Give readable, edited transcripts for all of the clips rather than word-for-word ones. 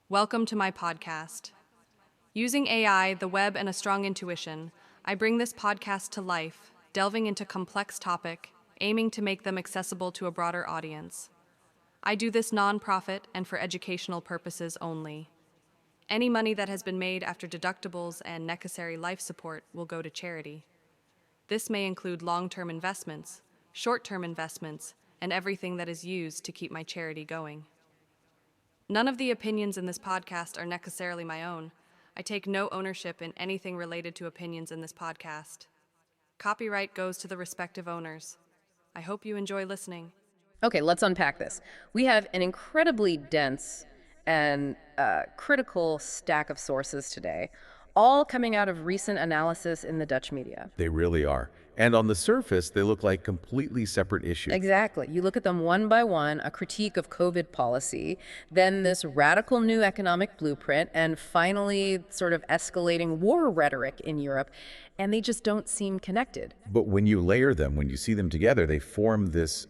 Welcome to my podcast. Using AI, the web, and a strong intuition, I bring this podcast to life, delving into complex topics, aiming to make them accessible to a broader audience. I do this non-profit and for educational purposes only. Any money that has been made after deductibles and necessary life support will go to charity. This may include long-term investments, short-term investments, and everything that is used to keep my charity going. None of the opinions in this podcast are necessarily my own. I take no ownership in anything related to opinions in this podcast. Copyright goes to the respective owners. I hope you enjoy listening. Okay, let's unpack this. We have an incredibly dense and critical stack of sources today, all coming out of recent analysis in the Dutch media. They really are. And on the surface, they look like completely separate issues. Exactly. You look at them one by one, a critique of COVID policy, then this radical new economic blueprint, and finally sort of escalating war rhetoric in Europe, and they just don't seem connected. But when you layer them, when you see them together, they form this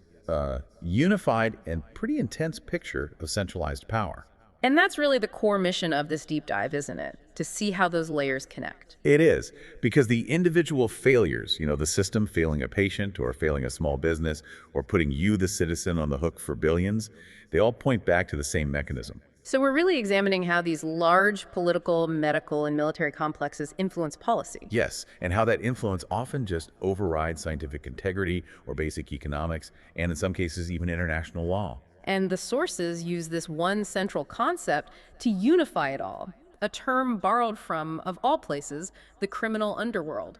unified and pretty intense picture of centralized power. And that's really the core mission of this deep dive, isn't it? To see how those layers connect. It is, because the individual failures, the system failing a patient or failing a small business or putting you, the citizen, on the hook for billions, they all point back to the same mechanism. So we're really examining how these large political, medical, and military complexes influence policy. Yes, and how that influence often just overrides scientific integrity or basic economics, and in some cases even international law. And the sources use this one central concept to unify it all, a term borrowed from, of all places, the criminal underworld,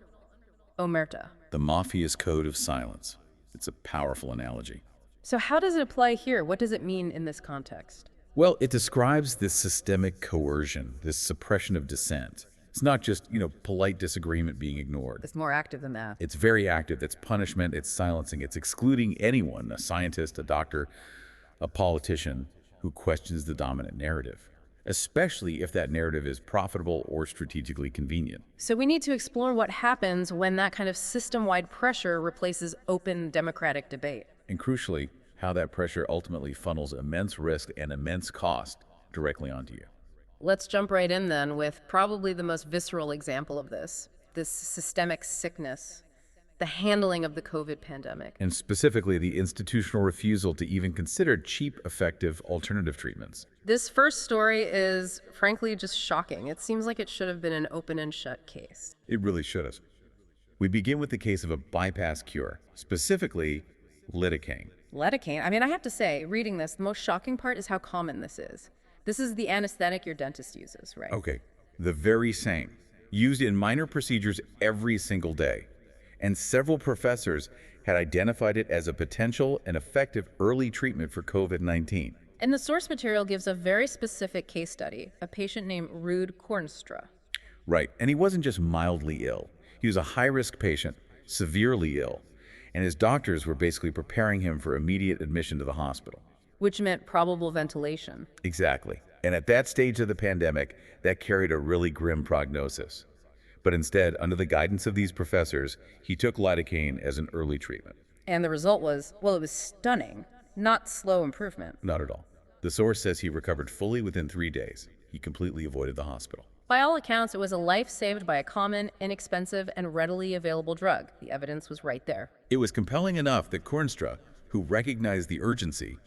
omerta. The mafia's code of silence. It's a powerful analogy. So how does it apply here? What does it mean in this context? Well, it describes this systemic coercion, this suppression of dissent. It's not just, polite disagreement being ignored. It's more active than that. It's very active. It's punishment. It's silencing. It's excluding anyone, a scientist, a doctor, a politician, who questions the dominant narrative, especially if that narrative is profitable or strategically convenient. So we need to explore what happens when that kind of system-wide pressure replaces open democratic debate. And crucially, how that pressure ultimately funnels immense risk and immense cost directly onto you. Let's jump right in then with probably the most visceral example of this systemic sickness, the handling of the COVID pandemic. And specifically, the institutional refusal to even consider cheap, effective alternative treatments. This first story is, frankly, just shocking. It seems like it should have been an open and shut case. It really should have. We begin with the case of a bypass cure, specifically lidocaine. Lidocaine? I have to say, reading this, the most shocking part is how common this is. This is the anesthetic your dentist uses, right? Okay, the very same. Used in minor procedures every single day. And several professors had identified it as a potential and effective early treatment for COVID-19. And the source material gives a very specific case study, a patient named Ruud Kornstra. Right, and he wasn't just mildly ill. He was a high-risk patient, severely ill, and his doctors were basically preparing him for immediate admission to the hospital. Which meant probable ventilation. Exactly. And at that stage of the pandemic, that carried a really grim prognosis. But instead, under the guidance of these professors, he took lidocaine as an early treatment. And the result was, well, it was stunning, not slow improvement. Not at all. The source says he recovered fully within 3 days. He completely avoided the hospital. By all accounts, it was a life saved by a common, inexpensive, and readily available drug. The evidence was right there. It was compelling enough that Kornstra, who recognized the urgency,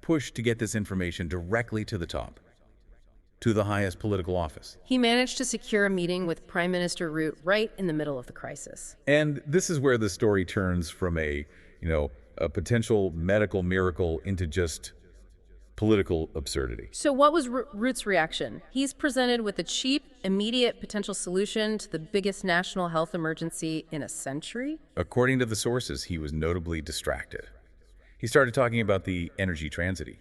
pushed to get this information directly to the top, to the highest political office. He managed to secure a meeting with Prime Minister Rutte right in the middle of the crisis. And this is where the story turns from a potential medical miracle into just political absurdity. So what was Rutte's reaction? He's presented with a cheap, immediate potential solution to the biggest national health emergency in a century? According to the sources, he was notably distracted. He started talking about the energy transition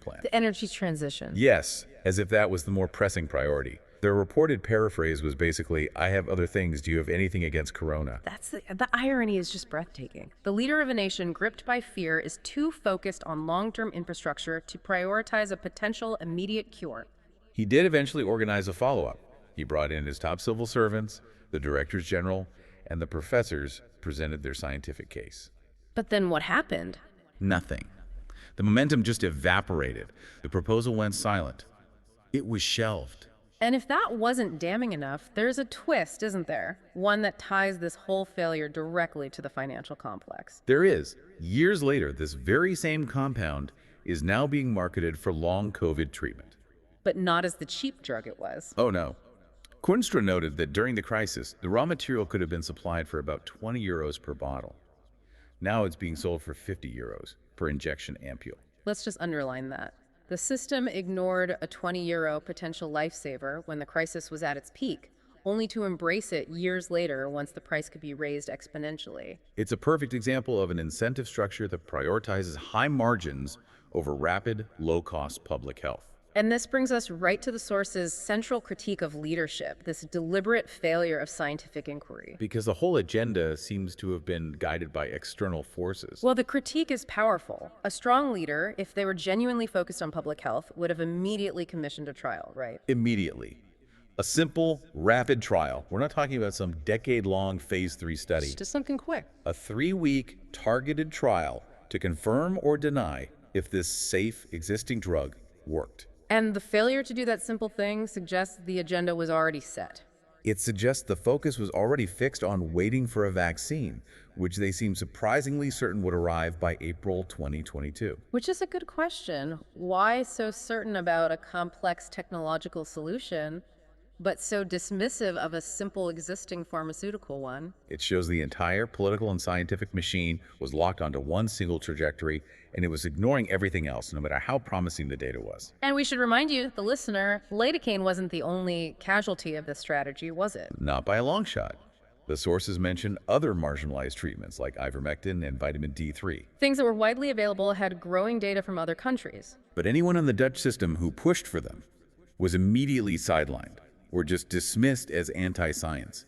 plan. The energy transition. Yes, as if that was the more pressing priority. Their reported paraphrase was basically, I have other things, do you have anything against corona? The irony is just breathtaking. The leader of a nation gripped by fear is too focused on long-term infrastructure to prioritize a potential immediate cure. He did eventually organize a follow-up. He brought in his top civil servants, the directors general, and the professors presented their scientific case. But then what happened? Nothing. The momentum just evaporated. The proposal went silent. It was shelved. And if that wasn't damning enough, there's a twist, isn't there? One that ties this whole failure directly to the financial complex. There is. Years later, this very same compound is now being marketed for long COVID treatment. But not as the cheap drug it was. Oh no. Kunstra noted that during the crisis, the raw material could have been supplied for about 20 euros per bottle. Now it's being sold for 50 euros per injection ampule. Let's just underline that. The system ignored a 20 euro potential lifesaver when the crisis was at its peak, only to embrace it years later once the price could be raised exponentially. It's a perfect example of an incentive structure that prioritizes high margins over rapid, low-cost public health. And this brings us right to the source's central critique of leadership, this deliberate failure of scientific inquiry. Because the whole agenda seems to have been guided by external forces. Well, the critique is powerful. A strong leader, if they were genuinely focused on public health, would have immediately commissioned a trial, right? Immediately. A simple, rapid trial. We're not talking about some decade-long phase 3 study. Just something quick. A 3-week targeted trial to confirm or deny if this safe existing drug worked. And the failure to do that simple thing suggests the agenda was already set. It suggests the focus was already fixed on waiting for a vaccine, which they seem surprisingly certain would arrive by April 2022. Which is a good question. Why so certain about a complex technological solution, but so dismissive of a simple existing pharmaceutical one? It shows the entire political and scientific machine was locked onto one single trajectory, and it was ignoring everything else, no matter how promising the data was. And we should remind you, the listener, lidocaine wasn't the only casualty of this strategy, was it? Not by a long shot. The sources mention other marginalized treatments like ivermectin and vitamin D3. Things that were widely available had growing data from other countries. But anyone in the Dutch system who pushed for them was immediately sidelined or just dismissed as anti-science.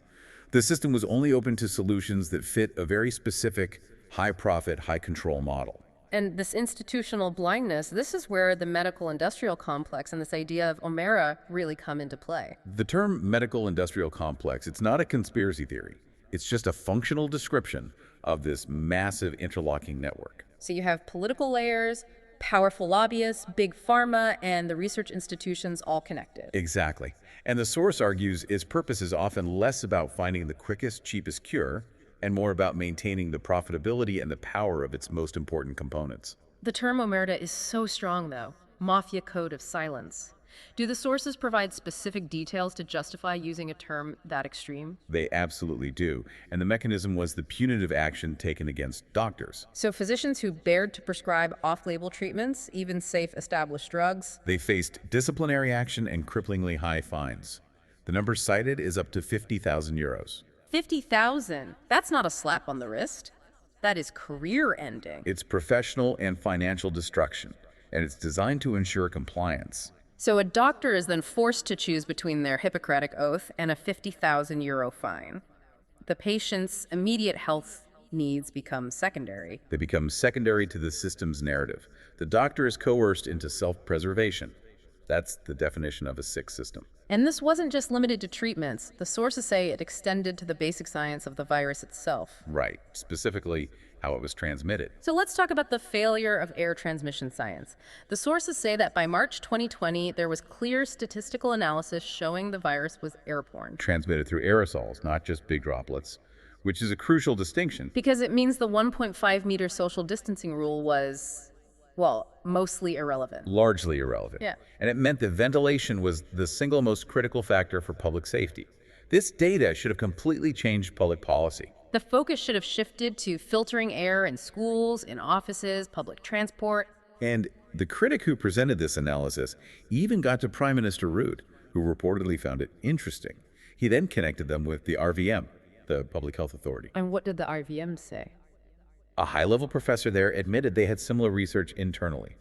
The system was only open to solutions that fit a very specific high-profit, high-control model. And this institutional blindness, this is where the medical-industrial complex and this idea of Omera really come into play. The term medical-industrial complex, it's not a conspiracy theory. It's just a functional description of this massive interlocking network. So you have political layers, powerful lobbyists, big pharma, and the research institutions all connected. Exactly. And the source argues its purpose is often less about finding the quickest, cheapest cure, and more about maintaining the profitability and the power of its most important components. The term omerta is so strong, though. Mafia code of silence. Do the sources provide specific details to justify using a term that extreme? They absolutely do. And the mechanism was the punitive action taken against doctors. So physicians who dared to prescribe off-label treatments, even safe established drugs, They faced disciplinary action and cripplingly high fines. The number cited is up to 50,000 euros. 50,000. That's not a slap on the wrist. That is career-ending. It's professional and financial destruction, and it's designed to ensure compliance. So a doctor is then forced to choose between their Hippocratic oath and a 50,000 euro fine. The patient's immediate health needs become secondary. They become secondary to the system's narrative. The doctor is coerced into self-preservation. That's the definition of a sick system. And this wasn't just limited to treatments. The sources say it extended to the basic science of the virus itself. Right, specifically how it was transmitted. So let's talk about the failure of air transmission science. The sources say that by March 2020, there was clear statistical analysis showing the virus was airborne. Transmitted through aerosols, not just big droplets, which is a crucial distinction. Because it means the 1.5 meter social distancing rule was, well, mostly irrelevant. Largely irrelevant. Yeah. And it meant that ventilation was the single most critical factor for public safety. This data should have completely changed public policy. The focus should have shifted to filtering air in schools, in offices, public transport. And the critic who presented this analysis even got to Prime Minister Rudd, who reportedly found it interesting. He then connected them with the RVM, the Public Health Authority. And what did the RVM say? A high-level professor there admitted they had similar research internally,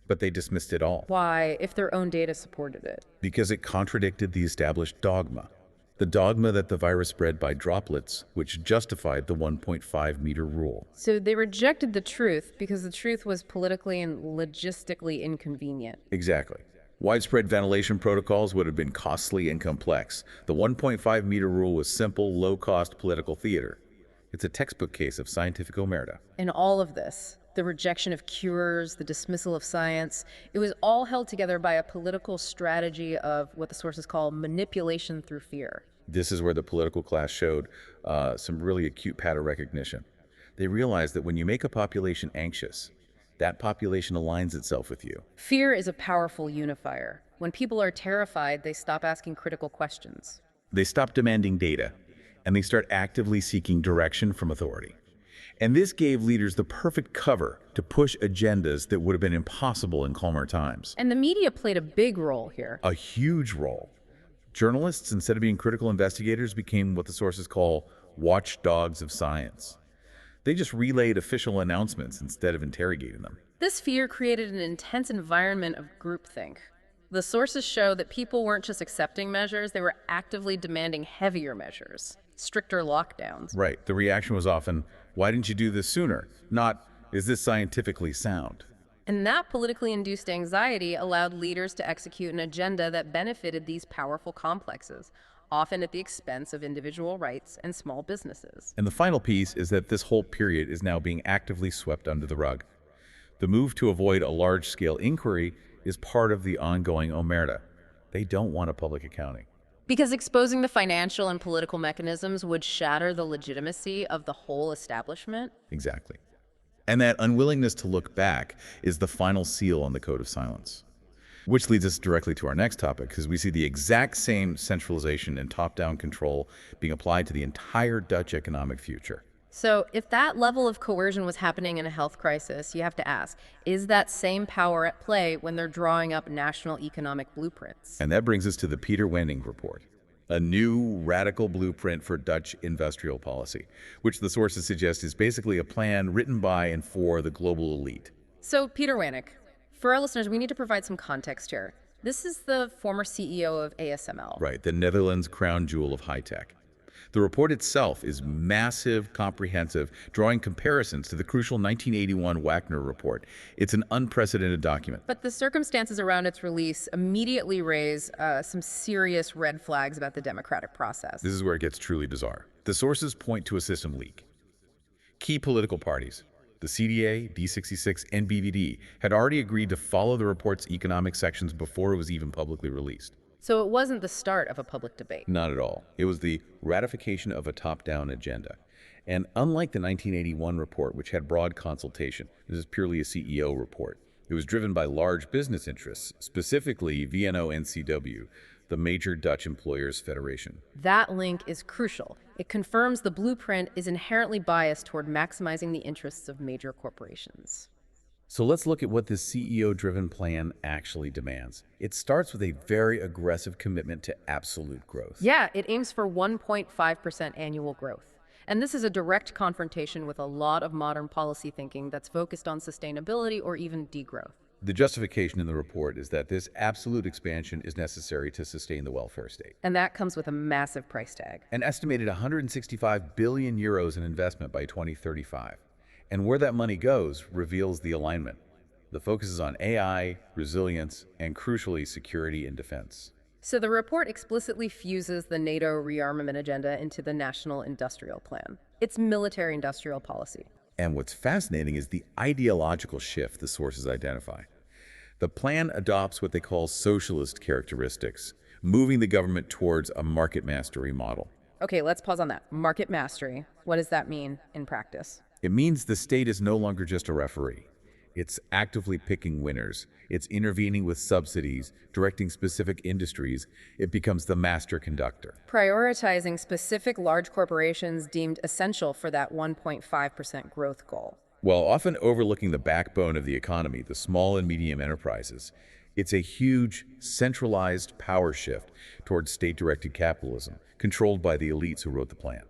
but they dismissed it all. Why, if their own data supported it? Because it contradicted the established dogma. The dogma that the virus spread by droplets, which justified the 1.5 meter rule. So they rejected the truth because the truth was politically and logistically inconvenient. Exactly. Widespread ventilation protocols would have been costly and complex. The 1.5 meter rule was simple, low-cost political theater. It's a textbook case of scientific omerta. In all of this, the rejection of cures, the dismissal of science. It was all held together by a political strategy of what the sources call manipulation through fear. This is where the political class showed some really acute pattern recognition. They realized that when you make a population anxious, that population aligns itself with you. Fear is a powerful unifier. When people are terrified, they stop asking critical questions. They stop demanding data, and they start actively seeking direction from authority. And this gave leaders the perfect cover to push agendas that would have been impossible in calmer times. And the media played a big role here. A huge role. Journalists, instead of being critical investigators, became what the sources call watchdogs of science. They just relayed official announcements instead of interrogating them. This fear created an intense environment of groupthink. The sources show that people weren't just accepting measures, they were actively demanding heavier measures, stricter lockdowns. Right. The reaction was often, why didn't you do this sooner? Not, is this scientifically sound? And that politically induced anxiety allowed leaders to execute an agenda that benefited these powerful complexes, often at the expense of individual rights and small businesses. And the final piece is that this whole period is now being actively swept under the rug. The move to avoid a large-scale inquiry is part of the ongoing omerta. They don't want a public accounting. Because exposing the financial and political mechanisms would shatter the legitimacy of the whole establishment. Exactly. And that unwillingness to look back is the final seal on the code of silence. Which leads us directly to our next topic, because we see the exact same centralization and top-down control being applied to the entire Dutch economic future. So if that level of coercion was happening in a health crisis, you have to ask, is that same power at play when they're drawing up national economic blueprints? And that brings us to the Peter Wenning report, a new radical blueprint for Dutch industrial policy, which the sources suggest is basically a plan written by and for the global elite. So Peter Wenning, for our listeners, we need to provide some context here. This is the former CEO of ASML. Right, the Netherlands' crown jewel of high tech. The report itself is massive, comprehensive, drawing comparisons to the crucial 1981 Wagner report. It's an unprecedented document. But the circumstances around its release immediately raise some serious red flags about the democratic process. This is where it gets truly bizarre. The sources point to a system leak. Key political parties, the CDA, D66, and BVD, had already agreed to follow the report's economic sections before it was even publicly released. So it wasn't the start of a public debate. Not at all. It was the ratification of a top-down agenda. And unlike the 1981 report, which had broad consultation, this is purely a CEO report. It was driven by large business interests, specifically VNO-NCW, the major Dutch employers' federation. That link is crucial. It confirms the blueprint is inherently biased toward maximizing the interests of major corporations. So let's look at what this CEO-driven plan actually demands. It starts with a very aggressive commitment to absolute growth. Yeah, it aims for 1.5% annual growth. And this is a direct confrontation with a lot of modern policy thinking that's focused on sustainability or even degrowth. The justification in the report is that this absolute expansion is necessary to sustain the welfare state. And that comes with a massive price tag. An estimated 165 billion euros in investment by 2035. And where that money goes reveals the alignment. The focus is on AI, resilience, and crucially, security and defense. So the report explicitly fuses the NATO rearmament agenda into the National Industrial Plan. It's military-industrial policy. And what's fascinating is the ideological shift the sources identify. The plan adopts what they call socialist characteristics, moving the government towards a market mastery model. Okay, let's pause on that. Market mastery. What does that mean in practice? It means the state is no longer just a referee. It's actively picking winners. It's intervening with subsidies, directing specific industries. It becomes the master conductor. Prioritizing specific large corporations deemed essential for that 1.5% growth goal. While often overlooking the backbone of the economy, the small and medium enterprises, it's a huge, centralized power shift towards state-directed capitalism, controlled by the elites who wrote the plan.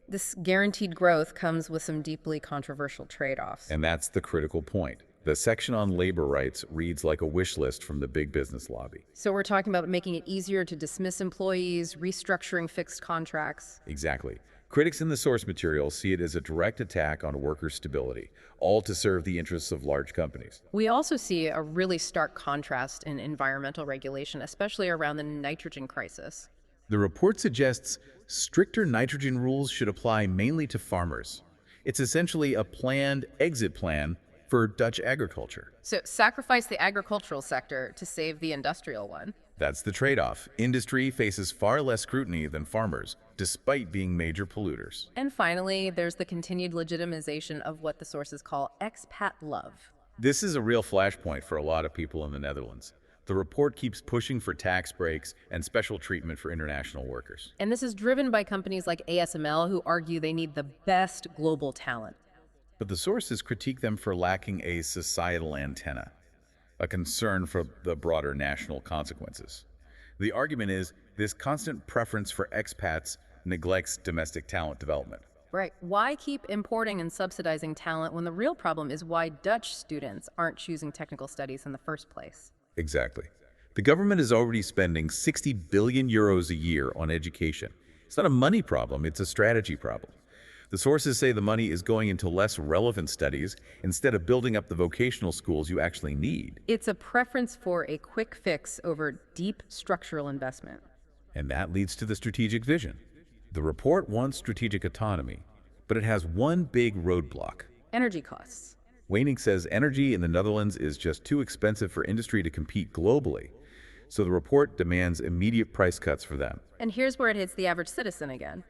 This guaranteed growth comes with some deeply controversial trade-offs. And that's the critical point. The section on labor rights reads like a wish list from the big business lobby. So we're talking about making it easier to dismiss employees, restructuring fixed contracts. Exactly. Critics in the source material see it as a direct attack on worker stability, all to serve the interests of large companies. We also see a really stark contrast in environmental regulation, especially around the nitrogen crisis. The report suggests stricter nitrogen rules should apply mainly to farmers. It's essentially a planned exit plan for Dutch agriculture. So sacrifice the agricultural sector to save the industrial one. That's the trade-off. Industry faces far less scrutiny than farmers, despite being major polluters. And finally, there's the continued legitimization of what the sources call expat love. This is a real flashpoint for a lot of people in the Netherlands. The report keeps pushing for tax breaks and special treatment for international workers. And this is driven by companies like ASML who argue they need the best global talent. But the sources critique them for lacking a societal antenna, a concern for the broader national consequences. The argument is this constant preference for expats neglects domestic talent development. Right. Why keep importing and subsidizing talent when the real problem is why Dutch students aren't choosing technical studies in the first place? Exactly. The government is already spending 60 billion euros a year on education. It's not a money problem, it's a strategy problem. The sources say the money is going into less relevant studies instead of building up the vocational schools you actually need. It's a preference for a quick fix over deep structural investment. And that leads to the strategic vision. The report wants strategic autonomy, but it has one big roadblock. Energy costs. Waning says energy in the Netherlands is just too expensive for industry to compete globally, so the report demands immediate price cuts for them. And here's where it hits the average citizen again.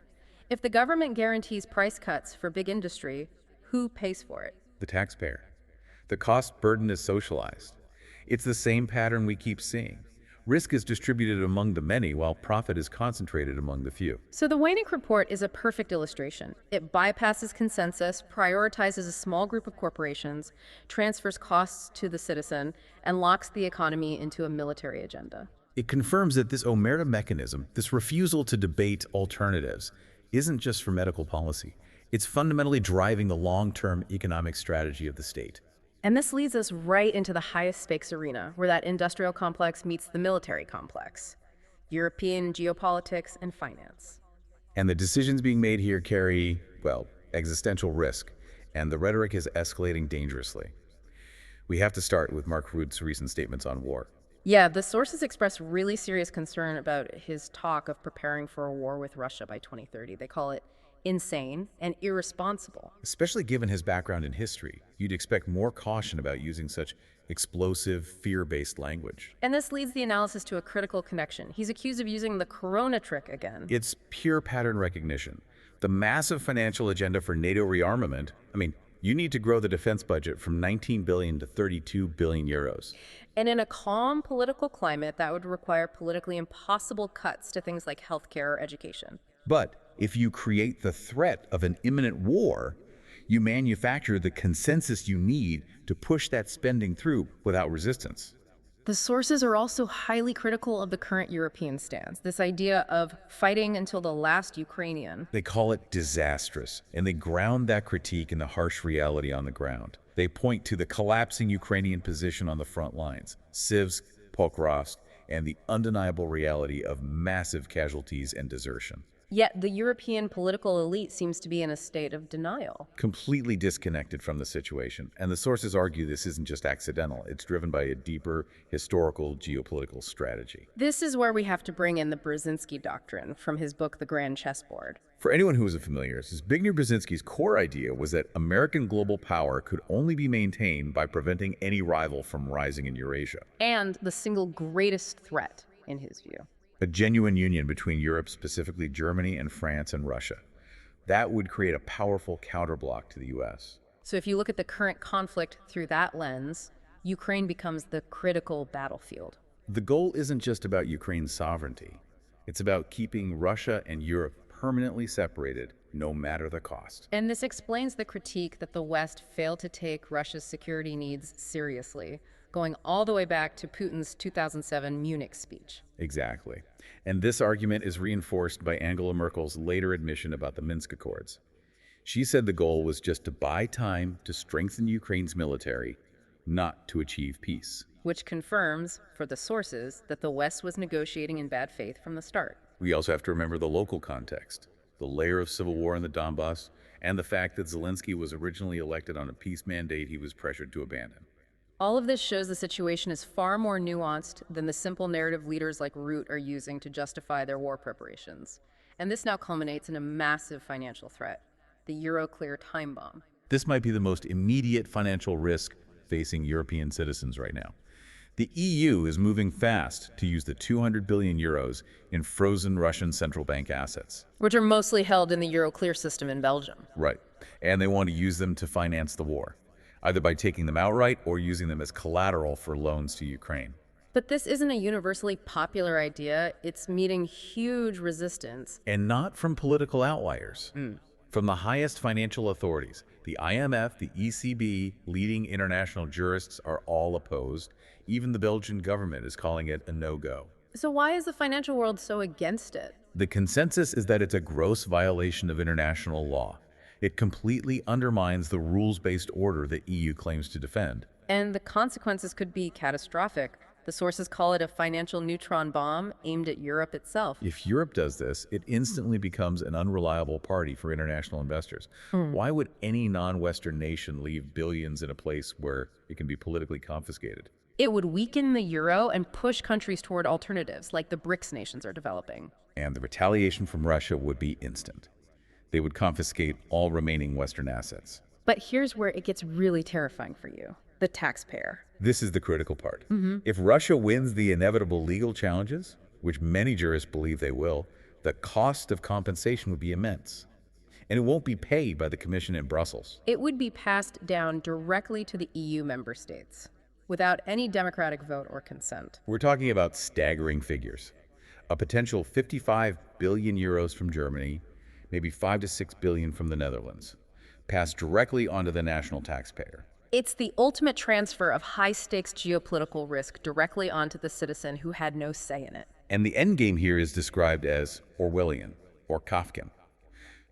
If the government guarantees price cuts for big industry, who pays for it? The taxpayer. The cost burden is socialized. It's the same pattern we keep seeing. Risk is distributed among the many while profit is concentrated among the few. So the Waning report is a perfect illustration. It bypasses consensus, prioritizes a small group of corporations, transfers costs to the citizen, and locks the economy into a military agenda. It confirms that this omerta mechanism, this refusal to debate alternatives, isn't just for medical policy. It's fundamentally driving the long-term economic strategy of the state. And this leads us right into the highest stakes arena, where that industrial complex meets the military complex, European geopolitics and finance. And the decisions being made here carry, well, existential risk, and the rhetoric is escalating dangerously. We have to start with Mark Rutte's recent statements on war. Yeah, the sources express really serious concern about his talk of preparing for a war with Russia by 2030. They call it insane and irresponsible. Especially given his background in history, you'd expect more caution about using such explosive, fear-based language. And this leads the analysis to a critical connection. He's accused of using the corona trick again. It's pure pattern recognition. The massive financial agenda for NATO rearmament, you need to grow the defense budget from 19 billion to 32 billion euros. And in a calm political climate, that would require politically impossible cuts to things like healthcare or education. But if you create the threat of an imminent war, you manufacture the consensus you need to push that spending through without resistance. The sources are also highly critical of the current European stance, this idea of fighting until the last Ukrainian. They call it disastrous, and they ground that critique in the harsh reality on the ground. They point to the collapsing Ukrainian position on the front lines, Sivsk, Pokrovsk, and the undeniable reality of massive casualties and desertion. Yet the European political elite seems to be in a state of denial. Completely disconnected from the situation. And the sources argue this isn't just accidental. It's driven by a deeper historical geopolitical strategy. This is where we have to bring in the Brzezinski doctrine from his book, The Grand Chessboard. For anyone who isn't familiar, Zbigniew Brzezinski's core idea was that American global power could only be maintained by preventing any rival from rising in Eurasia. And the single greatest threat, in his view. A genuine union between Europe, specifically Germany and France and Russia. That would create a powerful counterblock to the US. So if you look at the current conflict through that lens, Ukraine becomes the critical battlefield. The goal isn't just about Ukraine's sovereignty. It's about keeping Russia and Europe permanently separated, no matter the cost. And this explains the critique that the West failed to take Russia's security needs seriously, going all the way back to Putin's 2007 Munich speech. Exactly. And this argument is reinforced by Angela Merkel's later admission about the Minsk Accords. She said the goal was just to buy time to strengthen Ukraine's military, not to achieve peace. Which confirms, for the sources, that the West was negotiating in bad faith from the start. We also have to remember the local context, the layer of civil war in the Donbass, and the fact that Zelensky was originally elected on a peace mandate he was pressured to abandon. All of this shows the situation is far more nuanced than the simple narrative leaders like Rutte are using to justify their war preparations. And this now culminates in a massive financial threat, the Euroclear time bomb. This might be the most immediate financial risk facing European citizens right now. The EU is moving fast to use the 200 billion euros in frozen Russian central bank assets. Which are mostly held in the Euroclear system in Belgium. Right. And they want to use them to finance the war, either by taking them outright or using them as collateral for loans to Ukraine. But this isn't a universally popular idea. It's meeting huge resistance. And not from political outliers. From the highest financial authorities, the IMF, the ECB, leading international jurists are all opposed. Even the Belgian government is calling it a no-go. So why is the financial world so against it? The consensus is that it's a gross violation of international law. It completely undermines the rules-based order the EU claims to defend. And the consequences could be catastrophic. The sources call it a financial neutron bomb aimed at Europe itself. If Europe does this, it instantly becomes an unreliable party for international investors. Why would any non-Western nation leave billions in a place where it can be politically confiscated? It would weaken the euro and push countries toward alternatives like the BRICS nations are developing. And the retaliation from Russia would be instant. They would confiscate all remaining Western assets. But here's where it gets really terrifying for you, the taxpayer. This is the critical part. If Russia wins the inevitable legal challenges, which many jurists believe they will, the cost of compensation would be immense. And it won't be paid by the Commission in Brussels. It would be passed down directly to the EU member states, without any democratic vote or consent. We're talking about staggering figures. A potential 55 billion euros from Germany, maybe 5 to 6 billion from the Netherlands, passed directly onto the national taxpayer. It's the ultimate transfer of high-stakes geopolitical risk directly onto the citizen who had no say in it. And the endgame here is described as Orwellian or Kafkan.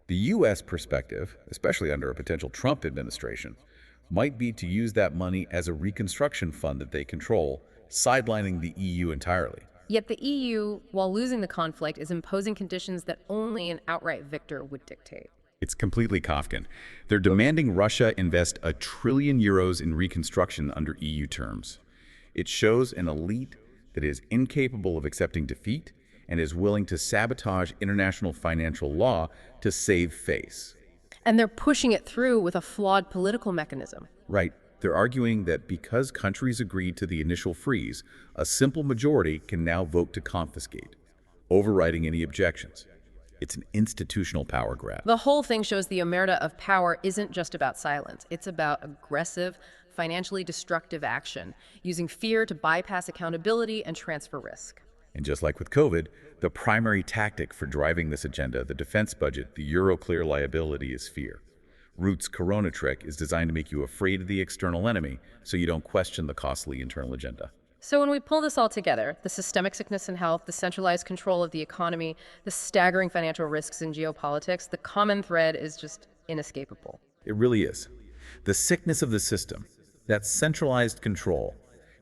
The U.S. perspective, especially under a potential Trump administration, might be to use that money as a reconstruction fund that they control, sidelining the EU entirely. Yet the EU, while losing the conflict, is imposing conditions that only an outright victor would dictate. It's completely Kafkan. They're demanding Russia invest €1 trillion in reconstruction under EU terms. It shows an elite that is incapable of accepting defeat and is willing to sabotage international financial law to save face. And they're pushing it through with a flawed political mechanism. Right. They're arguing that because countries agreed to the initial freeze, a simple majority can now vote to confiscate, overriding any objections. It's an institutional power grab. The whole thing shows the omerta of power isn't just about silence. It's about aggressive, financially destructive action, using fear to bypass accountability and transfer risk. And just like with COVID, the primary tactic for driving this agenda, the defense budget, the Euroclear liability, is fear. Root's Corona trick is designed to make you afraid of the external enemy so you don't question the costly internal agenda. So when we pull this all together, the systemic sickness in health, the centralized control of the economy, the staggering financial risks in geopolitics, the common thread is just inescapable. It really is. The sickness of the system, that centralized control,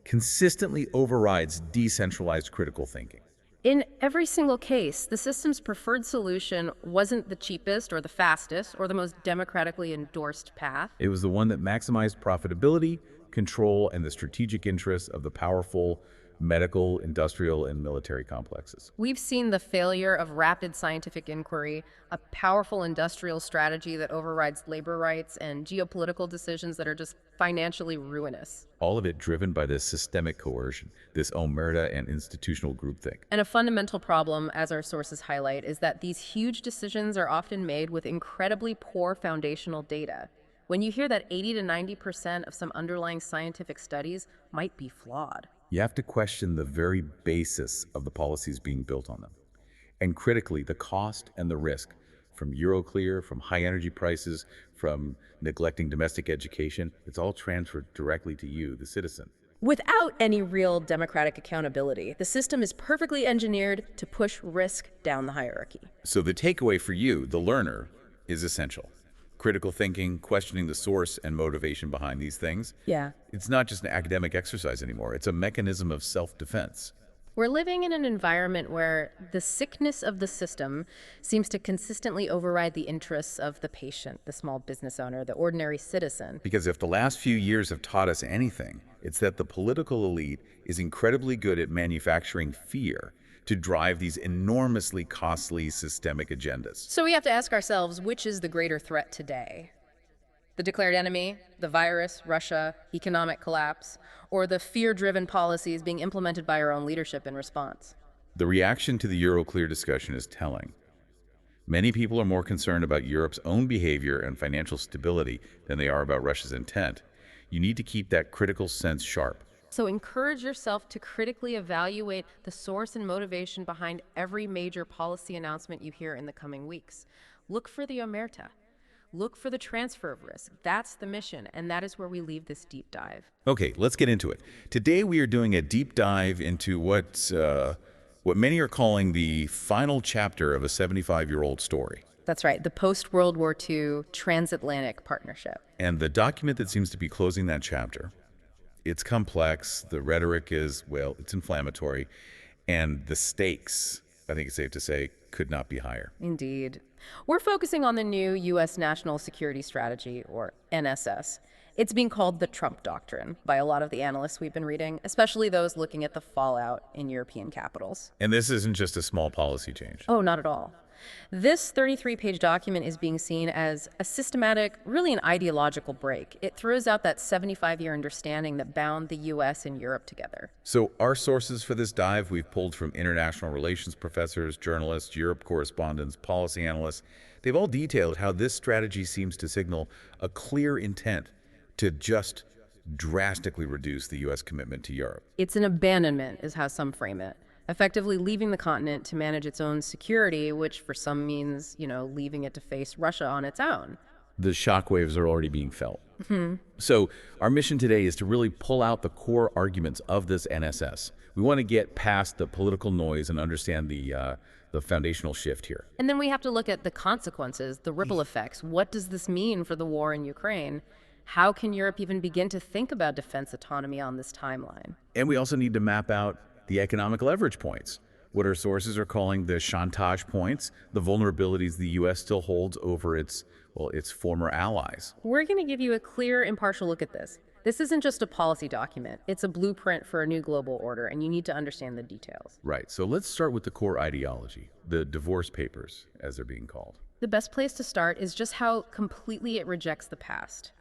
consistently overrides decentralized critical thinking. In every single case, the system's preferred solution wasn't the cheapest or the fastest or the most democratically endorsed path. It was the one that maximized profitability, control, and the strategic interests of the powerful medical, industrial, and military complexes. We've seen the failure of rapid scientific inquiry, a powerful industrial strategy that overrides labor rights, and geopolitical decisions that are just financially ruinous. All of it driven by this systemic coercion, this omerta and institutional groupthink. And a fundamental problem, as our sources highlight, is that these huge decisions are often made with incredibly poor foundational data. When you hear that 80 to 90% of some underlying scientific studies might be flawed. You have to question the very basis of the policies being built on them. And critically, the cost and the risk, from Euroclear, from high energy prices, from neglecting domestic education, it's all transferred directly to you, the citizen. Without any real democratic accountability, the system is perfectly engineered to push risk down the hierarchy. So the takeaway for you, the learner, is essential. Critical thinking, questioning the source and motivation behind these things. Yeah. It's not just an academic exercise anymore. It's a mechanism of self-defense. We're living in an environment where the sickness of the system seems to consistently override the interests of the patient, the small business owner, the ordinary citizen. Because if the last few years have taught us anything, it's that the political elite is incredibly good at manufacturing fear to drive these enormously costly systemic agendas. So we have to ask ourselves, which is the greater threat today? The declared enemy, the virus, Russia, economic collapse, or the fear-driven policies being implemented by our own leadership in response. The reaction to the Euroclear discussion is telling. Many people are more concerned about Europe's own behavior and financial stability than they are about Russia's intent. You need to keep that critical sense sharp. So encourage yourself to critically evaluate the source and motivation behind every major policy announcement you hear in the coming weeks. Look for the omerta. Look for the transfer of risk. That's the mission, and that is where we leave this deep dive. Okay, let's get into it. Today we are doing a deep dive into what many are calling the final chapter of a 75-year-old story. That's right, the post-World War II transatlantic partnership. And the document that seems to be closing that chapter, it's complex, the rhetoric is, well, it's inflammatory, and the stakes, I think it's safe to say, could not be higher. Indeed. We're focusing on the new U.S. National Security Strategy, or NSS. It's being called the Trump Doctrine by a lot of the analysts we've been reading, especially those looking at the fallout in European capitals. And this isn't just a small policy change. Oh, not at all. This 33-page document is being seen as a systematic, really an ideological break. It throws out that 75-year understanding that bound the U.S. and Europe together. So our sources for this dive we've pulled from international relations professors, journalists, Europe correspondents, policy analysts. They've all detailed how this strategy seems to signal a clear intent to just drastically reduce the U.S. commitment to Europe. It's an abandonment, is how some frame it. Effectively leaving the continent to manage its own security, which for some means, leaving it to face Russia on its own. The shockwaves are already being felt. So our mission today is to really pull out the core arguments of this NSS. We want to get past the political noise and understand the foundational shift here. And then we have to look at the consequences, the ripple effects. What does this mean for the war in Ukraine? How can Europe even begin to think about defense autonomy on this timeline? And we also need to map out the economic leverage points, what our sources are calling the chantage points, the vulnerabilities the U.S. still holds over its former allies. We're going to give you a clear, impartial look at this. This isn't just a policy document. It's a blueprint for a new global order, and you need to understand the details. Right. So let's start with the core ideology, the divorce papers, as they're being called. The best place to start is just how completely it rejects the past.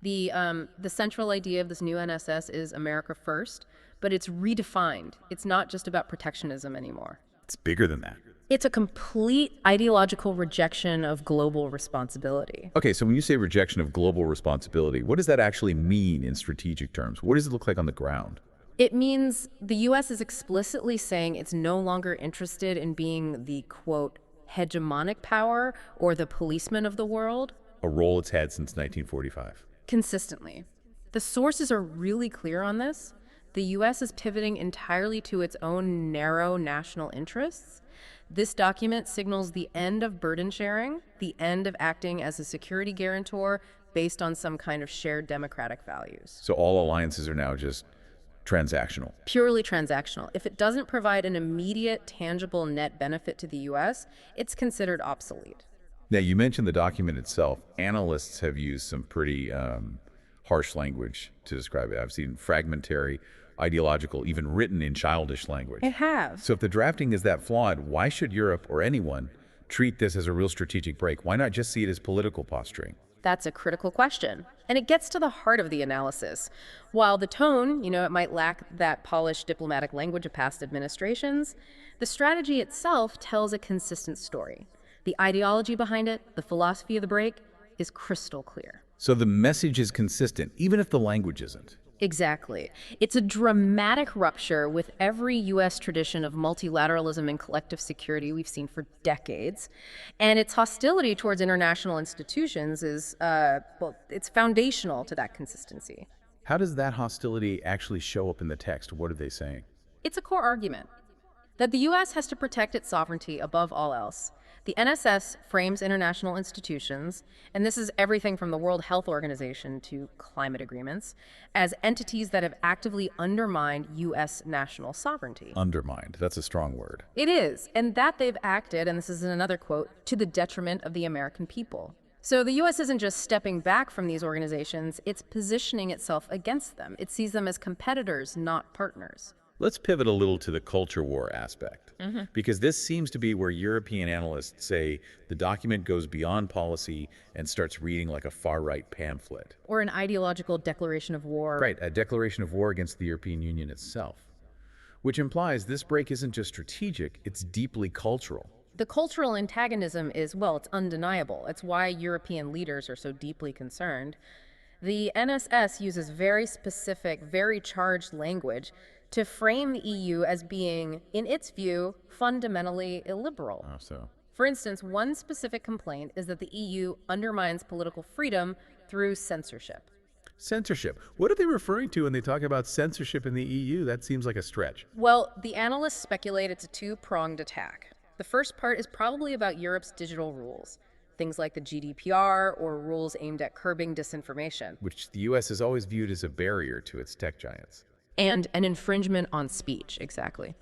The central idea of this new NSS is America first, but it's redefined. It's not just about protectionism anymore. It's bigger than that. It's a complete ideological rejection of global responsibility. Okay, so when you say rejection of global responsibility, what does that actually mean in strategic terms? What does it look like on the ground? It means the U.S. is explicitly saying it's no longer interested in being the, quote, hegemonic power or the policeman of the world. A role it's had since 1945. Consistently. The sources are really clear on this. The U.S. is pivoting entirely to its own narrow national interests. This document signals the end of burden sharing, the end of acting as a security guarantor based on some kind of shared democratic values. So all alliances are now just transactional. Purely transactional. If it doesn't provide an immediate, tangible net benefit to the U.S., it's considered obsolete. Now, you mentioned the document itself. Analysts have used some pretty harsh language to describe it. I've seen fragmentary, ideological, even written in childish language. It has. So if the drafting is that flawed, why should Europe or anyone treat this as a real strategic break? Why not just see it as political posturing? That's a critical question. And it gets to the heart of the analysis. While the tone, it might lack that polished diplomatic language of past administrations, the strategy itself tells a consistent story. The ideology behind it, the philosophy of the break, is crystal clear. So the message is consistent, even if the language isn't. Exactly. It's a dramatic rupture with every U.S. tradition of multilateralism and collective security we've seen for decades. And its hostility towards international institutions is, it's foundational to that consistency. How does that hostility actually show up in the text? What are they saying? It's a core argument that the U.S. has to protect its sovereignty above all else. The NSS frames international institutions, and this is everything from the World Health Organization to climate agreements, as entities that have actively undermined U.S. national sovereignty. Undermined. That's a strong word. It is, and that they've acted, and this is another quote, to the detriment of the American people. So the U.S. isn't just stepping back from these organizations, it's positioning itself against them. It sees them as competitors, not partners. Let's pivot a little to the culture war aspect, because this seems to be where European analysts say the document goes beyond policy and starts reading like a far-right pamphlet. Or an ideological declaration of war. Right, a declaration of war against the European Union itself, which implies this break isn't just strategic, it's deeply cultural. The cultural antagonism is, well, it's undeniable. It's why European leaders are so deeply concerned. The NSS uses very specific, very charged language to frame the EU as being, in its view, fundamentally illiberal. Oh, so. For instance, one specific complaint is that the EU undermines political freedom through censorship. Censorship. What are they referring to when they talk about censorship in the EU? That seems like a stretch. Well, the analysts speculate it's a two-pronged attack. The first part is probably about Europe's digital rules, things like the GDPR or rules aimed at curbing disinformation. Which the US has always viewed as a barrier to its tech giants. And an infringement on speech, exactly.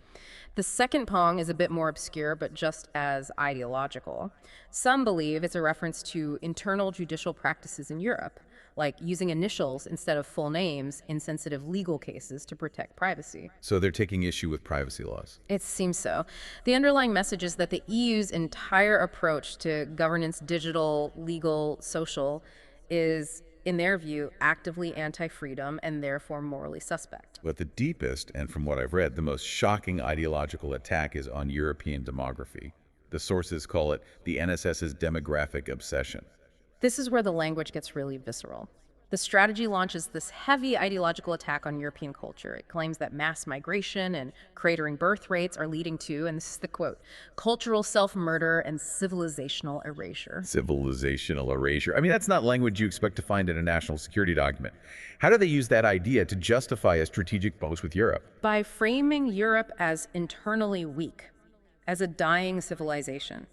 The second prong is a bit more obscure, but just as ideological. Some believe it's a reference to internal judicial practices in Europe, like using initials instead of full names in sensitive legal cases to protect privacy. So they're taking issue with privacy laws. It seems so. The underlying message is that the EU's entire approach to governance, digital, legal, social, is, in their view, actively anti-freedom and therefore morally suspect. But the deepest, and from what I've read, the most shocking ideological attack is on European demography. The sources call it the NSS's demographic obsession. This is where the language gets really visceral. The strategy launches this heavy ideological attack on European culture. It claims that mass migration and cratering birth rates are leading to, and this is the quote, cultural self-murder and civilizational erasure. Civilizational erasure. I mean, that's not language you expect to find in a national security document. How do they use that idea to justify a strategic boast with Europe? By framing Europe as internally weak, as a dying civilization.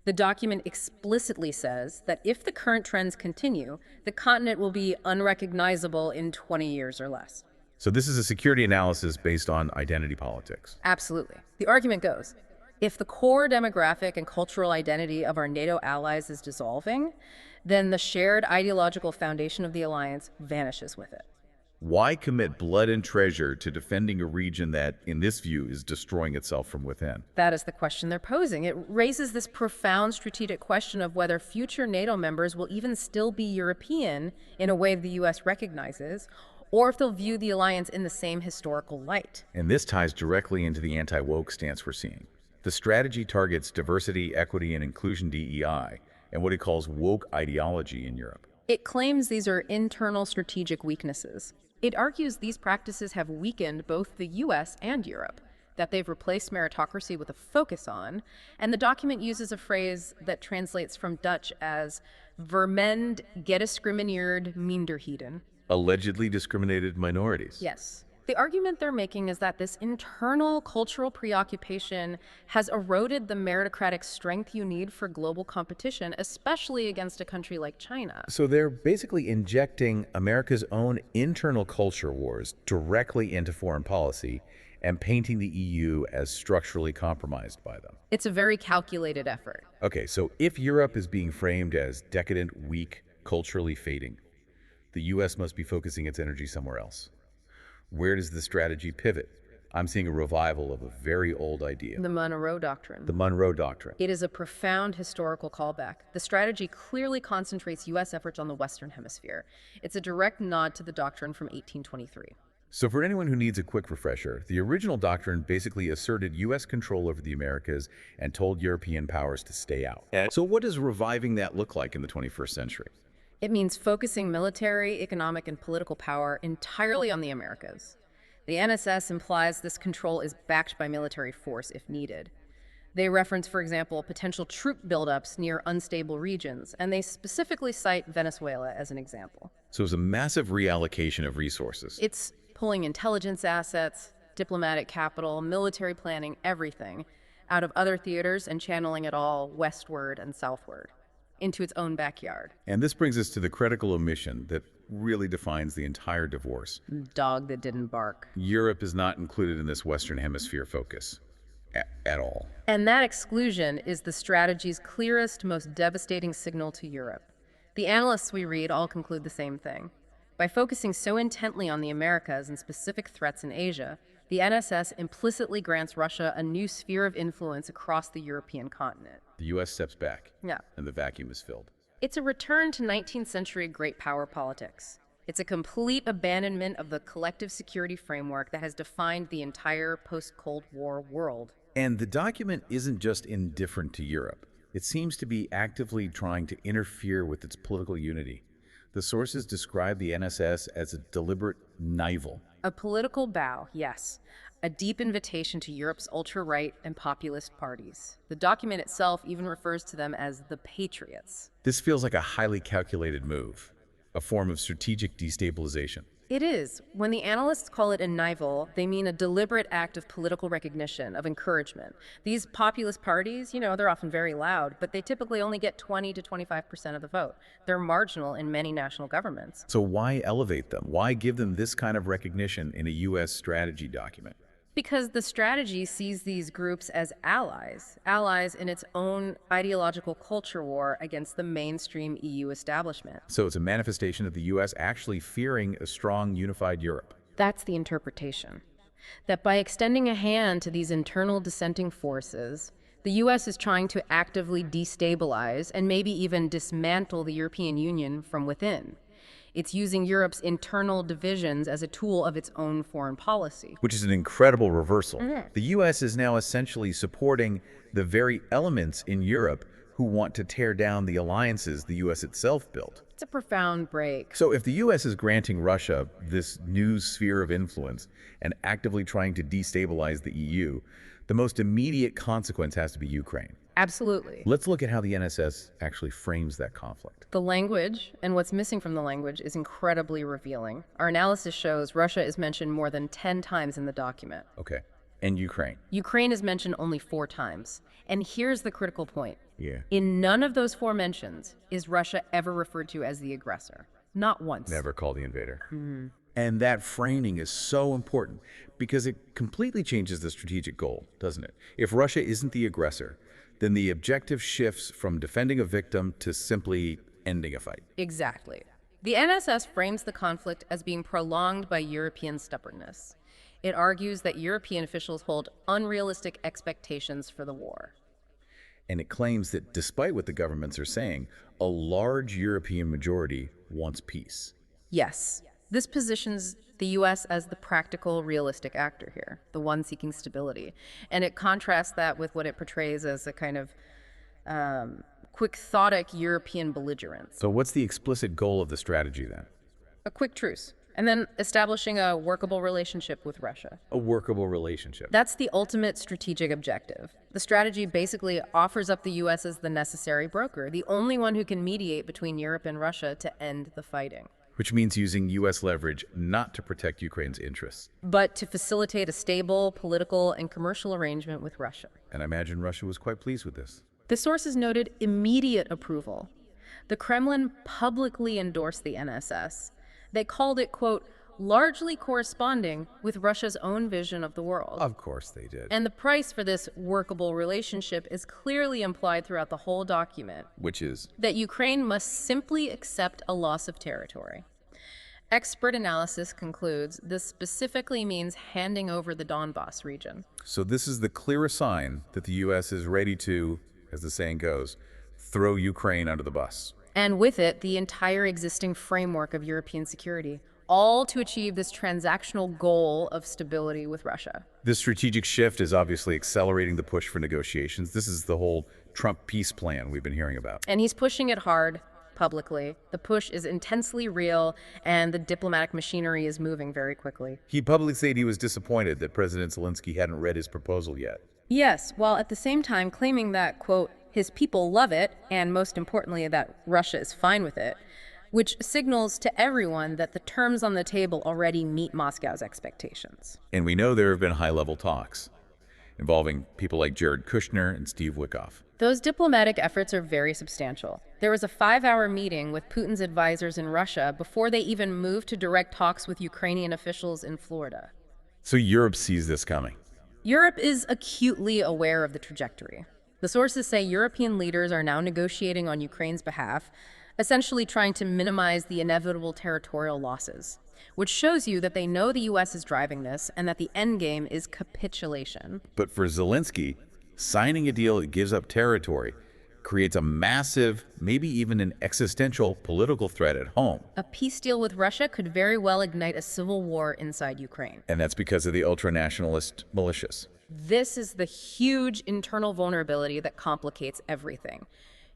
The document explicitly says that if the current trends continue, the continent will be unrecognizable in 20 years or less. So this is a security analysis based on identity politics. Absolutely. The argument goes, if the core demographic and cultural identity of our NATO allies is dissolving, then the shared ideological foundation of the alliance vanishes with it. Why commit blood and treasure to defending a region that, in this view, is destroying itself from within? That is the question they're posing. It raises this profound strategic question of whether future NATO members will even still be European in a way the U.S. recognizes, or if they'll view the alliance in the same historical light. And this ties directly into the anti-woke stance we're seeing. The strategy targets diversity, equity, and inclusion DEI, and what it calls woke ideology in Europe. It claims these are internal strategic weaknesses. It argues these practices have weakened both the U.S. and Europe, that they've replaced meritocracy with a focus on, and the document uses a phrase that translates from Dutch as vermend gediscrimineerd minderheden. Allegedly discriminated minorities. Yes. The argument they're making is that this internal cultural preoccupation has eroded the meritocratic strength you need for global competition, especially against a country like China. So they're basically injecting America's own internal culture wars directly into foreign policy and painting the EU as structurally compromised by them. It's a very calculated effort. Okay, so if Europe is being framed as decadent, weak, culturally fading, the US must be focusing its energy somewhere else. Where does the strategy pivot? I'm seeing a revival of a very old idea. The Monroe Doctrine. The Monroe Doctrine. It is a profound historical callback. The strategy clearly concentrates U.S. efforts on the Western Hemisphere. It's a direct nod to the doctrine from 1823. So for anyone who needs a quick refresher, the original doctrine basically asserted U.S. control over the Americas and told European powers to stay out. So what does reviving that look like in the 21st century? It means focusing military, economic, and political power entirely on the Americas. The NSS implies this control is backed by military force if needed. They reference, for example, potential troop buildups near unstable regions, and they specifically cite Venezuela as an example. So it's a massive reallocation of resources. It's pulling intelligence assets, diplomatic capital, military planning, everything, out of other theaters and channeling it all westward and southward into its own backyard. And this brings us to the critical omission that really defines the entire divorce. Dog that didn't bark. Europe is not included in this Western Hemisphere focus at all. And that exclusion is the strategy's clearest, most devastating signal to Europe. The analysts we read all conclude the same thing. By focusing so intently on the Americas and specific threats in Asia, The NSS implicitly grants Russia a new sphere of influence across the European continent. The U.S. steps back, Yeah. and the vacuum is filled. It's a return to 19th century great power politics. It's a complete abandonment of the collective security framework that has defined the entire post-Cold War world. And the document isn't just indifferent to Europe. It seems to be actively trying to interfere with its political unity. The sources describe the NSS as a deliberate nival. A political bow, yes. A deep invitation to Europe's ultra-right and populist parties. The document itself even refers to them as the Patriots. This feels like a highly calculated move, a form of strategic destabilization. It is. When the analysts call it a nival, they mean a deliberate act of political recognition, of encouragement. These populist parties, they're often very loud, but they typically only get 20 to 25% of the vote. They're marginal in many national governments. So why elevate them? Why give them this kind of recognition in a U.S. strategy document? Because the strategy sees these groups as allies in its own ideological culture war against the mainstream EU establishment. So it's a manifestation of the U.S. actually fearing a strong, unified Europe. That's the interpretation. That by extending a hand to these internal dissenting forces, the U.S. is trying to actively destabilize and maybe even dismantle the European Union from within. It's using Europe's internal divisions as a tool of its own foreign policy. Which is an incredible reversal. The U.S. is now essentially supporting the very elements in Europe who want to tear down the alliances the U.S. itself built. It's a profound break. So if the U.S. is granting Russia this new sphere of influence and actively trying to destabilize the EU, the most immediate consequence has to be Ukraine. Absolutely. Let's look at how the NSS actually frames that conflict. The language, and what's missing from the language, is incredibly revealing. Our analysis shows Russia is mentioned more than 10 times in the document. Okay. And Ukraine? Ukraine is mentioned only 4 times. And here's the critical point. Yeah. In none of those 4 mentions is Russia ever referred to as the aggressor. Not once. Never called the invader. And that framing is so important because it completely changes the strategic goal, doesn't it? If Russia isn't the aggressor, then the objective shifts from defending a victim to simply ending a fight. Exactly. The NSS frames the conflict as being prolonged by European stubbornness. It argues that European officials hold unrealistic expectations for the war. And it claims that despite what the governments are saying, a large European majority wants peace. Yes. This positions the U.S. as the practical, realistic actor here, the one seeking stability. And it contrasts that with what it portrays as a kind of quixotic European belligerence. So what's the explicit goal of the strategy then? A quick truce, and then establishing a workable relationship with Russia. A workable relationship. That's the ultimate strategic objective. The strategy basically offers up the U.S. as the necessary broker, the only one who can mediate between Europe and Russia to end the fighting. Which means using U.S. leverage not to protect Ukraine's interests. But to facilitate a stable political and commercial arrangement with Russia. And I imagine Russia was quite pleased with this. The sources noted immediate approval. The Kremlin publicly endorsed the NSS. They called it, quote, largely corresponding with Russia's own vision of the world. Of course they did. And the price for this workable relationship is clearly implied throughout the whole document. Which is? That Ukraine must simply accept a loss of territory. Expert analysis concludes this specifically means handing over the Donbass region. So this is the clearest sign that the U.S. is ready to, as the saying goes, throw Ukraine under the bus. And with it, the entire existing framework of European security, all to achieve this transactional goal of stability with Russia. This strategic shift is obviously accelerating the push for negotiations. This is the whole Trump peace plan we've been hearing about. And he's pushing it hard. Publicly. The push is intensely real, and the diplomatic machinery is moving very quickly. He publicly said he was disappointed that President Zelensky hadn't read his proposal yet. Yes, while at the same time claiming that, quote, his people love it, and most importantly, that Russia is fine with it, which signals to everyone that the terms on the table already meet Moscow's expectations. And we know there have been high-level talks involving people like Jared Kushner and Steve Witkoff. Those diplomatic efforts are very substantial. There was a 5-hour meeting with Putin's advisors in Russia before they even moved to direct talks with Ukrainian officials in Florida. So Europe sees this coming. Europe is acutely aware of the trajectory. The sources say European leaders are now negotiating on Ukraine's behalf, essentially trying to minimize the inevitable territorial losses. which shows you that they know the U.S. is driving this and that the end game is capitulation. But for Zelensky, signing a deal that gives up territory creates a massive, maybe even an existential political threat at home. A peace deal with Russia could very well ignite a civil war inside Ukraine. And that's because of the ultranationalist militias. This is the huge internal vulnerability that complicates everything.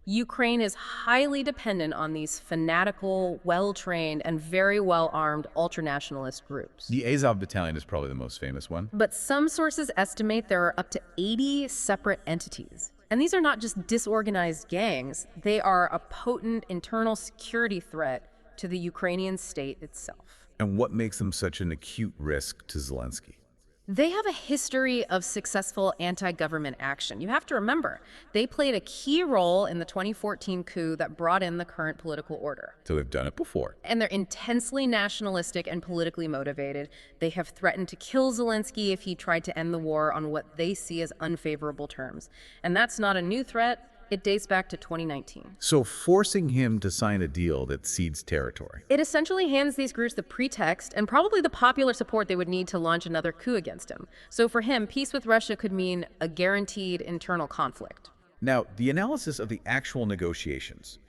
Ukraine is highly dependent on these fanatical, well-trained, and very well-armed ultranationalist groups. The Azov Battalion is probably the most famous one. But some sources estimate there are up to 80 separate entities. And these are not just disorganized gangs, they are a potent internal security threat to the Ukrainian state itself. And what makes them such an acute risk to Zelensky? They have a history of successful anti-government action. You have to remember, they played a key role in the 2014 coup that brought in the current political order. So they've done it before. And they're intensely nationalistic and politically motivated. They have threatened to kill Zelensky if he tried to end the war on what they see as unfavorable terms. And that's not a new threat. It dates back to 2019. So forcing him to sign a deal that cedes territory. It essentially hands these groups the pretext and probably the popular support they would need to launch another coup against him. So for him, peace with Russia could mean a guaranteed internal conflict. Now, the analysis of the actual negotiations,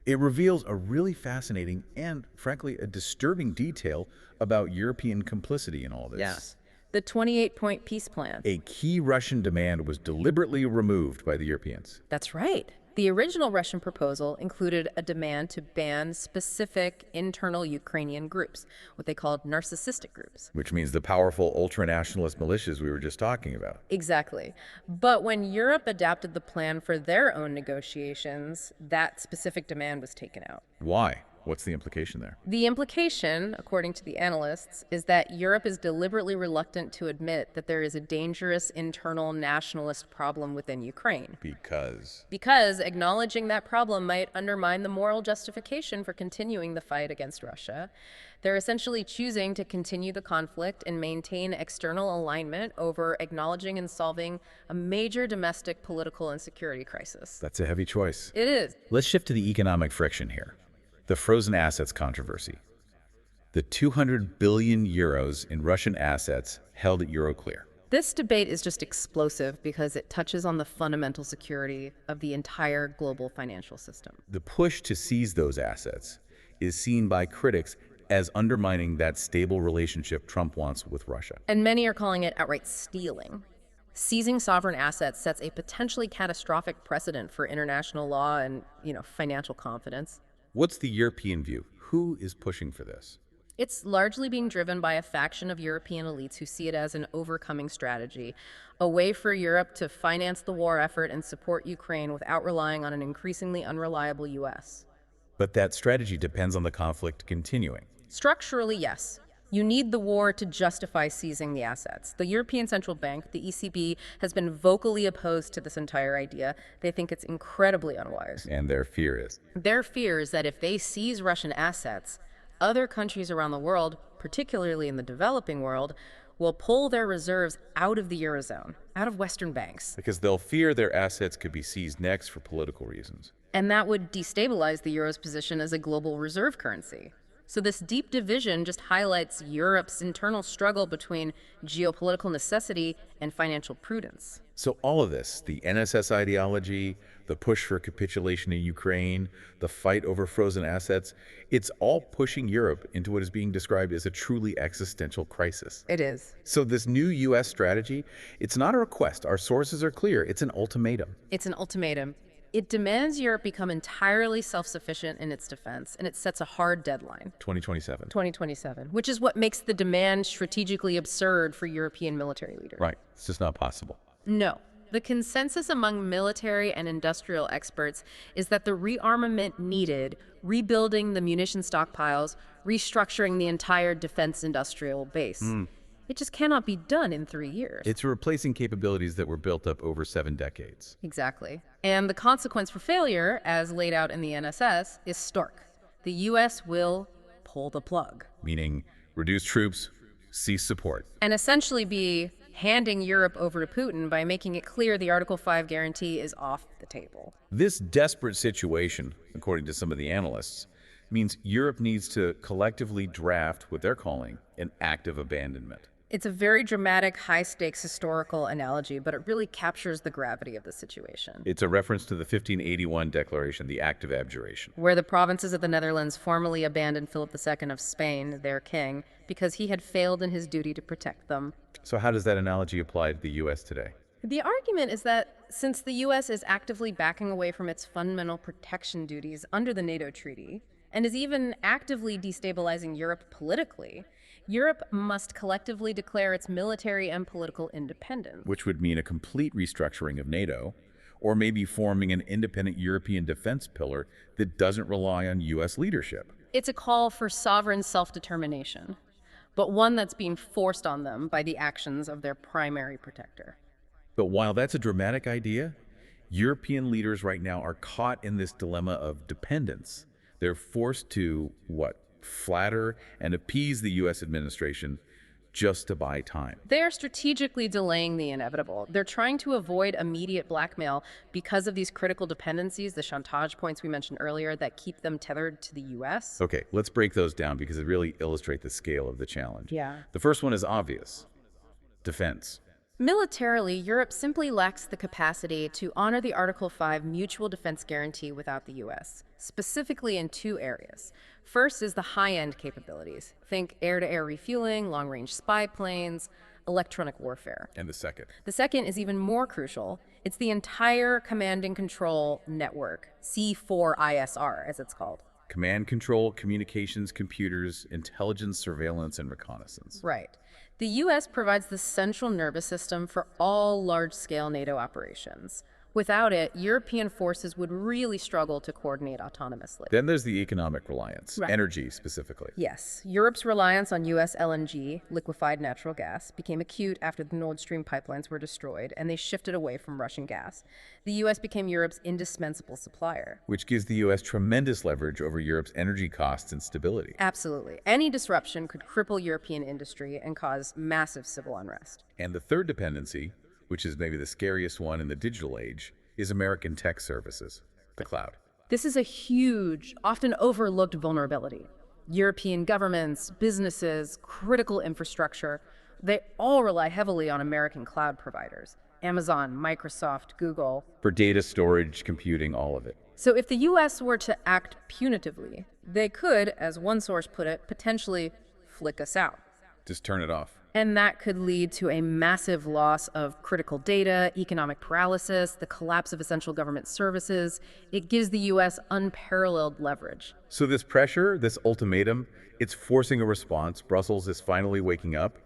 it reveals a really fascinating and, frankly, a disturbing detail about European complicity in all this. Yes. The 28-point peace plan. A key Russian demand was deliberately removed by the Europeans. That's right. The original Russian proposal included a demand to ban specific internal Ukrainian groups, what they called narcissistic groups. Which means the powerful ultranationalist militias we were just talking about. Exactly. But when Europe adapted the plan for their own negotiations, that specific demand was taken out. Why? What's the implication there? The implication, according to the analysts, is that Europe is deliberately reluctant to admit that there is a dangerous internal nationalist problem within Ukraine. Because acknowledging that problem might undermine the moral justification for continuing the fight against Russia. They're essentially choosing to continue the conflict and maintain external alignment over acknowledging and solving a major domestic political and security crisis. That's a heavy choice. It is. Let's shift to the economic friction here. The frozen assets controversy. The 200 billion euros in Russian assets held at Euroclear. This debate is just explosive because it touches on the fundamental security of the entire global financial system. The push to seize those assets is seen by critics as undermining that stable relationship Trump wants with Russia. And many are calling it outright stealing. Seizing sovereign assets sets a potentially catastrophic precedent for international law and, financial confidence. What's the European view? Who is pushing for this? It's largely being driven by a faction of European elites who see it as an overcoming strategy, a way for Europe to finance the war effort and support Ukraine without relying on an increasingly unreliable U.S. But that strategy depends on the conflict continuing. Structurally, yes. You need the war to justify seizing the assets. The European Central Bank, the ECB, has been vocally opposed to this entire idea. They think it's incredibly unwise. And their fear is? Their fear is that if they seize Russian assets, other countries around the world, particularly in the developing world, will pull their reserves out of the Eurozone, out of Western banks. Because they'll fear their assets could be seized next for political reasons. And that would destabilize the euro's position as a global reserve currency. So this deep division just highlights Europe's internal struggle between geopolitical necessity and financial prudence. So all of this, the NSS ideology, the push for capitulation in Ukraine, the fight over frozen assets, it's all pushing Europe into what is being described as a truly existential crisis. It is. So this new U.S. strategy, it's not a request. Our sources are clear. It's an ultimatum. It's an ultimatum. It demands Europe become entirely self-sufficient in its defense, and it sets a hard deadline. 2027. 2027, which is what makes the demand strategically absurd for European military leaders. Right. It's just not possible. No. The consensus among military and industrial experts is that the rearmament needed, rebuilding the munition stockpiles, restructuring the entire defense industrial base. It just cannot be done in 3 years. It's replacing capabilities that were built up over 7 decades. Exactly. And the consequence for failure, as laid out in the NSS, is stark. The U.S. will pull the plug. Meaning reduce troops, cease support. And essentially be handing Europe over to Putin by making it clear the Article 5 guarantee is off the table. This desperate situation, according to some of the analysts, means Europe needs to collectively draft what they're calling an act of abandonment. It's a very dramatic, high-stakes historical analogy, but it really captures the gravity of the situation. It's a reference to the 1581 declaration, the Act of Abjuration. Where the provinces of the Netherlands formally abandoned Philip II of Spain, their king, because he had failed in his duty to protect them. So how does that analogy apply to the U.S. today? The argument is that since the U.S. is actively backing away from its fundamental protection duties under the NATO treaty, and is even actively destabilizing Europe politically, Europe must collectively declare its military and political independence. Which would mean a complete restructuring of NATO, or maybe forming an independent European defense pillar that doesn't rely on U.S. leadership. It's a call for sovereign self-determination, but one that's being forced on them by the actions of their primary protector. But while that's a dramatic idea, European leaders right now are caught in this dilemma of dependence. They're forced to, flatter and appease the U.S. administration just to buy time. They're strategically delaying the inevitable. They're trying to avoid immediate blackmail because of these critical dependencies, the chantage points we mentioned earlier that keep them tethered to the U.S. Okay, let's break those down because it really illustrates the scale of the challenge. Yeah. The first one is obvious: defense. Militarily, Europe simply lacks the capacity to honor the Article 5 mutual defense guarantee without the U.S., specifically in two areas. First is the high-end capabilities. Think air-to-air refueling, long-range spy planes, electronic warfare. And the second? The second is even more crucial. It's the entire command and control network, C4ISR, as it's called. Command, control, communications, computers, intelligence, surveillance, and reconnaissance. Right. The U.S. provides the central nervous system for all large-scale NATO operations. Without it, European forces would really struggle to coordinate autonomously. Then there's the economic reliance, Right. Energy specifically. Yes, Europe's reliance on U.S. LNG, liquefied natural gas, became acute after the Nord Stream pipelines were destroyed, and they shifted away from Russian gas. The U.S. became Europe's indispensable supplier. Which gives the U.S. tremendous leverage over Europe's energy costs and stability. Absolutely. Any disruption could cripple European industry and cause massive civil unrest. And the third dependency, which is maybe the scariest one in the digital age, is American tech services, the cloud. This is a huge, often overlooked vulnerability. European governments, businesses, critical infrastructure, they all rely heavily on American cloud providers. Amazon, Microsoft, Google. For data storage, computing, all of it. So if the U.S. were to act punitively, they could, as one source put it, potentially flick us out. Just turn it off. And that could lead to a massive loss of critical data, economic paralysis, the collapse of essential government services. It gives the U.S. unparalleled leverage. So this pressure, this ultimatum, it's forcing a response. Brussels is finally waking up,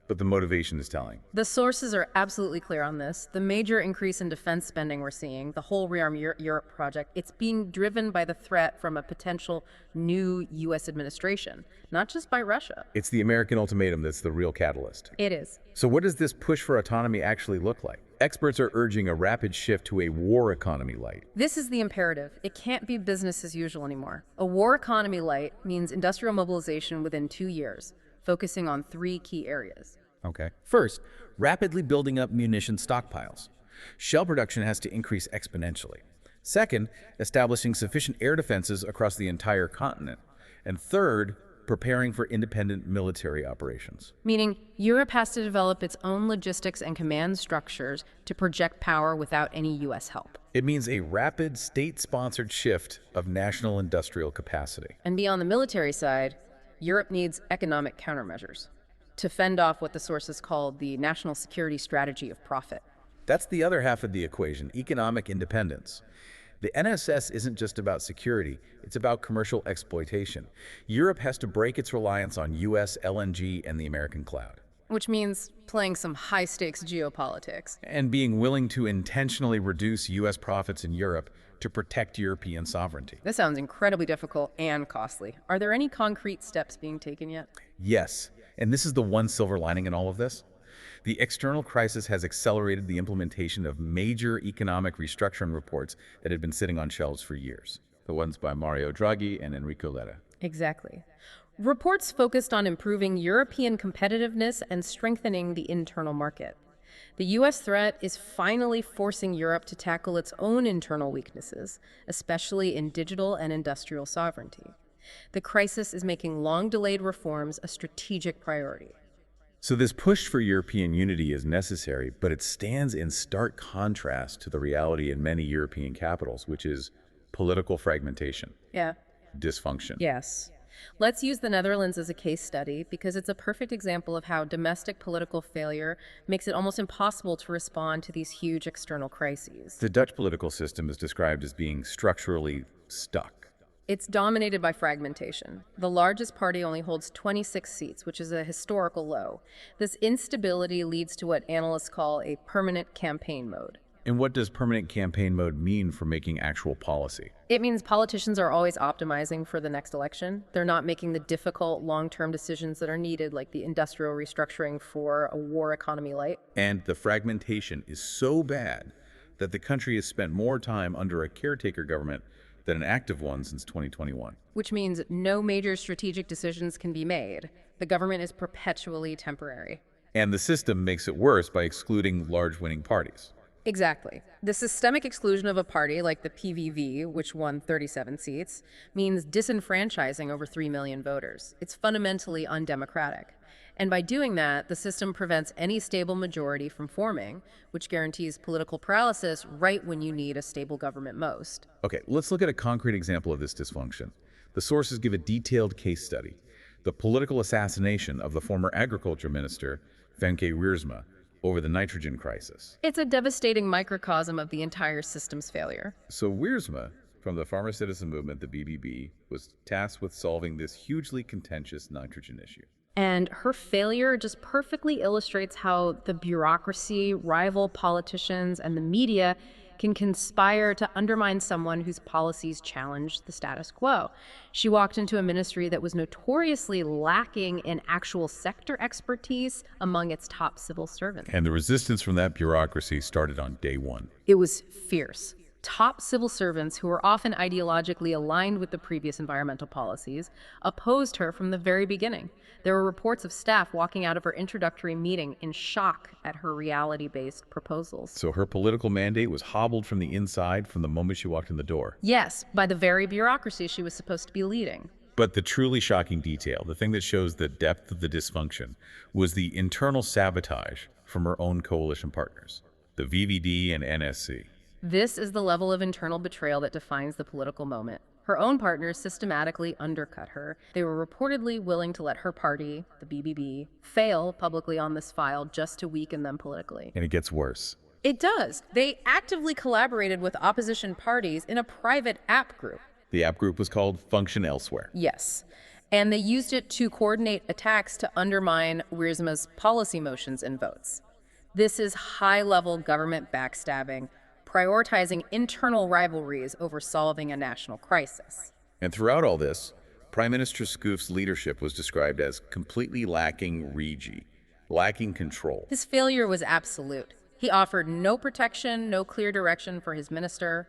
but the motivation is telling. The sources are absolutely clear on this. The major increase in defense spending we're seeing, the whole Rearm Europe project, it's being driven by the threat from a potential new U.S. administration, not just by Russia. It's the American ultimatum that's the real catalyst. It is. So what does this push for autonomy actually look like? Experts are urging a rapid shift to a war economy light. This is the imperative. It can't be business as usual anymore. A war economy light means industrial mobilization within 2 years, focusing on 3 key areas. Okay. First, rapidly building up munition stockpiles. Shell production has to increase exponentially. Second, establishing sufficient air defenses across the entire continent. And third, preparing for independent military operations. Meaning, Europe has to develop its own logistics and command structures to project power without any U.S. help. It means a rapid state-sponsored shift of national industrial capacity. And beyond the military side, Europe needs economic countermeasures to fend off what the sources called the national security strategy of profit. That's the other half of the equation, economic independence. The NSS isn't just about security, it's about commercial exploitation. Europe has to break its reliance on U.S. LNG and the American cloud. Which means playing some high-stakes geopolitics. And being willing to intentionally reduce U.S. profits in Europe to protect European sovereignty. This sounds incredibly difficult and costly. Are there any concrete steps being taken yet? Yes, and this is the one silver lining in all of this. The external crisis has accelerated the implementation of major economic restructuring reports that had been sitting on shelves for years. The ones by Mario Draghi and Enrico Letta. Exactly. Reports focused on improving European competitiveness and strengthening the internal market. The U.S. threat is finally forcing Europe to tackle its own internal weaknesses, especially in digital and industrial sovereignty. The crisis is making long-delayed reforms a strategic priority. So this push for European unity is necessary, but it stands in stark contrast to the reality in many European capitals, which is political fragmentation, Yeah. dysfunction. Yes. Let's use the Netherlands as a case study because it's a perfect example of how domestic political failure makes it almost impossible to respond to these huge external crises. The Dutch political system is described as being structurally stuck. It's dominated by fragmentation. The largest party only holds 26 seats, which is a historical low. This instability leads to what analysts call a permanent campaign mode. And what does permanent campaign mode mean for making actual policy? It means politicians are always optimizing for the next election. They're not making the difficult long-term decisions that are needed, like the industrial restructuring for a war economy light. And the fragmentation is so bad that the country has spent more time under a caretaker government than an active one since 2021. Which means no major strategic decisions can be made. The government is perpetually temporary. And the system makes it worse by excluding large winning parties. Exactly. The systemic exclusion of a party like the PVV, which won 37 seats, means disenfranchising over 3 million voters. It's fundamentally undemocratic. And by doing that, the system prevents any stable majority from forming, which guarantees political paralysis right when you need a stable government most. Okay, let's look at a concrete example of this dysfunction. The sources give a detailed case study: the political assassination of the former agriculture minister, Femke Wiersma, over the nitrogen crisis. It's a devastating microcosm of the entire system's failure. So Wiersma, from the Farmer Citizen Movement, the BBB, was tasked with solving this hugely contentious nitrogen issue. And her failure just perfectly illustrates how the bureaucracy, rival politicians, and the media can conspire to undermine someone whose policies challenge the status quo. She walked into a ministry that was notoriously lacking in actual sector expertise among its top civil servants. And the resistance from that bureaucracy started on day one. It was fierce. Top civil servants, who were often ideologically aligned with the previous environmental policies, opposed her from the very beginning. There were reports of staff walking out of her introductory meeting in shock at her reality-based proposals. So her political mandate was hobbled from the inside from the moment she walked in the door. Yes, by the very bureaucracy she was supposed to be leading. But the truly shocking detail, the thing that shows the depth of the dysfunction, was the internal sabotage from her own coalition partners, the VVD and NSC. This is the level of internal betrayal that defines the political moment. Her own partners systematically undercut her. They were reportedly willing to let her party, the BBB, fail publicly on this file just to weaken them politically. And it gets worse. It does. They actively collaborated with opposition parties in a private app group. The app group was called Function Elsewhere. Yes. And they used it to coordinate attacks to undermine Wiersma's policy motions and votes. This is high-level government backstabbing, prioritizing internal rivalries over solving a national crisis. And throughout all this, Prime Minister Scoof's leadership was described as completely lacking regie, lacking control. His failure was absolute. He offered no protection, no clear direction for his minister.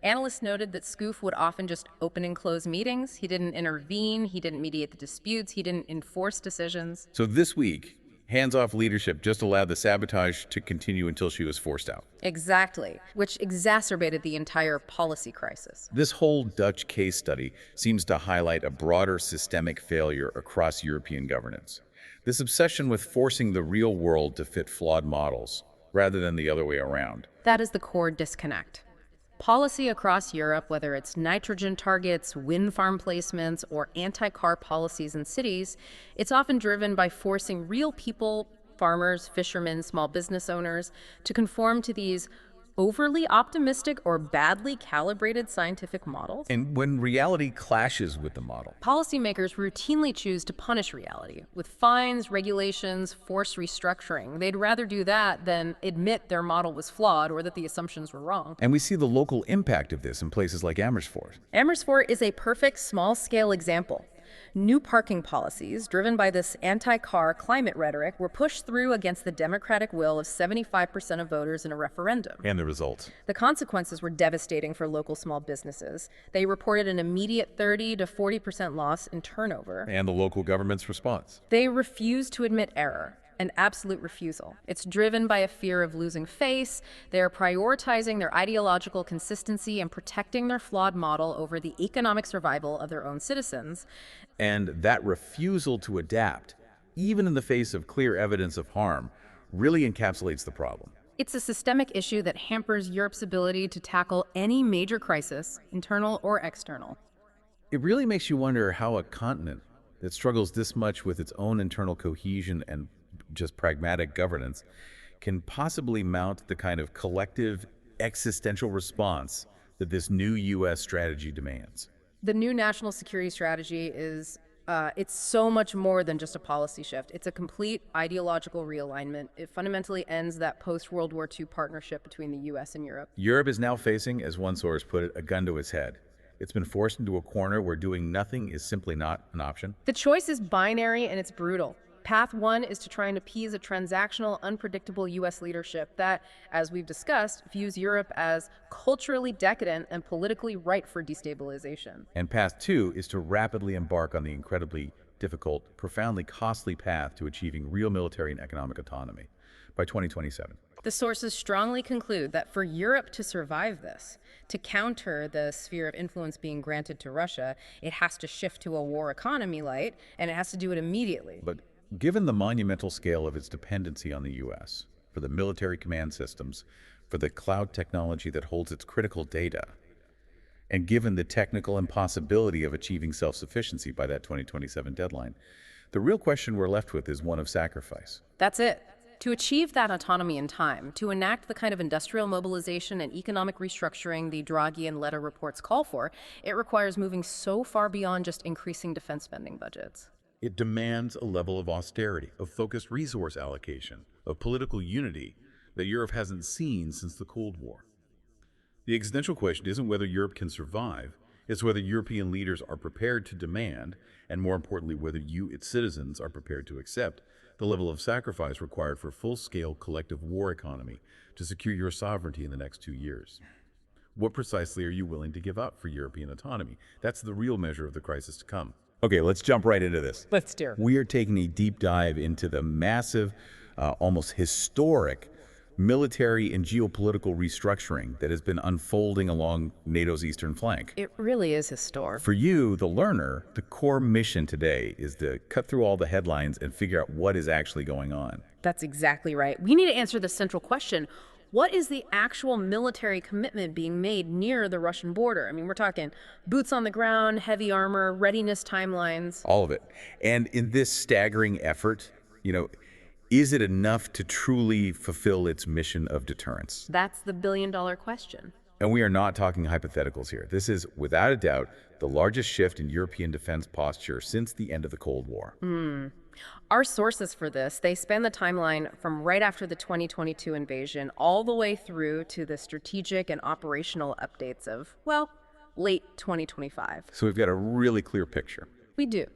Analysts noted that Scoof would often just open and close meetings. He didn't intervene, he didn't mediate the disputes, he didn't enforce decisions. So this week, hands-off leadership just allowed the sabotage to continue until she was forced out. Exactly, which exacerbated the entire policy crisis. This whole Dutch case study seems to highlight a broader systemic failure across European governance. This obsession with forcing the real world to fit flawed models, rather than the other way around. That is the core disconnect. Policy across Europe, whether it's nitrogen targets, wind farm placements, or anti-car policies in cities, it's often driven by forcing real people, farmers, fishermen, small business owners, to conform to these overly optimistic or badly calibrated scientific models. And when reality clashes with the model, Policymakers routinely choose to punish reality with fines, regulations, forced restructuring. They'd rather do that than admit their model was flawed or that the assumptions were wrong. and we see the local impact of this in places like Amersfoort. Amersfoort is a perfect small-scale example. New parking policies, driven by this anti-car climate rhetoric, were pushed through against the democratic will of 75% of voters in a referendum. And the result? The consequences were devastating for local small businesses. They reported an immediate 30 to 40% loss in turnover. And the local government's response? They refused to admit error. an absolute refusal. It's driven by a fear of losing face. They're prioritizing their ideological consistency and protecting their flawed model over the economic survival of their own citizens. And that refusal to adapt, even in the face of clear evidence of harm, really encapsulates the problem. It's a systemic issue that hampers Europe's ability to tackle any major crisis, internal or external. It really makes you wonder how a continent that struggles this much with its own internal cohesion and just pragmatic governance can possibly mount the kind of collective existential response that this new U.S. strategy demands. The new national security strategy is it's so much more than just a policy shift. It's a complete ideological realignment. It fundamentally ends that post-World War II partnership between the U.S. and Europe. Europe is now facing, as one source put it, a gun to its head. It's been forced into a corner where doing nothing is simply not an option. The choice is binary and it's brutal. Path one is to try and appease a transactional, unpredictable U.S. leadership that, as we've discussed, views Europe as culturally decadent and politically ripe for destabilization. And path two is to rapidly embark on the incredibly difficult, profoundly costly path to achieving real military and economic autonomy by 2027. The sources strongly conclude that for Europe to survive this, to counter the sphere of influence being granted to Russia, it has to shift to a war economy light, and it has to do it immediately. But given the monumental scale of its dependency on the U.S., for the military command systems, for the cloud technology that holds its critical data, and given the technical impossibility of achieving self-sufficiency by that 2027 deadline, the real question we're left with is one of sacrifice. That's it. To achieve that autonomy in time, to enact the kind of industrial mobilization and economic restructuring the Draghi and Letta reports call for, it requires moving so far beyond just increasing defense spending budgets. It demands a level of austerity, of focused resource allocation, of political unity that Europe hasn't seen since the Cold War. The existential question isn't whether Europe can survive, it's whether European leaders are prepared to demand, and more importantly, whether you, its citizens, are prepared to accept the level of sacrifice required for full-scale collective war economy to secure your sovereignty in the next 2 years. What precisely are you willing to give up for European autonomy? That's the real measure of the crisis to come. Okay, let's jump right into this. Let's do. We are taking a deep dive into the massive, almost historic military and geopolitical restructuring that has been unfolding along NATO's eastern flank. It really is historic. For you, the learner, the core mission today is to cut through all the headlines and figure out what is actually going on. That's exactly right. We need to answer the central question. What is the actual military commitment being made near the Russian border? I mean, we're talking boots on the ground, heavy armor, readiness timelines. All of it. And in this staggering effort, is it enough to truly fulfill its mission of deterrence? That's the billion-dollar question. And we are not talking hypotheticals here. This is, without a doubt, the largest shift in European defense posture since the end of the Cold War. Our sources for this, they span the timeline from right after the 2022 invasion all the way through to the strategic and operational updates of, late 2025. So we've got a really clear picture. We do.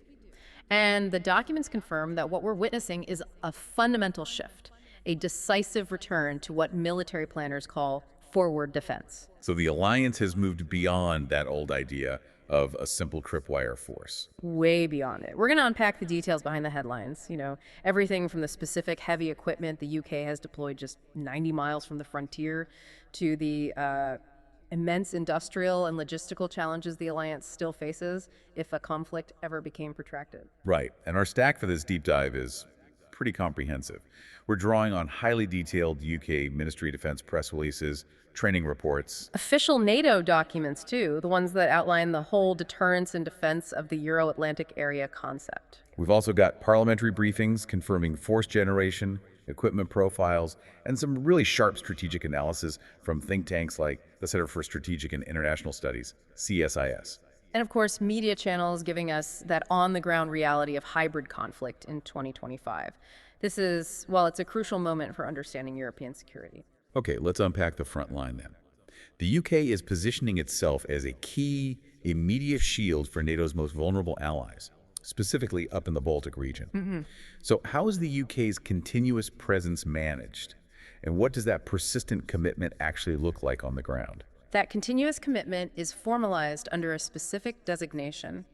And the documents confirm that what we're witnessing is a fundamental shift, a decisive return to what military planners call forward defense. So the alliance has moved beyond that old idea of a simple tripwire force. Way beyond it. We're going to unpack the details behind the headlines. Everything from the specific heavy equipment the UK has deployed just 90 miles from the frontier to the immense industrial and logistical challenges the alliance still faces if a conflict ever became protracted. Right. And our stack for this deep dive is pretty comprehensive. We're drawing on highly detailed UK Ministry of Defense press releases, training reports. Official NATO documents, too, the ones that outline the whole deterrence and defense of the Euro-Atlantic area concept. We've also got parliamentary briefings confirming force generation, equipment profiles, and some really sharp strategic analysis from think tanks like the Center for Strategic and International Studies, CSIS. And of course, media channels giving us that on-the-ground reality of hybrid conflict in 2025. This is, it's a crucial moment for understanding European security. Okay, let's unpack the front line then. The UK is positioning itself as a key, immediate shield for NATO's most vulnerable allies, specifically up in the Baltic region. So how is the UK's continuous presence managed? And what does that persistent commitment actually look like on the ground? That continuous commitment is formalized under a specific designation,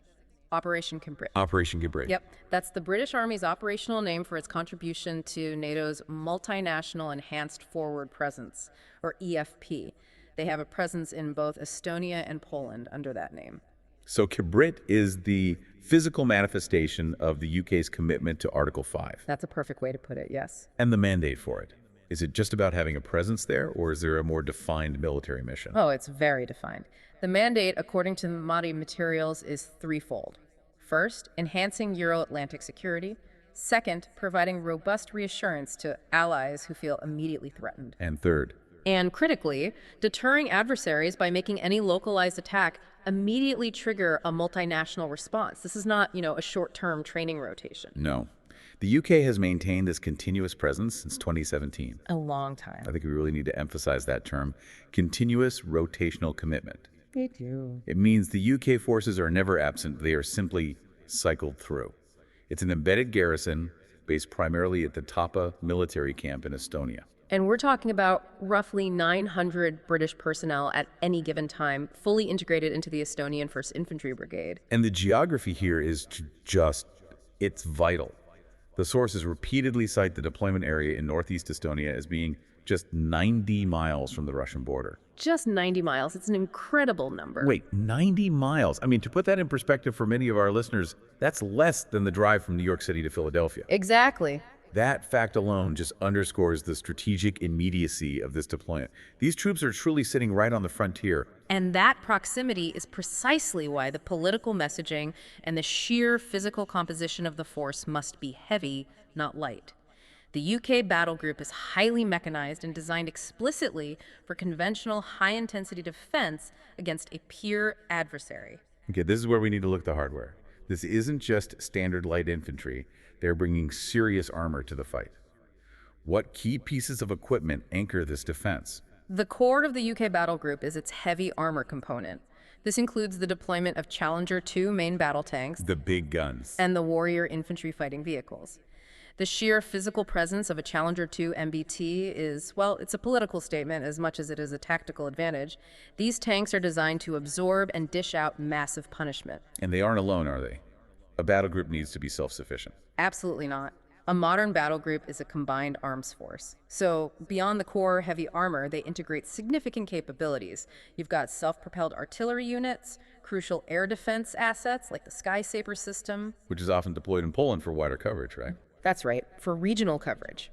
Operation Cambridge. Operation Gibray. Yep, that's the British Army's operational name for its contribution to NATO's Multinational Enhanced Forward Presence, or EFP. They have a presence in both Estonia and Poland under that name. So Kibrit is the physical manifestation of the UK's commitment to Article 5. That's a perfect way to put it, yes. And the mandate for it. Is it just about having a presence there, or is there a more defined military mission? Oh, it's very defined. The mandate, according to the Mahdi materials, is threefold. First, enhancing Euro-Atlantic security. Second, providing robust reassurance to allies who feel immediately threatened. And third, And critically, deterring adversaries by making any localized attack immediately trigger a multinational response. This is not, a short-term training rotation. no. The UK has maintained this continuous presence since 2017. A long time. I think we really need to emphasize that term, continuous rotational commitment. They do. It means the UK forces are never absent, they are simply cycled through. It's an embedded garrison based primarily at the Tapa military camp in Estonia. And we're talking about roughly 900 British personnel at any given time, fully integrated into the Estonian 1st Infantry Brigade. And the geography here is it's vital. The sources repeatedly cite the deployment area in northeast Estonia as being just 90 miles from the Russian border. Just 90 miles. It's an incredible number. Wait, 90 miles? I mean, to put that in perspective for many of our listeners, that's less than the drive from New York City to Philadelphia. Exactly. That fact alone just underscores the strategic immediacy of this deployment. These troops are truly sitting right on the frontier. And that proximity is precisely why the political messaging and the sheer physical composition of the force must be heavy, not light. The UK battle group is highly mechanized and designed explicitly for conventional high-intensity defense against a peer adversary. Okay, this is where we need to look at the hardware. This isn't just standard light infantry. They're bringing serious armor to the fight. What key pieces of equipment anchor this defense? The core of the UK battle group is its heavy armor component. This includes the deployment of Challenger 2 main battle tanks The big guns. and the Warrior infantry fighting vehicles. The sheer physical presence of a Challenger 2 MBT is, well, it's a political statement as much as it is a tactical advantage. These tanks are designed to absorb and dish out massive punishment. And they aren't alone, are they? A battle group needs to be self-sufficient. Absolutely not. A modern battle group is a combined arms force. So beyond the core heavy armor, they integrate significant capabilities. You've got self-propelled artillery units, crucial air defense assets like the Sky Saber system. Which is often deployed in Poland for wider coverage, right? That's right, for regional coverage.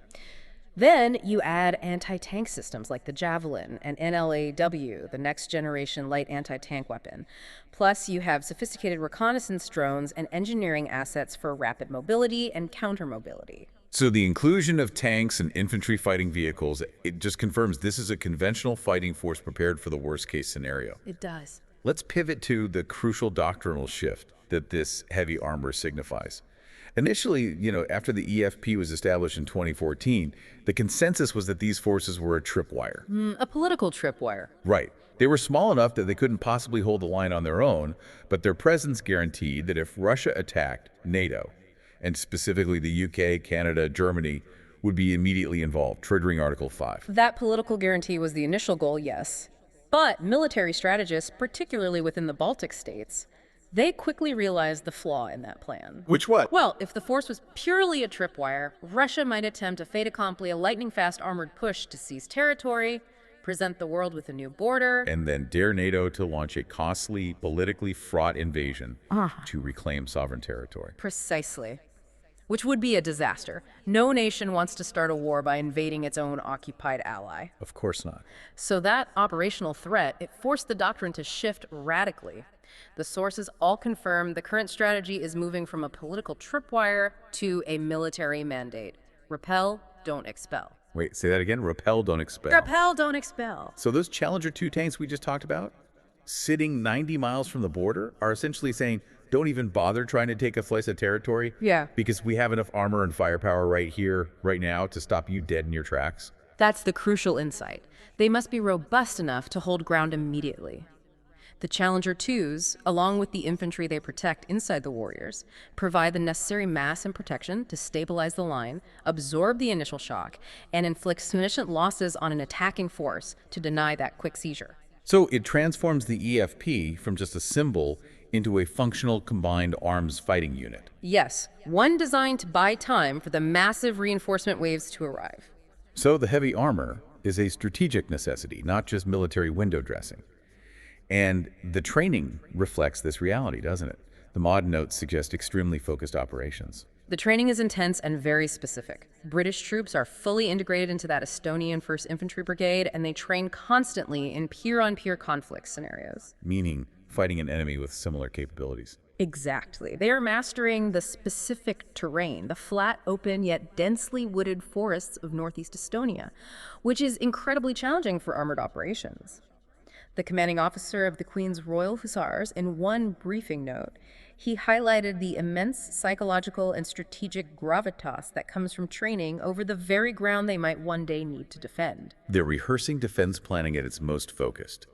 Then you add anti-tank systems like the Javelin and NLAW, the next generation light anti-tank weapon. Plus, you have sophisticated reconnaissance drones and engineering assets for rapid mobility and counter-mobility. So the inclusion of tanks and infantry fighting vehicles, it just confirms this is a conventional fighting force prepared for the worst-case scenario. It does. Let's pivot to the crucial doctrinal shift that this heavy armor signifies. Initially, after the EFP was established in 2014, the consensus was that these forces were a tripwire. A political tripwire. Right. They were small enough that they couldn't possibly hold the line on their own, but their presence guaranteed that if Russia attacked, NATO, and specifically the UK, Canada, Germany, would be immediately involved, triggering Article 5. That political guarantee was the initial goal, yes. But military strategists, particularly within the Baltic states, they quickly realized the flaw in that plan. Which what? Well, if the force was purely a tripwire, Russia might attempt a fait accompli, a lightning-fast armored push to seize territory, present the world with a new border. And then dare NATO to launch a costly, politically fraught invasion to reclaim sovereign territory. Precisely. Which would be a disaster. No nation wants to start a war by invading its own occupied ally. Of course not. So that operational threat, it forced the doctrine to shift radically. The sources all confirm the current strategy is moving from a political tripwire to a military mandate. Repel, don't expel. Wait, say that again? Repel, don't expel. Repel, don't expel. So those Challenger 2 tanks we just talked about, sitting 90 miles from the border, are essentially saying, don't even bother trying to take a slice of territory. Yeah. Because we have enough armor and firepower right here, right now, to stop you dead in your tracks. That's the crucial insight. They must be robust enough to hold ground immediately. The Challenger 2s, along with the infantry they protect inside the Warriors, provide the necessary mass and protection to stabilize the line, absorb the initial shock, and inflict sufficient losses on an attacking force to deny that quick seizure. So it transforms the EFP from just a symbol into a functional combined arms fighting unit. Yes, one designed to buy time for the massive reinforcement waves to arrive. So the heavy armor is a strategic necessity, not just military window dressing. And the training reflects this reality, doesn't it? The mod notes suggest extremely focused operations. The training is intense and very specific. British troops are fully integrated into that Estonian 1st Infantry Brigade, and they train constantly in peer-on-peer conflict scenarios. Meaning fighting an enemy with similar capabilities. Exactly. They are mastering the specific terrain, the flat, open, yet densely wooded forests of northeast Estonia, which is incredibly challenging for armored operations. The commanding officer of the Queen's Royal Hussars, in one briefing note, he highlighted the immense psychological and strategic gravitas that comes from training over the very ground they might one day need to defend. They're rehearsing defense planning at its most focused,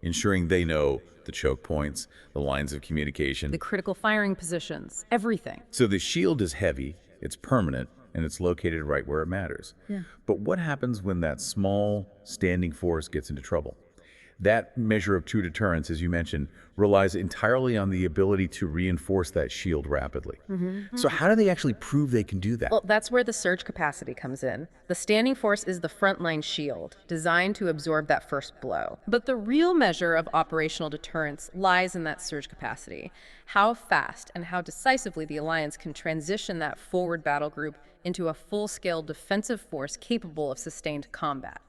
ensuring they know the choke points, the lines of communication, The critical firing positions, everything. So the shield is heavy, it's permanent, and it's located right where it matters. Yeah. But what happens when that small standing force gets into trouble? That measure of true deterrence, as you mentioned, relies entirely on the ability to reinforce that shield rapidly. So how do they actually prove they can do that? Well, that's where the surge capacity comes in. The standing force is the frontline shield, designed to absorb that first blow. But the real measure of operational deterrence lies in that surge capacity. How fast and how decisively the Alliance can transition that forward battle group into a full-scale defensive force capable of sustained combat.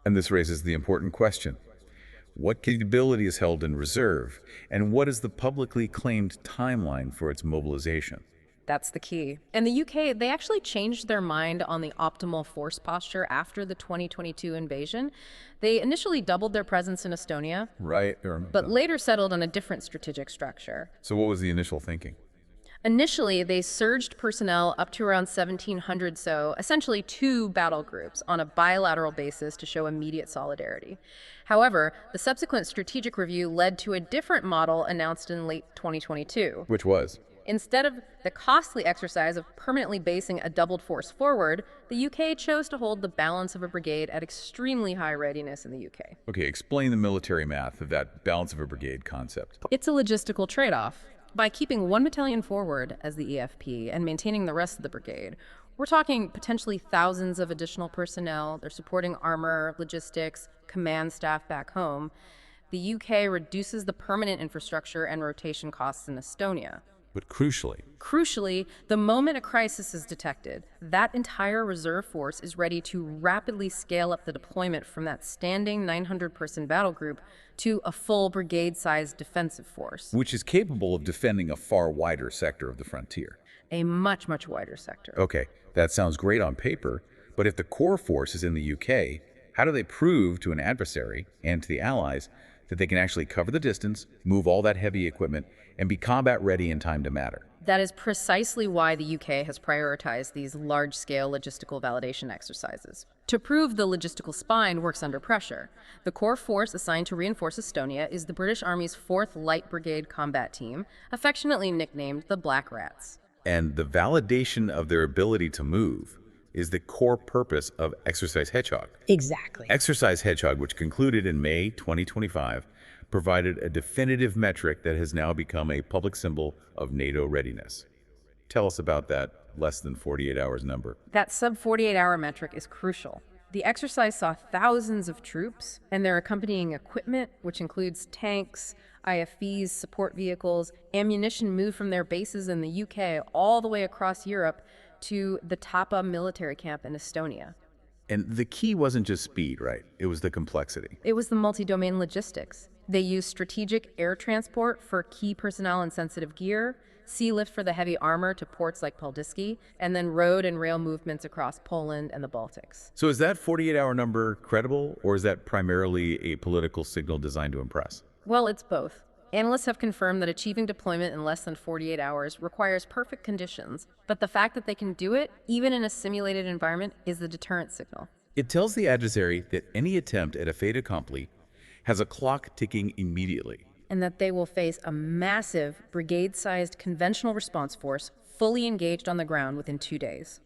And this raises the important question. What capability is held in reserve, and what is the publicly claimed timeline for its mobilization? That's the key. In the UK, they actually changed their mind on the optimal force posture after the 2022 invasion. They initially doubled their presence in Estonia, Right. but later settled on a different strategic structure. So what was the initial thinking? Initially, they surged personnel up to around 1,700, so essentially 2 battle groups on a bilateral basis to show immediate solidarity. However, the subsequent strategic review led to a different model announced in late 2022. Which was? Instead of the costly exercise of permanently basing a doubled force forward, the UK chose to hold the balance of a brigade at extremely high readiness in the UK. Okay, explain the military math of that balance of a brigade concept. It's a logistical trade-off. By keeping 1 battalion forward as the EFP and maintaining the rest of the brigade, we're talking potentially thousands of additional personnel. They're supporting armor, logistics, command staff back home. The UK reduces the permanent infrastructure and rotation costs in Estonia. But crucially, The moment a crisis is detected, that entire reserve force is ready to rapidly scale up the deployment from that standing 900-person battle group to a full brigade-sized defensive force. which is capable of defending a far wider sector of the frontier. A much, much wider sector. Okay, that sounds great on paper, but if the core force is in the UK, how do they prove to an adversary and to the Allies that they can actually cover the distance, move all that heavy equipment, and be combat ready in time to matter? That is precisely why the UK has prioritized these large-scale logistical validation exercises. To prove the logistical spine works under pressure, the core force assigned to reinforce Estonia is the British Army's 4th Light Brigade Combat Team, affectionately nicknamed the Black Rats. And the validation of their ability to move is the core purpose of Exercise Hedgehog. Exactly. Exercise Hedgehog, which concluded in May 2025, provided a definitive metric that has now become a public symbol of NATO readiness. Tell us about that less than 48 hours number. That sub-48-hour metric is crucial. The exercise saw thousands of troops and their accompanying equipment, which includes tanks, IFVs, support vehicles, ammunition moved from their bases in the UK all the way across Europe to the Tapa military camp in Estonia. And the key wasn't just speed, right? It was the complexity. It was the multi-domain logistics. They used strategic air transport for key personnel and sensitive gear, sea lift for the heavy armor to ports like Paldiski, and then road and rail movements across Poland and the Baltics. So is that 48-hour number credible, or is that primarily a political signal designed to impress? Well, it's both. Analysts have confirmed that achieving deployment in less than 48 hours requires perfect conditions, but the fact that they can do it, even in a simulated environment, is the deterrent signal. It tells the adversary that any attempt at a fait accompli has a clock ticking immediately. And that they will face a massive brigade-sized conventional response force fully engaged on the ground within 2 days.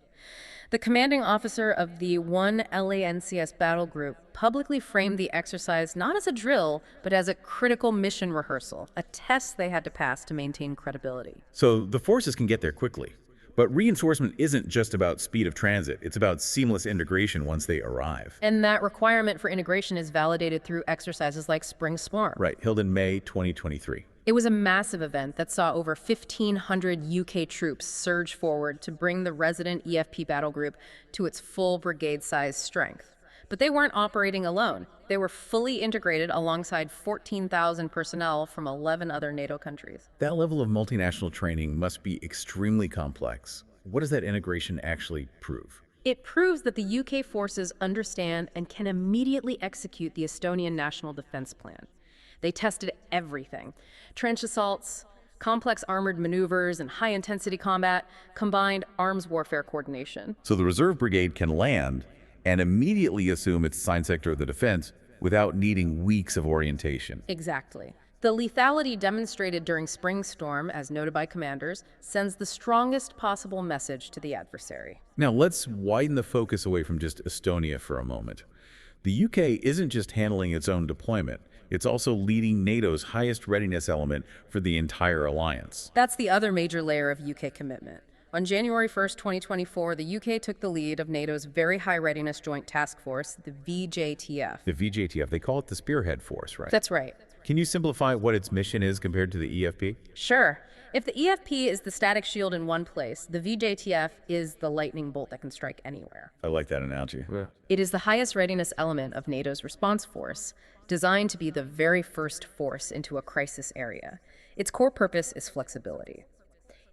The commanding officer of the 1 LANCS battle group publicly framed the exercise not as a drill, but as a critical mission rehearsal, a test they had to pass to maintain credibility. So the forces can get there quickly. But reinforcement isn't just about speed of transit. It's about seamless integration once they arrive. And that requirement for integration is validated through exercises like Spring Swarm. Right, held in May 2023. It was a massive event that saw over 1,500 UK troops surge forward to bring the resident EFP battle group to its full brigade-sized strength. But they weren't operating alone. They were fully integrated alongside 14,000 personnel from 11 other NATO countries. That level of multinational training must be extremely complex. What does that integration actually prove? It proves that the UK forces understand and can immediately execute the Estonian National Defense Plan. They tested everything: trench assaults, complex armored maneuvers, and high-intensity combat, combined arms warfare coordination. So the reserve brigade can land and immediately assume its assigned sector of the defense without needing weeks of orientation. Exactly. The lethality demonstrated during Spring Storm, as noted by commanders, sends the strongest possible message to the adversary. Now let's widen the focus away from just Estonia for a moment. The UK isn't just handling its own deployment, it's also leading NATO's highest readiness element for the entire alliance. That's the other major layer of UK commitment. On January 1st, 2024, the UK took the lead of NATO's Very High Readiness Joint Task Force, the VJTF. The VJTF, they call it the Spearhead Force, right? That's right. Can you simplify what its mission is compared to the EFP? Sure. If the EFP is the static shield in one place, the VJTF is the lightning bolt that can strike anywhere. I like that analogy. Yeah. It is the highest readiness element of NATO's response force, designed to be the very first force into a crisis area. Its core purpose is flexibility.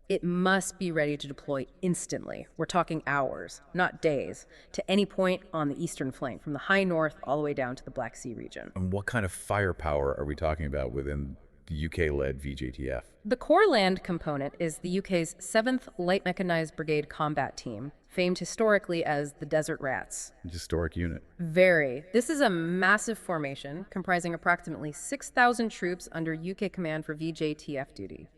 It must be ready to deploy instantly. We're talking hours, not days, to any point on the eastern flank, from the high north all the way down to the Black Sea region. And what kind of firepower are we talking about within the UK-led VJTF? The core land component is the UK's 7th Light Mechanized Brigade Combat Team, famed historically as the Desert Rats. Historic unit. Very. This is a massive formation comprising approximately 6,000 troops under UK command for VJTF duty.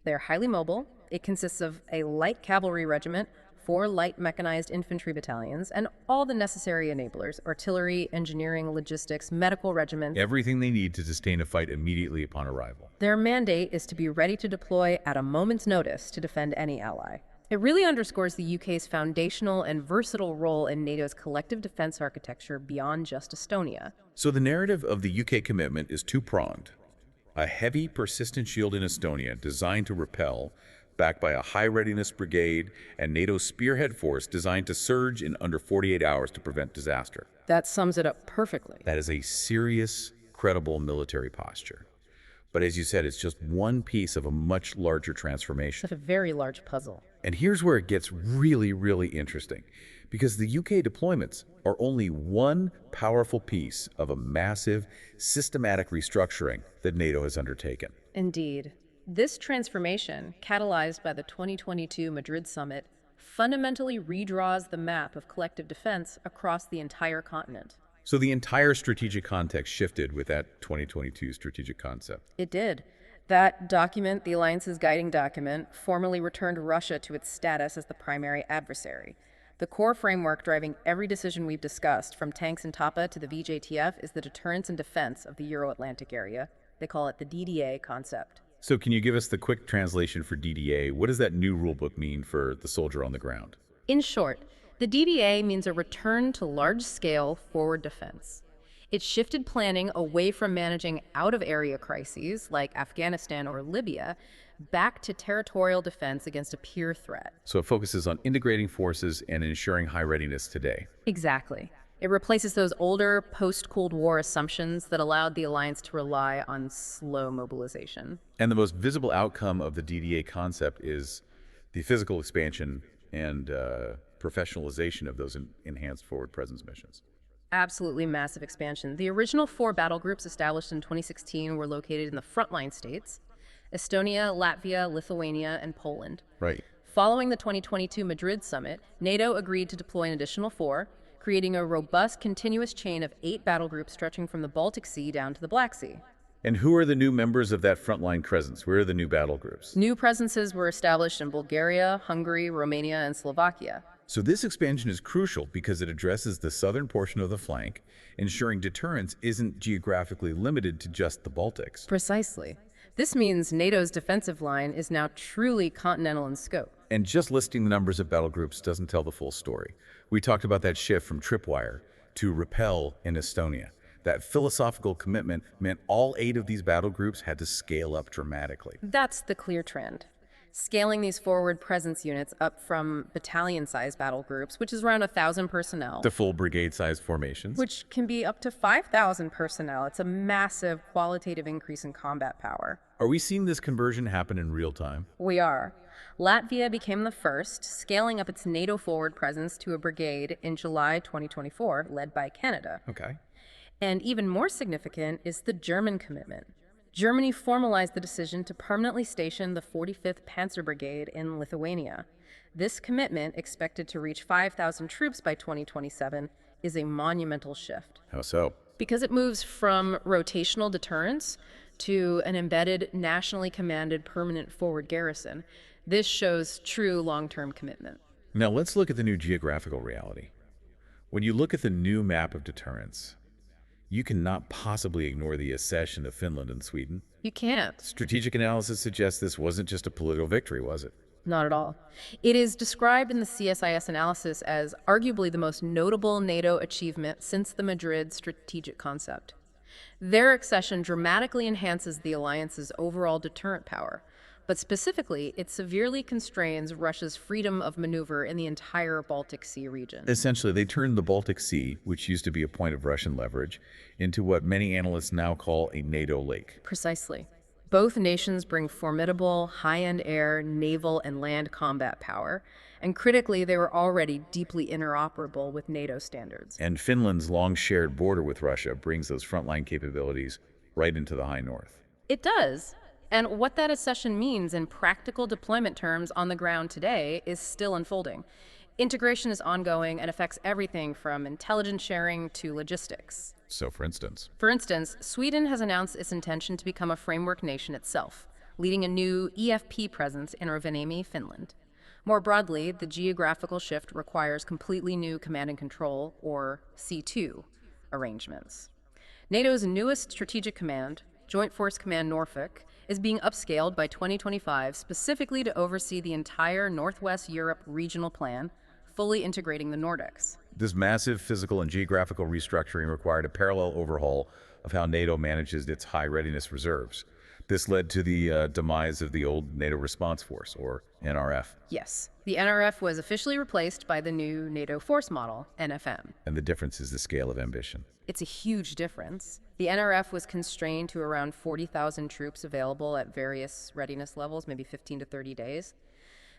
They're highly mobile. It consists of a light cavalry regiment, 4 light mechanized infantry battalions, and all the necessary enablers: artillery, engineering, logistics, medical regiments. Everything they need to sustain a fight immediately upon arrival. Their mandate is to be ready to deploy at a moment's notice to defend any ally. It really underscores the UK's foundational and versatile role in NATO's collective defense architecture beyond just Estonia. So the narrative of the UK commitment is two-pronged. A heavy, persistent shield in Estonia designed to repel, backed by a high-readiness brigade and NATO's spearhead force designed to surge in under 48 hours to prevent disaster. That sums it up perfectly. That is a serious, credible military posture. But as you said, it's just one piece of a much larger transformation. It's a very large puzzle. And here's where it gets really, really interesting, because the UK deployments are only one powerful piece of a massive, systematic restructuring that NATO has undertaken. Indeed. This transformation, catalyzed by the 2022 Madrid summit, fundamentally redraws the map of collective defense across the entire continent. So the entire strategic context shifted with that 2022 strategic concept. It did. That document, the Alliance's guiding document, formally returned Russia to its status as the primary adversary. The core framework driving every decision we've discussed, from tanks and Tapa to the VJTF, is the deterrence and defense of the Euro-Atlantic area. They call it the DDA concept. So can you give us the quick translation for DDA? What does that new rulebook mean for the soldier on the ground? In short, the DDA means a return to large-scale forward defense. It shifted planning away from managing out-of-area crises like Afghanistan or Libya back to territorial defense against a peer threat. So it focuses on integrating forces and ensuring high readiness today. Exactly. It replaces those older post-Cold War assumptions that allowed the alliance to rely on slow mobilization. And the most visible outcome of the DDA concept is the physical expansion and professionalization of those enhanced forward presence missions. Absolutely massive expansion. The original 4 battle groups established in 2016 were located in the frontline states: Estonia, Latvia, Lithuania, and Poland. Right. Following the 2022 Madrid summit, NATO agreed to deploy an additional 4, creating a robust, continuous chain of 8 battle groups stretching from the Baltic Sea down to the Black Sea. And who are the new members of that frontline presence? Where are the new battle groups? New presences were established in Bulgaria, Hungary, Romania, and Slovakia. So this expansion is crucial because it addresses the southern portion of the flank, ensuring deterrence isn't geographically limited to just the Baltics. Precisely. This means NATO's defensive line is now truly continental in scope. And just listing the numbers of battle groups doesn't tell the full story. We talked about that shift from tripwire to repel in Estonia. That philosophical commitment meant all 8 of these battle groups had to scale up dramatically. That's the clear trend. Scaling these forward presence units up from battalion-sized battle groups, which is around 1,000 personnel, The full brigade-sized formations. which can be up to 5,000 personnel. It's a massive qualitative increase in combat power. Are we seeing this conversion happen in real time? We are. Latvia became the first, scaling up its NATO forward presence to a brigade in July 2024, led by Canada. Okay. And even more significant is the German commitment. Germany formalized the decision to permanently station the 45th Panzer Brigade in Lithuania. This commitment, expected to reach 5,000 troops by 2027, is a monumental shift. How so? Because it moves from rotational deterrence to an embedded, nationally commanded permanent forward garrison. This shows true long-term commitment. Now let's look at the new geographical reality. When you look at the new map of deterrence, you cannot possibly ignore the accession of Finland and Sweden. You can't. Strategic analysis suggests this wasn't just a political victory, was it? Not at all. It is described in the CSIS analysis as arguably the most notable NATO achievement since the Madrid strategic concept. Their accession dramatically enhances the alliance's overall deterrent power, but specifically, it severely constrains Russia's freedom of maneuver in the entire Baltic Sea region. Essentially, they turned the Baltic Sea, which used to be a point of Russian leverage, into what many analysts now call a NATO lake. Precisely. Both nations bring formidable, high-end air, naval, and land combat power, and critically, they were already deeply interoperable with NATO standards. And Finland's long shared border with Russia brings those frontline capabilities right into the high north. It does. And what that accession means in practical deployment terms on the ground today is still unfolding. Integration is ongoing and affects everything from intelligence sharing to logistics. So, for instance, Sweden has announced its intention to become a framework nation itself, leading a new EFP presence in Rovaniemi, Finland. More broadly, the geographical shift requires completely new command and control, or C2, arrangements. NATO's newest strategic command, Joint Force Command Norfolk, is being upscaled by 2025 specifically to oversee the entire Northwest Europe regional plan, fully integrating the Nordics. this massive physical and geographical restructuring required a parallel overhaul of how NATO manages its high readiness reserves. This led to the demise of the old NATO Response Force, or NRF. Yes, the NRF was officially replaced by the new NATO Force Model, NFM. And the difference is the scale of ambition. It's a huge difference. The NRF was constrained to around 40,000 troops available at various readiness levels, maybe 15 to 30 days.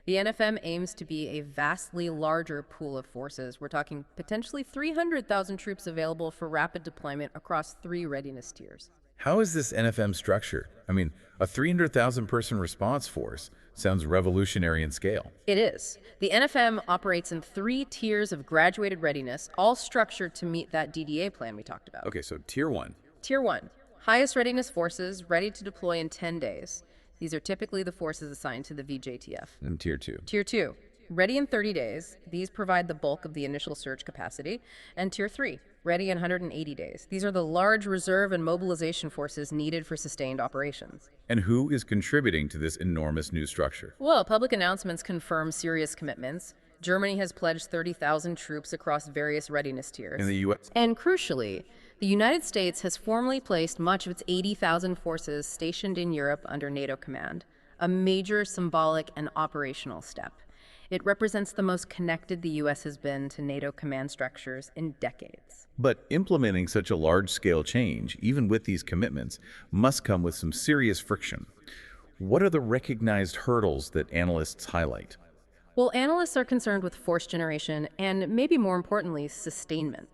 The NFM aims to be a vastly larger pool of forces. We're talking potentially 300,000 troops available for rapid deployment across 3 readiness tiers. How is this NFM structured? I mean, a 300,000 person response force sounds revolutionary in scale. It is. The NFM operates in 3 tiers of graduated readiness, all structured to meet that DDA plan we talked about. Okay, so Tier 1. Tier 1, highest readiness forces ready to deploy in 10 days. These are typically the forces assigned to the VJTF. And Tier 2. Tier 2, ready in 30 days. These provide the bulk of the initial surge capacity. And Tier 3, ready in 180 days. These are the large reserve and mobilization forces needed for sustained operations. And who is contributing to this enormous new structure? Well, public announcements confirm serious commitments. Germany has pledged 30,000 troops across various readiness tiers. In the U.S.? And crucially, the United States has formally placed much of its 80,000 forces stationed in Europe under NATO command, a major symbolic and operational step. It represents the most connected the U.S. has been to NATO command structures in decades. But implementing such a large-scale change, even with these commitments, must come with some serious friction. What are the recognized hurdles that analysts highlight? Well, analysts are concerned with force generation and, maybe more importantly, sustainment.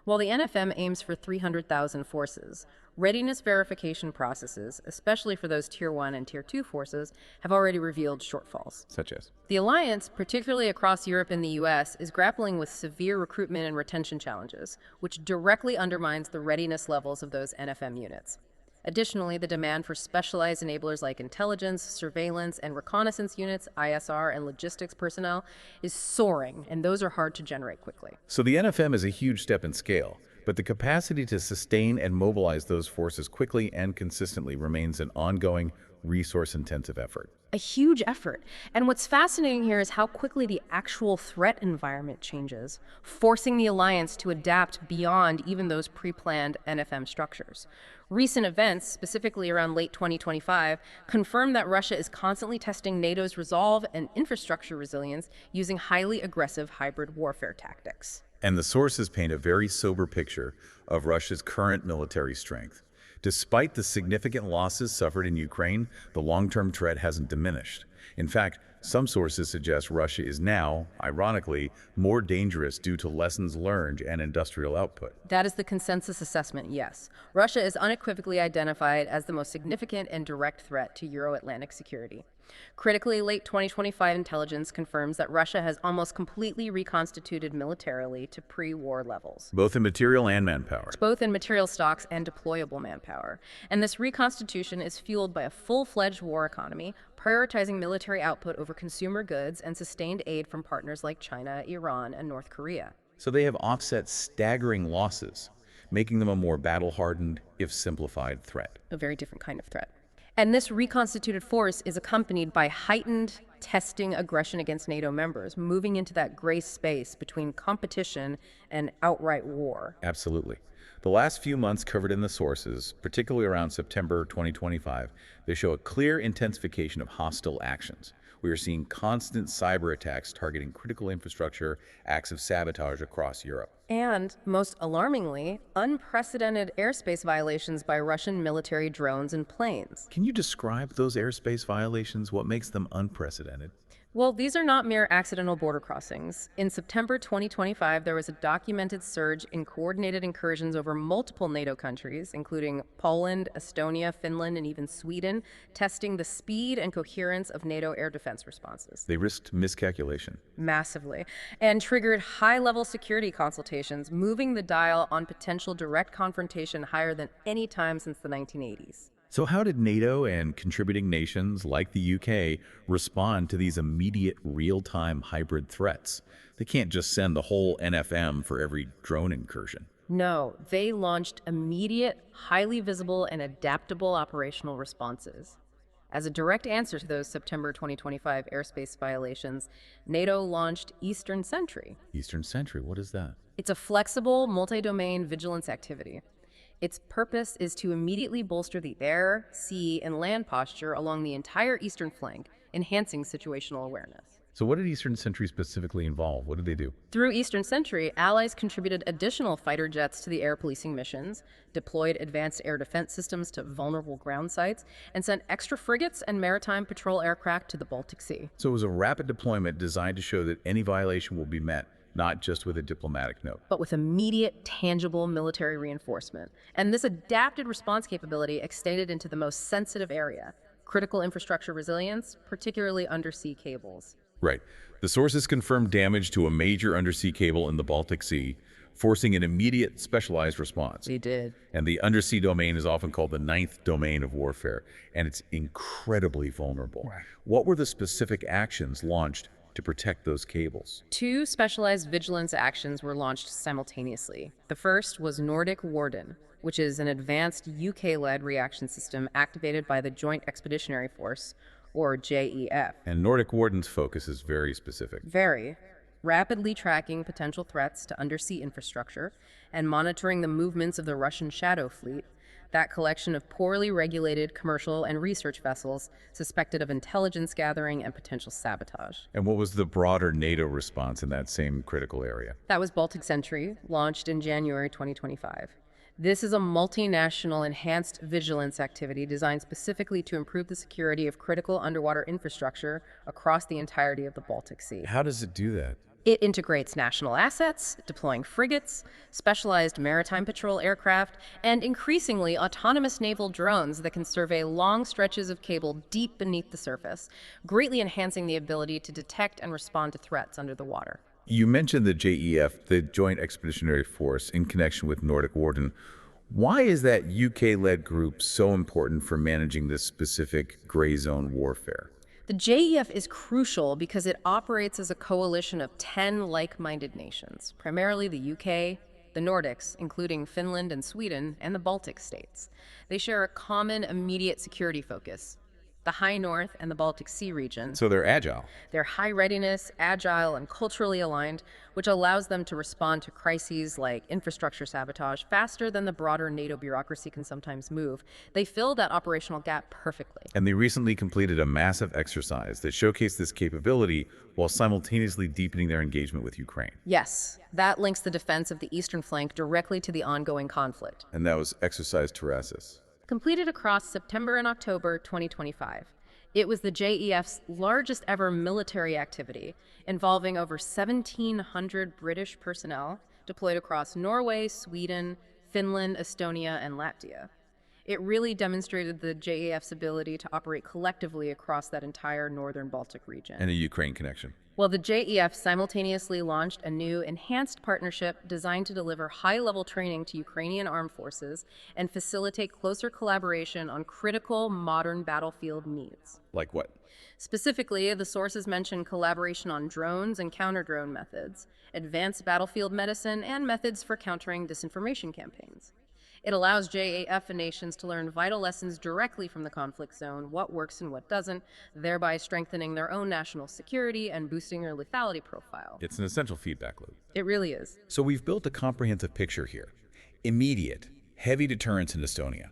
While the NFM aims for 300,000 forces, readiness verification processes, especially for those Tier 1 and Tier 2 forces, have already revealed shortfalls. Such as? The alliance, particularly across Europe and the US, is grappling with severe recruitment and retention challenges, which directly undermines the readiness levels of those NFM units. Additionally, the demand for specialized enablers like intelligence, surveillance, and reconnaissance units, ISR, and logistics personnel is soaring, and those are hard to generate quickly. So the NFM is a huge step in scale, but the capacity to sustain and mobilize those forces quickly and consistently remains an ongoing, resource-intensive effort. A huge effort. And what's fascinating here is how quickly the actual threat environment changes, forcing the alliance to adapt beyond even those pre-planned NFM structures. Recent events, specifically around late 2025, confirm that Russia is constantly testing NATO's resolve and infrastructure resilience using highly aggressive hybrid warfare tactics. And the sources paint a very sober picture of Russia's current military strength. Despite the significant losses suffered in Ukraine, the long-term threat hasn't diminished. In fact, some sources suggest Russia is now, ironically, more dangerous due to lessons learned and industrial output. That is the consensus assessment, yes. Russia is unequivocally identified as the most significant and direct threat to Euro-Atlantic security. Critically, late 2025 intelligence confirms that Russia has almost completely reconstituted militarily to pre-war levels. Both in material and manpower. Both in material stocks and deployable manpower. And this reconstitution is fueled by a full-fledged war economy, prioritizing military output over consumer goods and sustained aid from partners like China, Iran, and North Korea. So they have offset staggering losses, making them a more battle-hardened, if simplified, threat. A very different kind of threat. And this reconstituted force is accompanied by heightened testing aggression against NATO members, moving into that gray space between competition and outright war. Absolutely. The last few months covered in the sources, particularly around September 2025, they show a clear intensification of hostile actions. We are seeing constant cyber attacks targeting critical infrastructure, acts of sabotage across Europe. And, most alarmingly, unprecedented airspace violations by Russian military drones and planes. Can you describe those airspace violations? What makes them unprecedented? Well, these are not mere accidental border crossings. In September 2025, there was a documented surge in coordinated incursions over multiple NATO countries, including Poland, Estonia, Finland, and even Sweden, testing the speed and coherence of NATO air defense responses. They risked miscalculation. Massively. And triggered high-level security consultations, moving the dial on potential direct confrontation higher than any time since the 1980s. So how did NATO and contributing nations like the UK respond to these immediate real-time hybrid threats? They can't just send the whole NFM for every drone incursion. No, they launched immediate, highly visible, and adaptable operational responses. As a direct answer to those September 2025 airspace violations, NATO launched Eastern Sentry. Eastern Sentry, what is that? It's a flexible, multi-domain vigilance activity. Its purpose is to immediately bolster the air, sea, and land posture along the entire eastern flank, enhancing situational awareness. So what did Eastern Sentry specifically involve? What did they do? Through Eastern Sentry, allies contributed additional fighter jets to the air policing missions, deployed advanced air defense systems to vulnerable ground sites, and sent extra frigates and maritime patrol aircraft to the Baltic Sea. So it was a rapid deployment designed to show that any violation will be met, not just with a diplomatic note, but with immediate, tangible military reinforcement. And this adapted response capability extended into the most sensitive area, critical infrastructure resilience, particularly undersea cables. Right. The sources confirmed damage to a major undersea cable in the Baltic Sea, forcing an immediate specialized response. They did. And the undersea domain is often called the ninth domain of warfare, and it's incredibly vulnerable. Right. What were the specific actions launched to protect those cables? 2 specialized vigilance actions were launched simultaneously. The first was Nordic Warden, which is an advanced UK-led reaction system activated by the Joint Expeditionary Force, or JEF. And Nordic Warden's focus is very specific. Very. Rapidly tracking potential threats to undersea infrastructure and monitoring the movements of the Russian Shadow Fleet, that collection of poorly regulated commercial and research vessels suspected of intelligence gathering and potential sabotage. And what was the broader NATO response in that same critical area? That was Baltic Sentry, launched in January 2025. This is a multinational enhanced vigilance activity designed specifically to improve the security of critical underwater infrastructure across the entirety of the Baltic Sea. How does it do that? It integrates national assets, deploying frigates, specialized maritime patrol aircraft, and increasingly autonomous naval drones that can survey long stretches of cable deep beneath the surface, greatly enhancing the ability to detect and respond to threats under the water. You mentioned the JEF, the Joint Expeditionary Force, in connection with Nordic Warden. Why is that UK-led group so important for managing this specific gray zone warfare? The JEF is crucial because it operates as a coalition of 10 like-minded nations, primarily the UK, the Nordics, including Finland and Sweden, and the Baltic states. They share a common immediate security focus, the High North and the Baltic Sea region. So they're agile. They're high readiness, agile, and culturally aligned, which allows them to respond to crises like infrastructure sabotage faster than the broader NATO bureaucracy can sometimes move. They fill that operational gap perfectly. And they recently completed a massive exercise that showcased this capability while simultaneously deepening their engagement with Ukraine. Yes, that links the defense of the eastern flank directly to the ongoing conflict. And that was Exercise Terrasis. Completed across September and October 2025. It was the JEF's largest ever military activity, involving over 1,700 British personnel deployed across Norway, Sweden, Finland, Estonia, and Latvia. It really demonstrated the JEF's ability to operate collectively across that entire northern Baltic region. And a Ukraine connection. Well, the JEF simultaneously launched a new enhanced partnership designed to deliver high-level training to Ukrainian armed forces and facilitate closer collaboration on critical modern battlefield needs. Like what? Specifically, the sources mention collaboration on drones and counter-drone methods, advanced battlefield medicine, and methods for countering disinformation campaigns. It allows JEF nations to learn vital lessons directly from the conflict zone, what works and what doesn't, thereby strengthening their own national security and boosting their lethality profile. It's an essential feedback loop. It really is. So we've built a comprehensive picture here. Immediate, heavy deterrence in Estonia.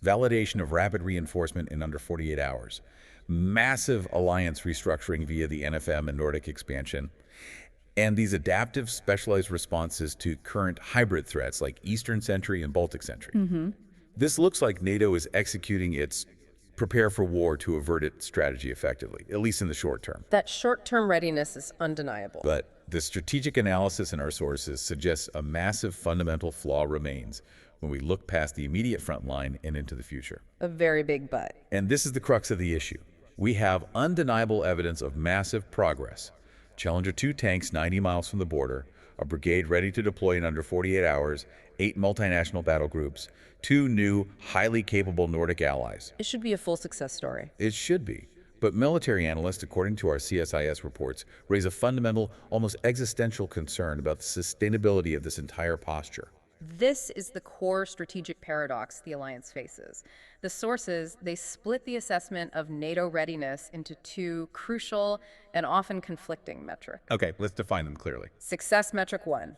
Validation of rapid reinforcement in under 48 hours. Massive alliance restructuring via the NFM and Nordic expansion. And these adaptive, specialized responses to current hybrid threats like Eastern Sentry and Baltic Sentry. This looks like NATO is executing its prepare for war to avert it strategy effectively, at least in the short term. That short-term readiness is undeniable. But the strategic analysis in our sources suggests a massive fundamental flaw remains when we look past the immediate front line and into the future. A very big but. And this is the crux of the issue. We have undeniable evidence of massive progress. Challenger 2 tanks 90 miles from the border, a brigade ready to deploy in under 48 hours, 8 multinational battle groups, 2 new, highly capable Nordic allies. It should be a full success story. It should be. But military analysts, according to our CSIS reports, raise a fundamental, almost existential concern about the sustainability of this entire posture. This is the core strategic paradox the alliance faces. The sources, they split the assessment of NATO readiness into two crucial and often conflicting metrics. Okay, let's define them clearly. Success metric 1,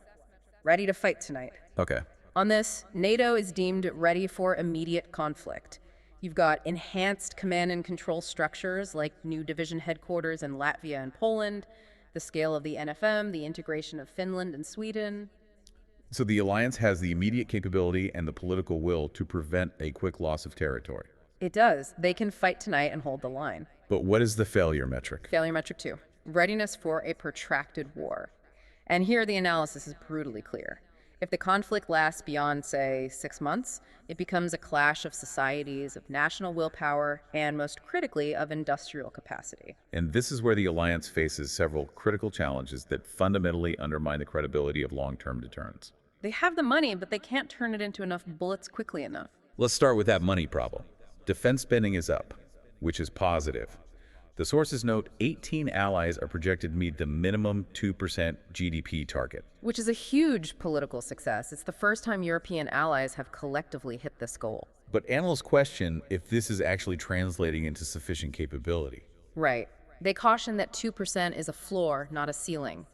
ready to fight tonight. Okay. On this, NATO is deemed ready for immediate conflict. You've got enhanced command and control structures like new division headquarters in Latvia and Poland, the scale of the NFM, the integration of Finland and Sweden. So the alliance has the immediate capability and the political will to prevent a quick loss of territory. It does. They can fight tonight and hold the line. But what is the failure metric? Failure metric 2, readiness for a protracted war. And here the analysis is brutally clear. If the conflict lasts beyond, say, 6 months, it becomes a clash of societies, of national willpower, and most critically, of industrial capacity. And this is where the alliance faces several critical challenges that fundamentally undermine the credibility of long-term deterrence. They have the money, but they can't turn it into enough bullets quickly enough. Let's start with that money problem. Defense spending is up, which is positive. The sources note 18 allies are projected to meet the minimum 2% GDP target. Which is a huge political success. It's the first time European allies have collectively hit this goal. But analysts question if this is actually translating into sufficient capability. Right. They caution that 2% is a floor, not a ceiling.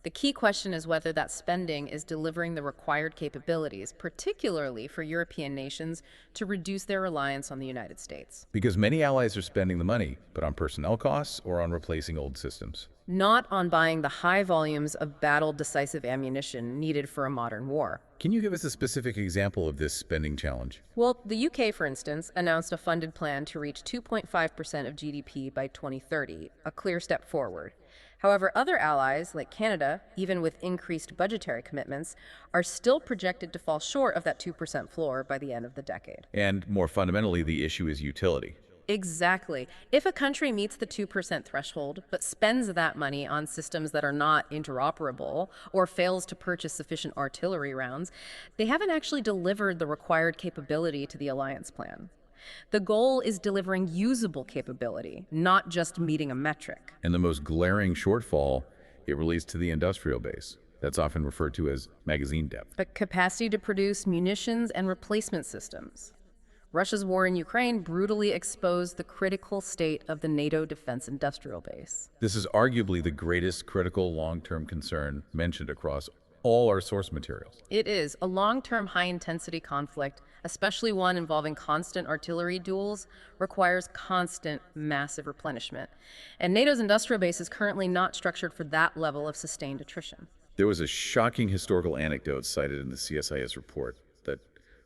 The key question is whether that spending is delivering the required capabilities, particularly for European nations, to reduce their reliance on the United States. Because many allies are spending the money, but on personnel costs or on replacing old systems. Not on buying the high volumes of battle-decisive ammunition needed for a modern war. Can you give us a specific example of this spending challenge? Well, the UK, for instance, announced a funded plan to reach 2.5% of GDP by 2030, a clear step forward. However, other allies, like Canada, even with increased budgetary commitments, are still projected to fall short of that 2% floor by the end of the decade. And more fundamentally, the issue is utility. Exactly. If a country meets the 2% threshold, but spends that money on systems that are not interoperable or fails to purchase sufficient artillery rounds, they haven't actually delivered the required capability to the alliance plan. The goal is delivering usable capability, not just meeting a metric. And the most glaring shortfall, it relates to the industrial base. That's often referred to as magazine depth. A capacity to produce munitions and replacement systems. Russia's war in Ukraine brutally exposed the critical state of the NATO defense industrial base. This is arguably the greatest critical long-term concern mentioned across all our source materials. It is a long-term high-intensity conflict, especially one involving constant artillery duels, requires constant, massive replenishment. And NATO's industrial base is currently not structured for that level of sustained attrition. There was a shocking historical anecdote cited in the CSIS report that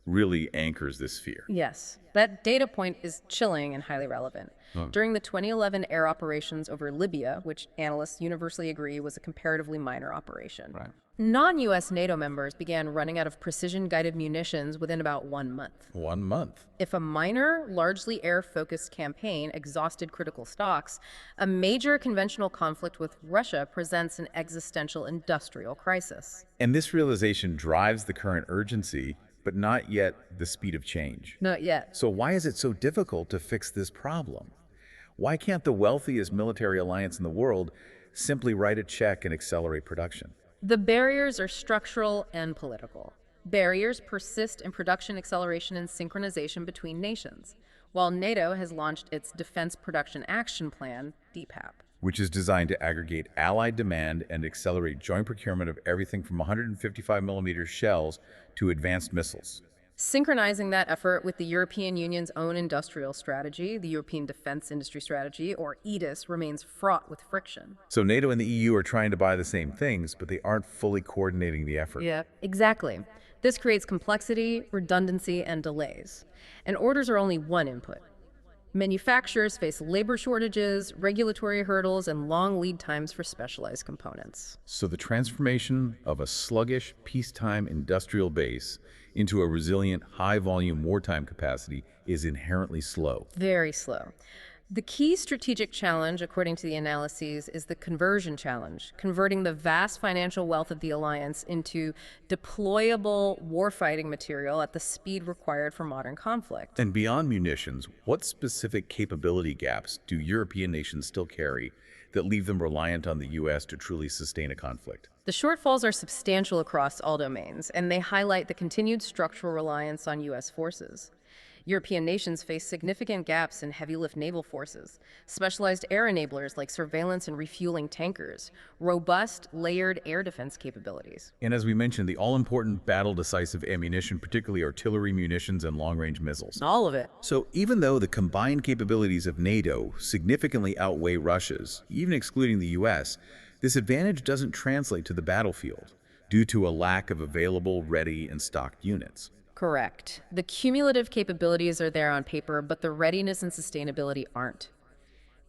really anchors this fear. Yes, that data point is chilling and highly relevant. During the 2011 air operations over Libya, which analysts universally agree was a comparatively minor operation, non-US NATO members began running out of precision-guided munitions within about 1 month. 1 month. If a minor, largely air-focused campaign exhausted critical stocks, a major conventional conflict with Russia presents an existential industrial crisis. And this realization drives the current urgency, but not yet the speed of change. Not yet. So why is it so difficult to fix this problem? Why can't the wealthiest military alliance in the world simply write a check and accelerate production? The barriers are structural and political. Barriers persist in production acceleration and synchronization between nations, while NATO has launched its Defense Production Action Plan, DPAP, which is designed to aggregate allied demand and accelerate joint procurement of everything from 155mm shells to advanced missiles. Synchronizing that effort with the European Union's own industrial strategy, the European Defense Industry Strategy, or EDIS, remains fraught with friction. So NATO and the EU are trying to buy the same things, but they aren't fully coordinating the effort. Yeah, exactly. This creates complexity, redundancy, and delays. And orders are only one input. Manufacturers face labor shortages, regulatory hurdles, and long lead times for specialized components. So the transformation of a sluggish, peacetime industrial base into a resilient, high-volume wartime capacity is inherently slow. Very slow. The key strategic challenge, according to the analyses, is the conversion challenge, converting the vast financial wealth of the alliance into deployable warfighting material at the speed required for modern conflict. And beyond munitions, what specific capability gaps do European nations still carry that leave them reliant on the U.S. to truly sustain a conflict? The shortfalls are substantial across all domains, and they highlight the continued structural reliance on U.S. forces. European nations face significant gaps in heavy-lift naval forces, specialized air enablers like surveillance and refueling tankers, robust, layered air defense capabilities. And as we mentioned, the all-important battle-decisive ammunition, particularly artillery munitions and long-range missiles. All of it. So even though the combined capabilities of NATO significantly outweigh Russia's, even excluding the U.S., this advantage doesn't translate to the battlefield due to a lack of available, ready, and stocked units. Correct. The cumulative capabilities are there on paper, but the readiness and sustainability aren't.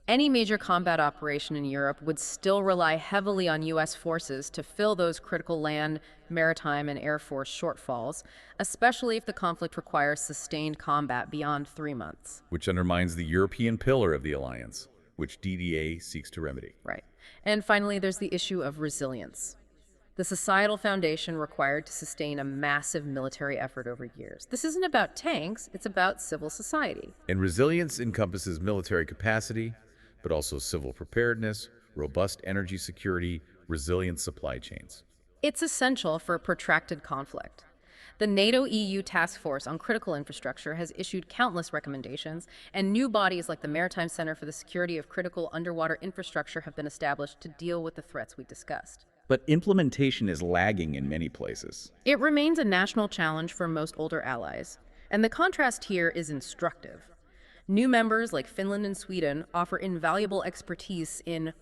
Any major combat operation in Europe would still rely heavily on U.S. forces to fill those critical land, maritime, and air force shortfalls, especially if the conflict requires sustained combat beyond 3 months. Which undermines the European pillar of the alliance, which DDA seeks to remedy. Right. And finally, there's the issue of resilience. The societal foundation required to sustain a massive military effort over years. This isn't about tanks, it's about civil society. And resilience encompasses military capacity, but also civil preparedness, robust energy security, resilient supply chains. It's essential for a protracted conflict. The NATO-EU Task Force on Critical Infrastructure has issued countless recommendations, and new bodies like the Maritime Center for the Security of Critical Underwater Infrastructure have been established to deal with the threats we discussed. But implementation is lagging in many places. It remains a national challenge for most older allies, and the contrast here is instructive. New members like Finland and Sweden offer invaluable expertise in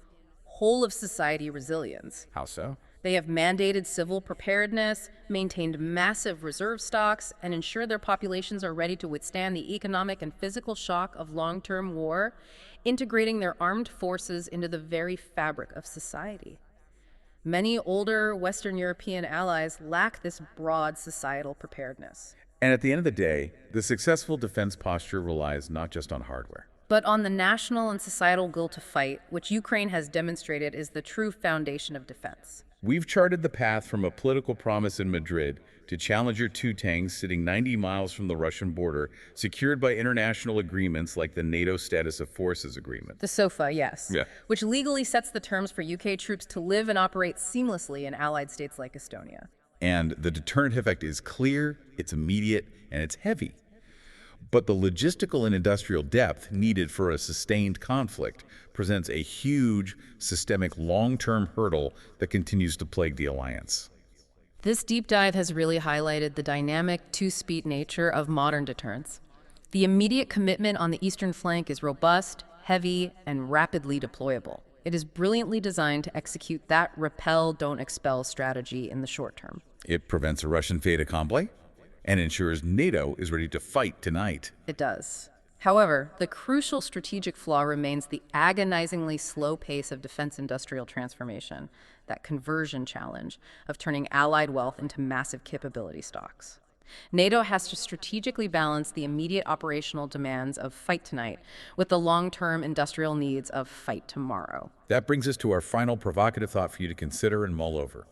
whole-of-society resilience. How so? They have mandated civil preparedness, maintained massive reserve stocks, and ensured their populations are ready to withstand the economic and physical shock of long-term war, integrating their armed forces into the very fabric of society. Many older Western European allies lack this broad societal preparedness. And at the end of the day, the successful defense posture relies not just on hardware. but on the national and societal will to fight, which Ukraine has demonstrated is the true foundation of defense. We've charted the path from a political promise in Madrid to Challenger 2 tanks sitting 90 miles from the Russian border, secured by international agreements like the NATO Status of Forces Agreement. The SOFA, yes, Yeah. which legally sets the terms for UK troops to live and operate seamlessly in allied states like Estonia. And the deterrent effect is clear, it's immediate, and it's heavy. But the logistical and industrial depth needed for a sustained conflict presents a huge, systemic, long-term hurdle that continues to plague the alliance. This deep dive has really highlighted the dynamic, two-speed nature of modern deterrence. The immediate commitment on the eastern flank is robust, heavy, and rapidly deployable. It is brilliantly designed to execute that repel, don't expel strategy in the short term. It prevents a Russian fait accompli and ensures NATO is ready to fight tonight. It does. However, the crucial strategic flaw remains the agonizingly slow pace of defense industrial transformation, that conversion challenge of turning allied wealth into massive capability stocks. NATO has to strategically balance the immediate operational demands of fight tonight with the long-term industrial needs of fight tomorrow. That brings us to our final provocative thought for you to consider and mull over.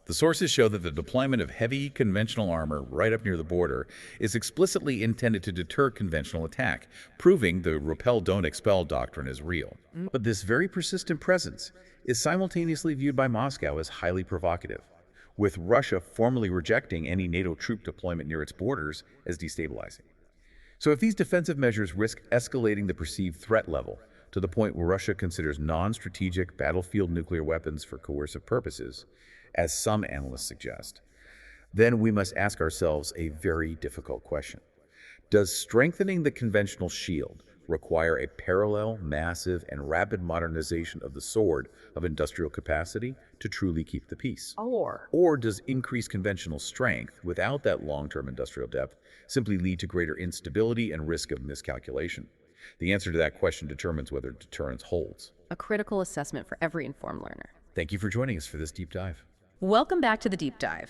The sources show that the deployment of heavy conventional armor right up near the border is explicitly intended to deter conventional attack, proving the repel don't expel doctrine is real. But this very persistent presence is simultaneously viewed by Moscow as highly provocative, with Russia formally rejecting any NATO troop deployment near its borders as destabilizing. So if these defensive measures risk escalating the perceived threat level to the point where Russia considers non-strategic battlefield nuclear weapons for coercive purposes, as some analysts suggest, then we must ask ourselves a very difficult question. Does strengthening the conventional shield require a parallel, massive, and rapid modernization of the sword of industrial capacity to truly keep the peace? Or does increased conventional strength without that long-term industrial depth simply lead to greater instability and risk of miscalculation? The answer to that question determines whether deterrence holds. A critical assessment for every informed learner. Thank you for joining us for this deep dive. Welcome back to the Deep Dive.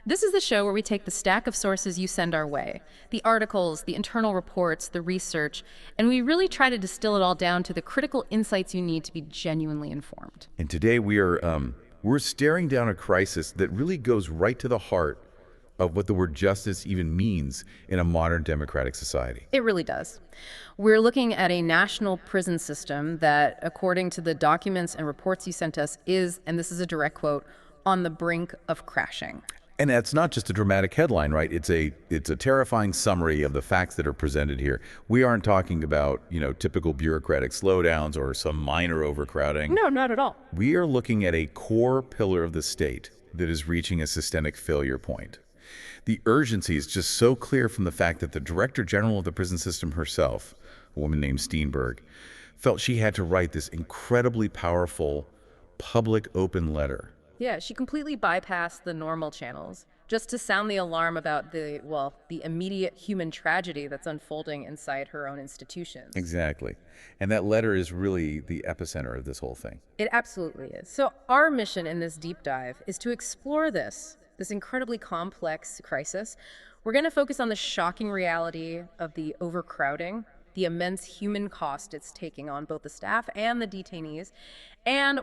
This is the show where we take the stack of sources you send our way, the articles, the internal reports, the research, and we really try to distill it all down to the critical insights you need to be genuinely informed. And today we're staring down a crisis that really goes right to the heart of what the word justice even means in a modern democratic society. It really does. We're looking at a national prison system that, according to the documents and reports you sent us, is, and this is a direct quote, on the brink of crashing. And that's not just a dramatic headline, right? It's a terrifying summary of the facts that are presented here. We aren't talking about, typical bureaucratic slowdowns or some minor overcrowding. No, not at all. We are looking at a core pillar of the state that is reaching a systemic failure point. The urgency is just so clear from the fact that the Director General of the prison system herself, a woman named Steenberg, felt she had to write this incredibly powerful, public open letter. Yeah, she completely bypassed the normal channels just to sound the alarm about the immediate human tragedy that's unfolding inside her own institutions. Exactly. And that letter is really the epicenter of this whole thing. It absolutely is. So our mission in this deep dive is to explore this incredibly complex crisis. We're going to focus on the shocking reality of the overcrowding, the immense human cost it's taking on both the staff and the detainees, and,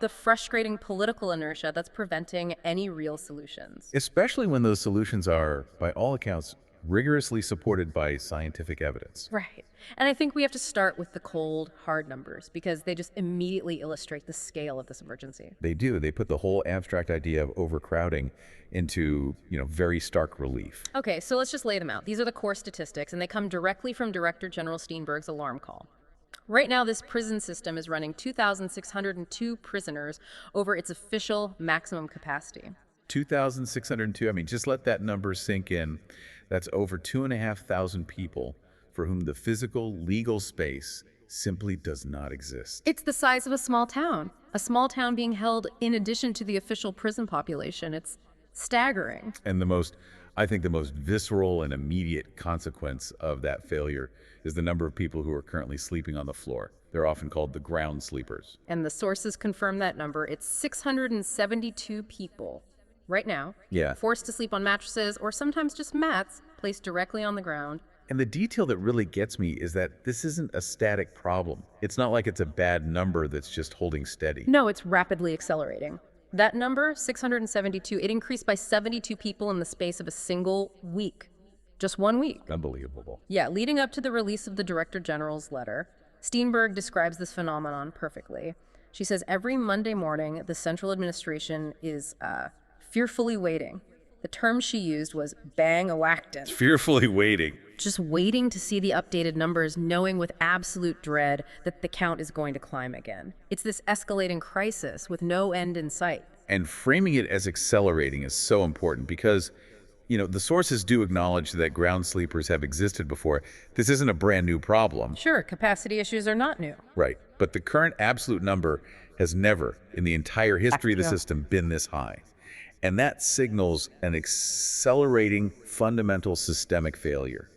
the frustrating political inertia that's preventing any real solutions. Especially when those solutions are, by all accounts, rigorously supported by scientific evidence. Right. And I think we have to start with the cold, hard numbers because they just immediately illustrate the scale of this emergency. They do. They put the whole abstract idea of overcrowding into, very stark relief. Okay, so let's just lay them out. These are the core statistics, and they come directly from Director General Steenberg's alarm call. Right now, this prison system is running 2,602 prisoners over its official maximum capacity. 2,602, just let that number sink in. That's over 2,500 people for whom the physical, legal space simply does not exist. It's the size of a small town being held in addition to the official prison population. It's staggering. And I think the most visceral and immediate consequence of that failure is the number of people who are currently sleeping on the floor. They're often called the ground sleepers. And the sources confirm that number. It's 672 people right now, Yeah. forced to sleep on mattresses or sometimes just mats placed directly on the ground And the detail that really gets me is that this isn't a static problem. It's not like it's a bad number that's just holding steady. No, it's rapidly accelerating. That number, 672, it increased by 72 people in the space of a single week. Just 1 week. Unbelievable. Yeah, leading up to the release of the Director General's letter, Steenberg describes this phenomenon perfectly. She says every Monday morning, the central administration is fearfully waiting. The term she used was bang-a-whacktin'. Fearfully waiting. Just waiting to see the updated numbers, knowing with absolute dread that the count is going to climb again. It's this escalating crisis with no end in sight. And framing it as accelerating is so important because, the sources do acknowledge that ground sleepers have existed before. This isn't a brand new problem. Sure, capacity issues are not new. Right. But the current absolute number has never, in the entire history of the system, been this high. And that signals an accelerating fundamental systemic failure.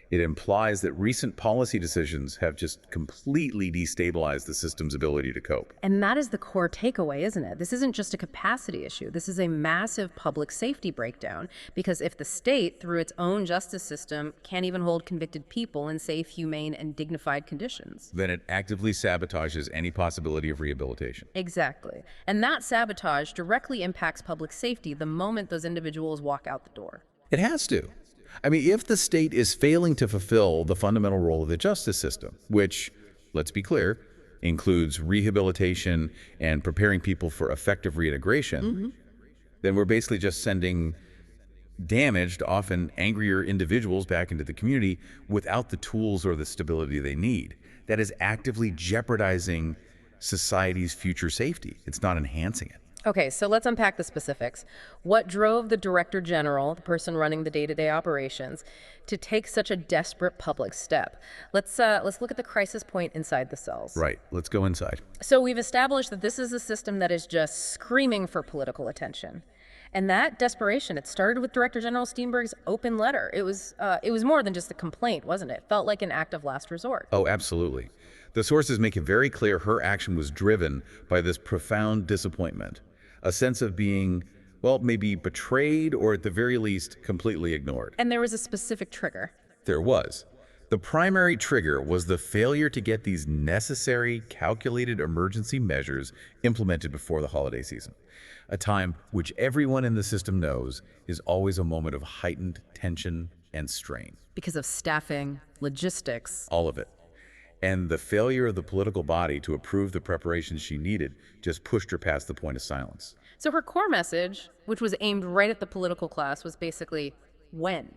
It implies that recent policy decisions have just completely destabilized the system's ability to cope. And that is the core takeaway, isn't it? This isn't just a capacity issue. This is a massive public safety breakdown. Because if the state, through its own justice system, can't even hold convicted people in safe, humane, and dignified conditions, Then it actively sabotages any possibility of rehabilitation. exactly. And that sabotage directly impacts public safety the moment those individuals walk out the door. It has to. I mean, if the state is failing to fulfill the fundamental role of the justice system, which, let's be clear, includes rehabilitation and preparing people for effective reintegration, then we're basically just sending damaged, often angrier individuals back into the community without the tools or the stability they need. That is actively jeopardizing society's future safety. It's not enhancing it. Okay, so let's unpack the specifics. What drove the Director General, the person running the day-to-day operations, to take such a desperate public step? Let's look at the crisis point inside the cells. Right. Let's go inside. So we've established that this is a system that is just screaming for political attention. And that desperation, it started with Director General Steenberg's open letter. It was more than just a complaint, wasn't it? It felt like an act of last resort. Oh, absolutely. The sources make it very clear her action was driven by this profound disappointment, a sense of being, well, maybe betrayed or at the very least completely ignored. And there was a specific trigger. There was. The primary trigger was the failure to get these necessary, calculated emergency measures implemented before the holiday season, a time which everyone in the system knows is always a moment of heightened tension and strain. Because of staffing, logistics. All of it. And the failure of the political body to approve the preparations she needed just pushed her past the point of silence. So her core message, which was aimed right at the political class, was basically, when?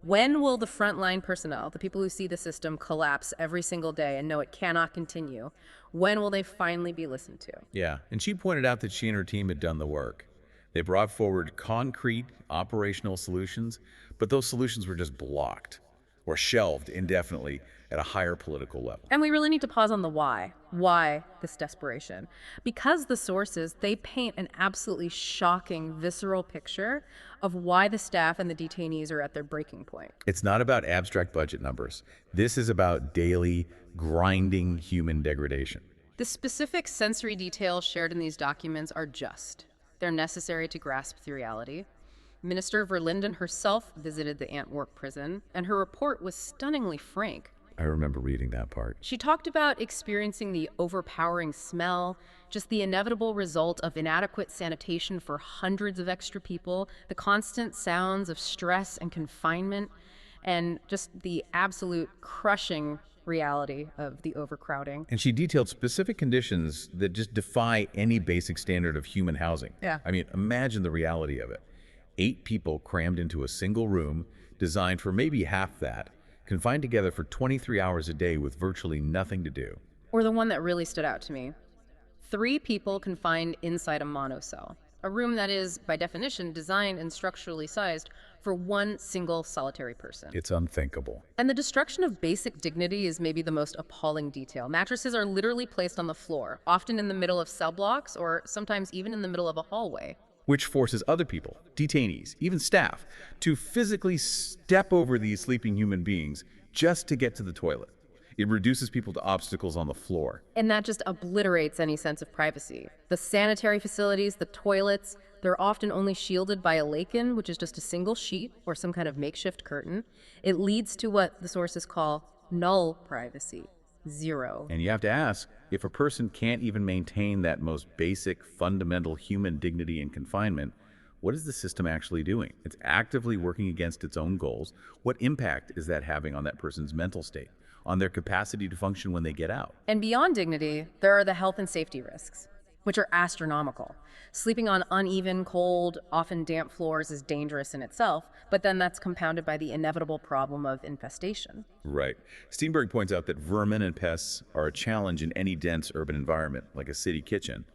When will the frontline personnel, the people who see the system collapse every single day and know it cannot continue, when will they finally be listened to? Yeah, and she pointed out that she and her team had done the work. They brought forward concrete operational solutions, but those solutions were just blocked or shelved indefinitely at a higher political level. And we really need to pause on the why. Why this desperation? Because the sources, they paint an absolutely shocking, visceral picture of why the staff and the detainees are at their breaking point. It's not about abstract budget numbers. This is about daily, grinding human degradation. The specific sensory details shared in these documents are just. They're necessary to grasp the reality. Minister Verlinden herself visited the Antwerp prison, and her report was stunningly frank. I remember reading that part. She talked about experiencing the overpowering smell, just the inevitable result of inadequate sanitation for hundreds of extra people, the constant sounds of stress and confinement, and just the absolute crushing reality of the overcrowding. And she detailed specific conditions that just defy any basic standard of human housing. Yeah. I mean, imagine the reality of it. 8 people crammed into a single room, designed for maybe half that, confined together for 23 hours a day with virtually nothing to do. Or the one that really stood out to me. 3 people confined inside a monocell, a room that is, by definition, designed and structurally sized for one single solitary person. It's unthinkable. And the destruction of basic dignity is maybe the most appalling detail. Mattresses are literally placed on the floor, often in the middle of cell blocks or sometimes even in the middle of a hallway. Which forces other people, detainees, even staff, to physically step over these sleeping human beings just to get to the toilet. It reduces people to obstacles on the floor. And that just obliterates any sense of privacy. The sanitary facilities, the toilets, they're often only shielded by a lichen, which is just a single sheet or some kind of makeshift curtain. It leads to what the sources call null privacy, zero. And you have to ask, if a person can't even maintain that most basic, fundamental human dignity and confinement, what is the system actually doing? It's actively working against its own goals. What impact is that having on that person's mental state, on their capacity to function when they get out? And beyond dignity, there are the health and safety risks, which are astronomical. Sleeping on uneven, cold, often damp floors is dangerous in itself, but then that's compounded by the inevitable problem of infestation. Right. Steenberg points out that vermin and pests are a challenge in any dense urban environment, like a city kitchen.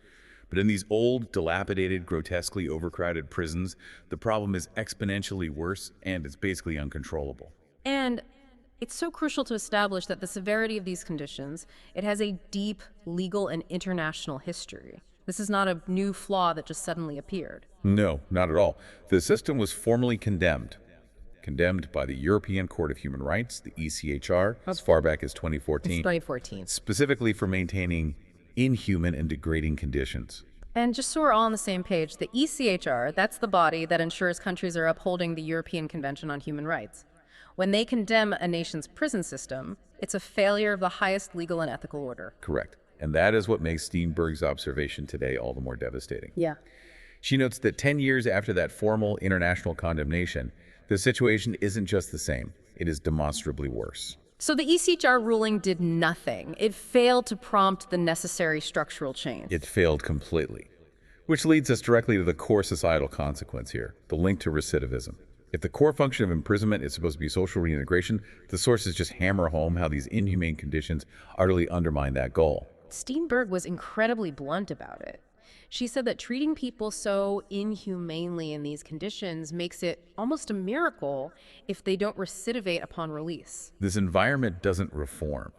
But in these old, dilapidated, grotesquely overcrowded prisons, the problem is exponentially worse, and it's basically uncontrollable. And it's so crucial to establish that the severity of these conditions, it has a deep legal and international history. This is not a new flaw that just suddenly appeared. No, not at all. The system was formally condemned by the European Court of Human Rights, the ECHR, as far back as 2014. It's 2014. Specifically for maintaining inhuman and degrading conditions. And just so we're all on the same page, the ECHR, that's the body that ensures countries are upholding the European Convention on Human Rights. When they condemn a nation's prison system, it's a failure of the highest legal and ethical order. Correct. And that is what makes Steenberg's observation today all the more devastating. Yeah. She notes that 10 years after that formal international condemnation, the situation isn't just the same, it is demonstrably worse. So the ECHR ruling did nothing. It failed to prompt the necessary structural change. It failed completely. Which leads us directly to the core societal consequence here, the link to recidivism. If the core function of imprisonment is supposed to be social reintegration, the sources just hammer home how these inhumane conditions utterly undermine that goal. Steenberg was incredibly blunt about it. She said that treating people so inhumanely in these conditions makes it almost a miracle if they don't recidivate upon release. This environment doesn't reform.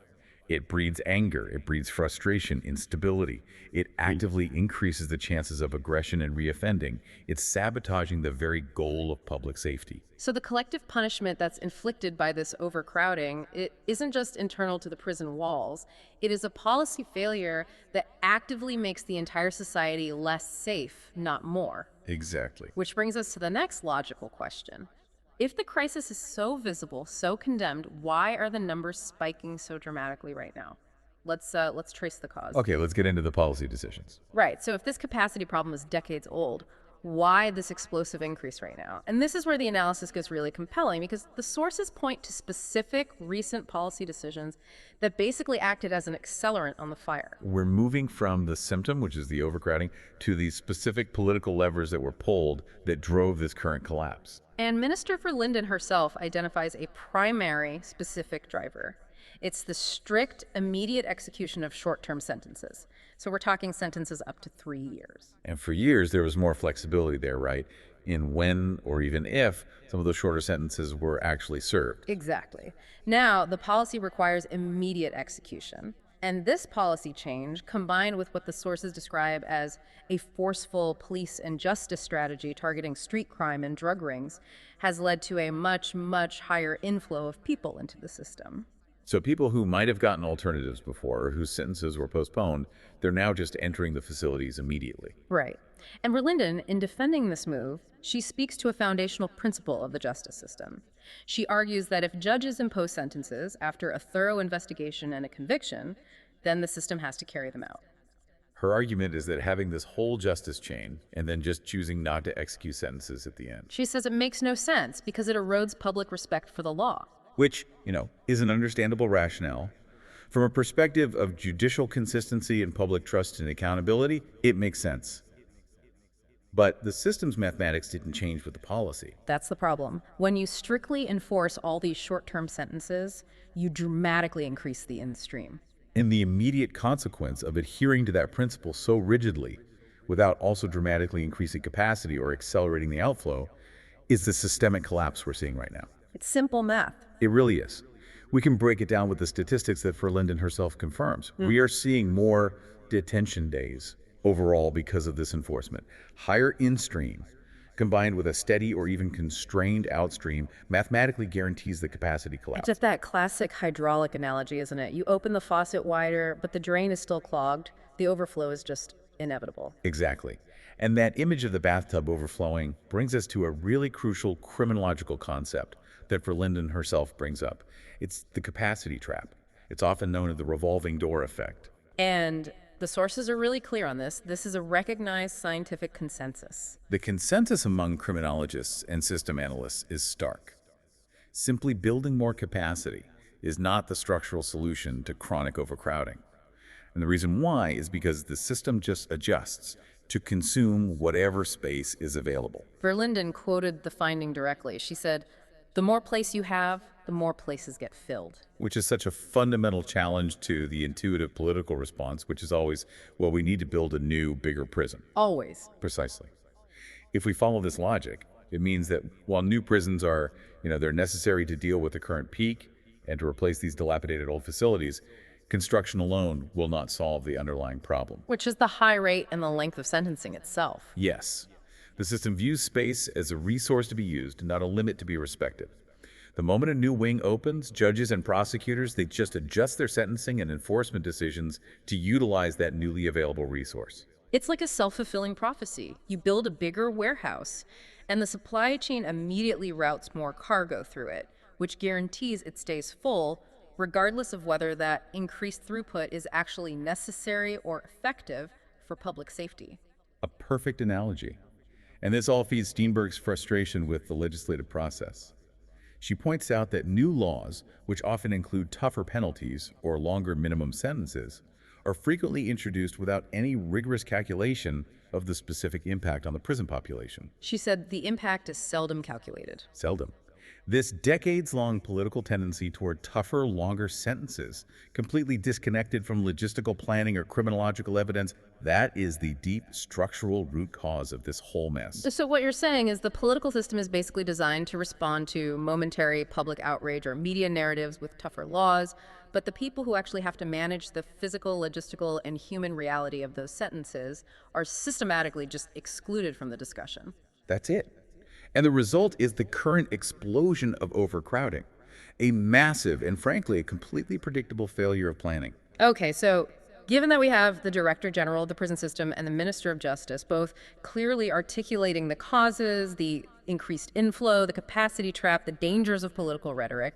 It breeds anger, it breeds frustration, instability. It actively increases the chances of aggression and reoffending. It's sabotaging the very goal of public safety. So the collective punishment that's inflicted by this overcrowding, it isn't just internal to the prison walls. It is a policy failure that actively makes the entire society less safe, not more. Exactly. Which brings us to the next logical question. If the crisis is so visible, so condemned, why are the numbers spiking so dramatically right now? Let's trace the cause. Okay, let's get into the policy decisions. Right, so if this capacity problem is decades old, why this explosive increase right now? And this is where the analysis gets really compelling, because the sources point to specific recent policy decisions that basically acted as an accelerant on the fire. We're moving from the symptom, which is the overcrowding, to the specific political levers that were pulled that drove this current collapse. And Minister for Linden herself identifies a primary specific driver. It's the strict, immediate execution of short-term sentences. So we're talking sentences up to 3 years. And for years, there was more flexibility there, right? In when or even if some of those shorter sentences were actually served. Exactly. Now, the policy requires immediate execution. And this policy change, combined with what the sources describe as a forceful police and justice strategy targeting street crime and drug rings, has led to a much, much higher inflow of people into the system. So people who might have gotten alternatives before or whose sentences were postponed, they're now just entering the facilities immediately. Right. And Verlinden, in defending this move, she speaks to a foundational principle of the justice system. She argues that if judges impose sentences after a thorough investigation and a conviction, then the system has to carry them out. Her argument is that having this whole justice chain and then just choosing not to execute sentences at the end. She says it makes no sense because it erodes public respect for the law. Which, is an understandable rationale. From a perspective of judicial consistency and public trust and accountability, it makes sense. But the system's mathematics didn't change with the policy. That's the problem. When you strictly enforce all these short-term sentences, you dramatically increase the in-stream. And the immediate consequence of adhering to that principle so rigidly, without also dramatically increasing capacity or accelerating the outflow, is the systemic collapse we're seeing right now. It's simple math. It really is. We can break it down with the statistics that Verlinden herself confirms. We are seeing more detention days overall because of this enforcement. Higher in-stream, combined with a steady or even constrained outstream, mathematically guarantees the capacity collapse. It's just that classic hydraulic analogy, isn't it? You open the faucet wider, but the drain is still clogged. The overflow is just inevitable. Exactly. And that image of the bathtub overflowing brings us to a really crucial criminological concept that Verlinden herself brings up. It's the capacity trap. It's often known as the revolving door effect. And the sources are really clear on this. This is a recognized scientific consensus. The consensus among criminologists and system analysts is stark. Simply building more capacity is not the structural solution to chronic overcrowding. And the reason why is because the system just adjusts to consume whatever space is available. Verlinden quoted the finding directly. She said, "The more place you have, the more places get filled." Which is such a fundamental challenge to the intuitive political response, which is always, well, we need to build a new, bigger prison. Always. Precisely. If we follow this logic, it means that while new prisons are, they're necessary to deal with the current peak and to replace these dilapidated old facilities, construction alone will not solve the underlying problem. Which is the high rate and the length of sentencing itself. Yes. The system views space as a resource to be used, not a limit to be respected. The moment a new wing opens, judges and prosecutors, they just adjust their sentencing and enforcement decisions to utilize that newly available resource. It's like a self-fulfilling prophecy. You build a bigger warehouse, and the supply chain immediately routes more cargo through it, which guarantees it stays full, regardless of whether that increased throughput is actually necessary or effective for public safety. A perfect analogy. And this all feeds Steenberg's frustration with the legislative process. She points out that new laws, which often include tougher penalties or longer minimum sentences, are frequently introduced without any rigorous calculation of the specific impact on the prison population. She said the impact is seldom calculated. Seldom. This decades-long political tendency toward tougher, longer sentences, completely disconnected from logistical planning or criminological evidence, that is the deep structural root cause of this whole mess. So what you're saying is the political system is basically designed to respond to momentary public outrage or media narratives with tougher laws, but the people who actually have to manage the physical, logistical, and human reality of those sentences are systematically just excluded from the discussion. That's it. And the result is the current explosion of overcrowding, a massive and frankly a completely predictable failure of planning. Okay, so given that we have the Director General of the prison system and the Minister of Justice both clearly articulating the causes, the increased inflow, the capacity trap, the dangers of political rhetoric,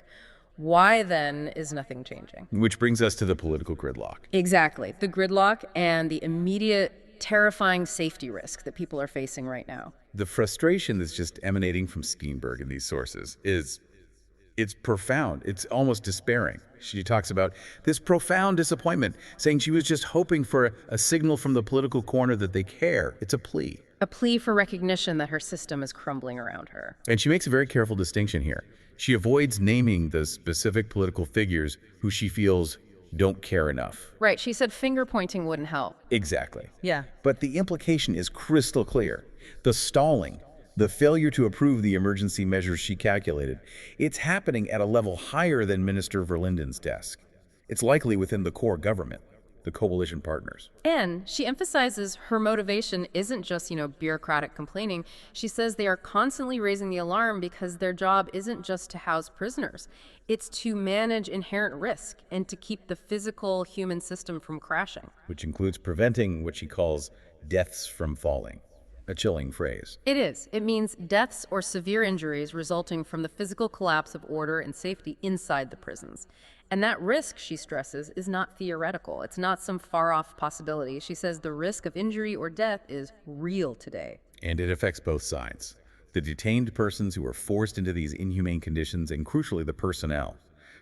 why then is nothing changing? Which brings us to the political gridlock. Exactly. The gridlock and the immediate terrifying safety risk that people are facing right now. The frustration that's just emanating from Steenberg in these sources it's profound. It's almost despairing. She talks about this profound disappointment, saying she was just hoping for a signal from the political corner that they care. It's a plea. A plea for recognition that her system is crumbling around her. And she makes a very careful distinction here. She avoids naming the specific political figures who she feels don't care enough. Right, she said finger pointing wouldn't help. Exactly. Yeah. But the implication is crystal clear. The stalling, the failure to approve the emergency measures she calculated, it's happening at a level higher than Minister Verlinden's desk. It's likely within the core government, the coalition partners. And she emphasizes her motivation isn't just, bureaucratic complaining. She says they are constantly raising the alarm because their job isn't just to house prisoners. It's to manage inherent risk and to keep the physical human system from crashing. Which includes preventing what she calls deaths from falling. A chilling phrase. It is. It means deaths or severe injuries resulting from the physical collapse of order and safety inside the prisons. And that risk, she stresses, is not theoretical. It's not some far-off possibility. She says the risk of injury or death is real today. And it affects both sides. The detained persons who are forced into these inhumane conditions, and crucially the personnel.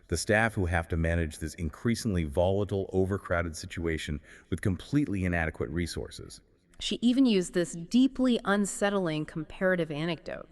The staff who have to manage this increasingly volatile, overcrowded situation with completely inadequate resources. She even used this deeply unsettling comparative anecdote.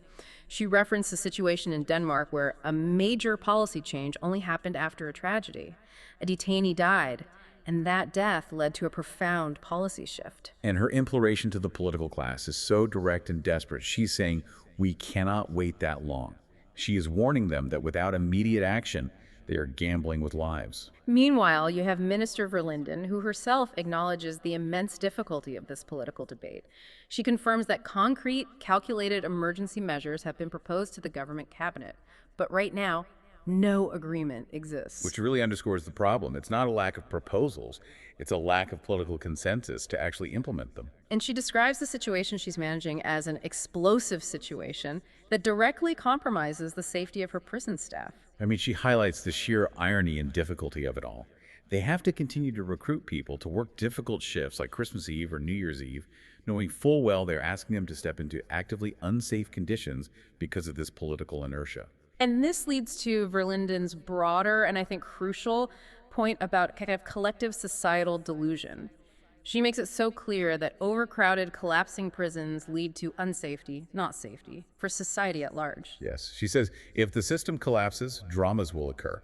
She referenced a situation in Denmark where a major policy change only happened after a tragedy. A detainee died, and that death led to a profound policy shift. And her imploration to the political class is so direct and desperate. She's saying, we cannot wait that long. She is warning them that without immediate action, They are gambling with lives. Meanwhile, you have Minister Verlinden, who herself acknowledges the immense difficulty of this political debate. She confirms that concrete, calculated emergency measures have been proposed to the government cabinet. But right now, no agreement exists. Which really underscores the problem. It's not a lack of proposals. It's a lack of political consensus to actually implement them. And she describes the situation she's managing as an explosive situation that directly compromises the safety of her prison staff. I mean, she highlights the sheer irony and difficulty of it all. They have to continue to recruit people to work difficult shifts like Christmas Eve or New Year's Eve, knowing full well they're asking them to step into actively unsafe conditions because of this political inertia. And this leads to Verlinden's broader and I think crucial point about kind of collective societal delusion. She makes it so clear that overcrowded, collapsing prisons lead to unsafety, not safety, for society at large. Yes, she says, if the system collapses, dramas will occur.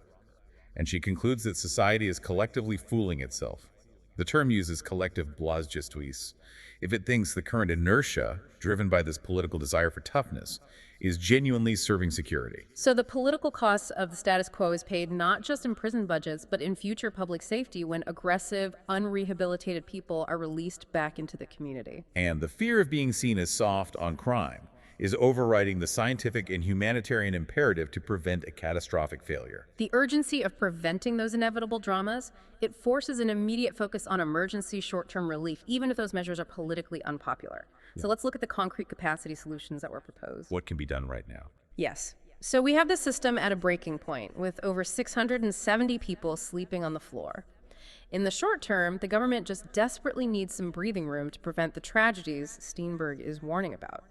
And she concludes that society is collectively fooling itself. The term uses collective blasgestuis. If it thinks the current inertia, driven by this political desire for toughness, is genuinely serving security. So the political costs of the status quo is paid not just in prison budgets, but in future public safety when aggressive, unrehabilitated people are released back into the community. And the fear of being seen as soft on crime is overriding the scientific and humanitarian imperative to prevent a catastrophic failure. The urgency of preventing those inevitable dramas, it forces an immediate focus on emergency short-term relief, even if those measures are politically unpopular. So let's look at the concrete capacity solutions that were proposed. What can be done right now? Yes. So we have the system at a breaking point, with over 670 people sleeping on the floor. In the short term, the government just desperately needs some breathing room to prevent the tragedies Steenberg is warning about.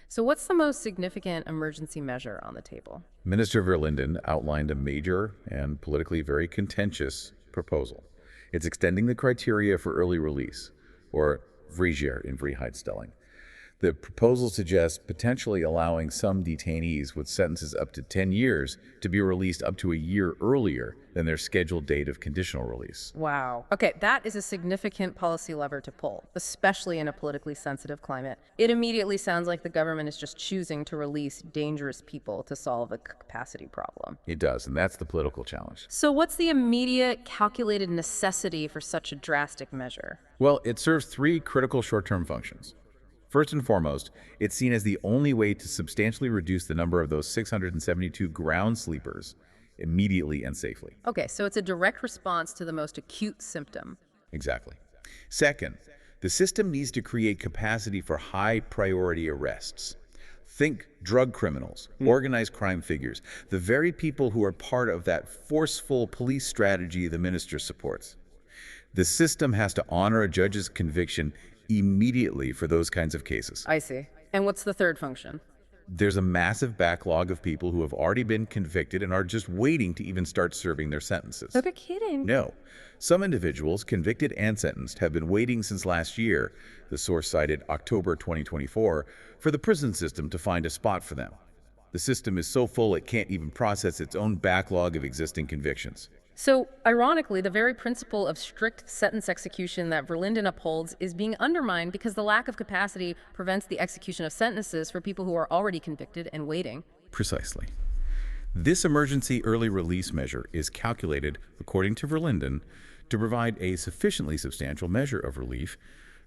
So what's the most significant emergency measure on the table? Minister Verlinden outlined a major and politically very contentious proposal. It's extending the criteria for early release, or Vrieger in Vrijheidsstelling. The proposal suggests potentially allowing some detainees with sentences up to 10 years to be released up to a year earlier than their scheduled date of conditional release. Wow. Okay, that is a significant policy lever to pull, especially in a politically sensitive climate. It immediately sounds like the government is just choosing to release dangerous people to solve a capacity problem. It does, and that's the political challenge. So what's the immediate calculated necessity for such a drastic measure? Well, it serves three critical short-term functions. First and foremost, it's seen as the only way to substantially reduce the number of those 672 ground sleepers immediately and safely. Okay, so it's a direct response to the most acute symptom. Exactly. Second, the system needs to create capacity for high-priority arrests. Think drug criminals, organized crime figures, the very people who are part of that forceful police strategy the minister supports. The system has to honor a judge's conviction immediately for those kinds of cases. I see. And what's the third function? There's a massive backlog of people who have already been convicted and are just waiting to even start serving their sentences. No, you're kidding. No. Some individuals, convicted and sentenced, have been waiting since last year, the source cited October 2024, for the prison system to find a spot for them. The system is so full it can't even process its own backlog of existing convictions. So, ironically, the very principle of strict sentence execution that Verlinden upholds is being undermined because the lack of capacity prevents the execution of sentences for people who are already convicted and waiting. Precisely. This emergency early release measure is calculated, according to Verlinden, to provide a sufficiently substantial measure of relief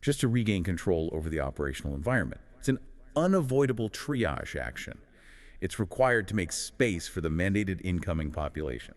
just to regain control over the operational environment. It's an unavoidable triage action. It's required to make space for the mandated incoming population.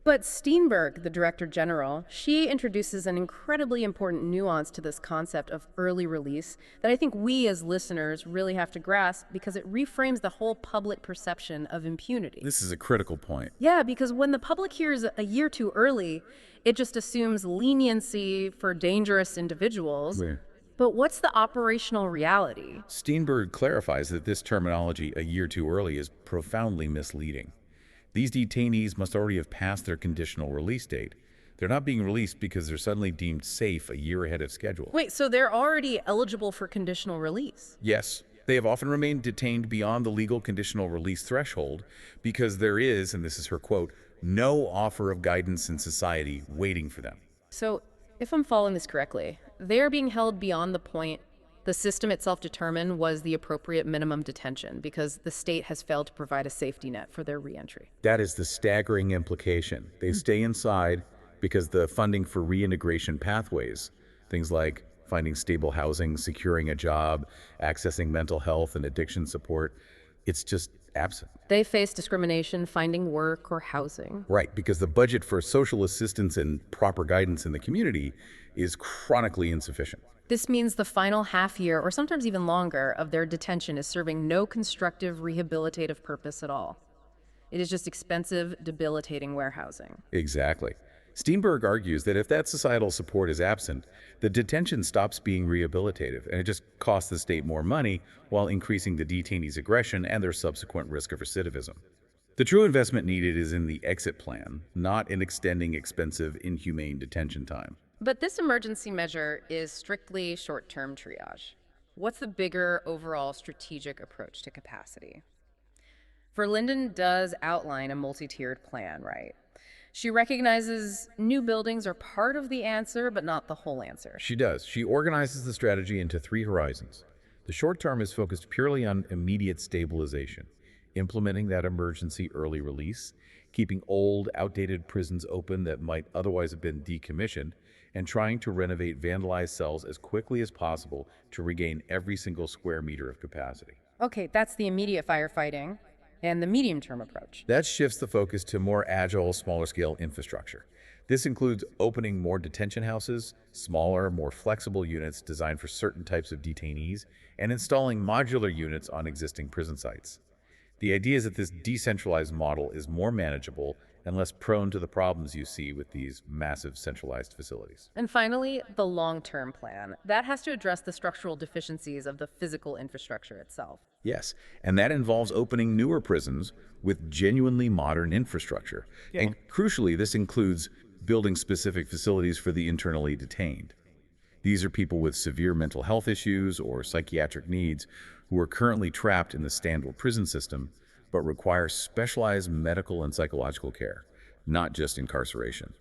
But Steenberg, the Director General, she introduces an incredibly important nuance to this concept of early release that I think we as listeners really have to grasp because it reframes the whole public perception of impunity. This is a critical point. Yeah, because when the public hears a year too early, it just assumes leniency for dangerous individuals. Yeah. But what's the operational reality? Steenberg clarifies that this terminology, a year too early, is profoundly misleading. These detainees must already have passed their conditional release date. They're not being released because they're suddenly deemed safe a year ahead of schedule. Wait, so they're already eligible for conditional release? Yes. They have often remained detained beyond the legal conditional release threshold because there is, and this is her quote, no offer of guidance in society waiting for them. So, if I'm following this correctly, they're being held beyond the point The system itself determined was the appropriate minimum detention because the state has failed to provide a safety net for their reentry. That is the staggering implication. They stay inside because the funding for reintegration pathways, things like finding stable housing, securing a job, accessing mental health and addiction support, it's just absent. They face discrimination finding work or housing. Right, because the budget for social assistance and proper guidance in the community is chronically insufficient. This means the final half year, or sometimes even longer, of their detention is serving no constructive rehabilitative purpose at all. It is just expensive, debilitating warehousing. Exactly. Steenberg argues that if that societal support is absent, the detention stops being rehabilitative, and it just costs the state more money while increasing the detainees' aggression and their subsequent risk of recidivism. The true investment needed is in the exit plan, not in extending expensive, inhumane detention time. But this emergency measure is strictly short-term triage. What's the bigger overall strategic approach to capacity? Verlinden does outline a multi-tiered plan, right? She recognizes new buildings are part of the answer, but not the whole answer. She does. She organizes the strategy into 3 horizons. The short term is focused purely on immediate stabilization, implementing that emergency early release, keeping old, outdated prisons open that might otherwise have been decommissioned, and trying to renovate vandalized cells as quickly as possible to regain every single square meter of capacity. Okay, that's the immediate firefighting and the medium-term approach. That shifts the focus to more agile, smaller-scale infrastructure. This includes opening more detention houses, smaller, more flexible units designed for certain types of detainees, and installing modular units on existing prison sites. The idea is that this decentralized model is more manageable and less prone to the problems you see with these massive centralized facilities. And finally, the long-term plan. That has to address the structural deficiencies of the physical infrastructure itself. Yes, and that involves opening newer prisons with genuinely modern infrastructure. And crucially, this includes building specific facilities for the internally detained. These are people with severe mental health issues or psychiatric needs who are currently trapped in the standard prison system, but require specialized medical and psychological care, not just incarceration.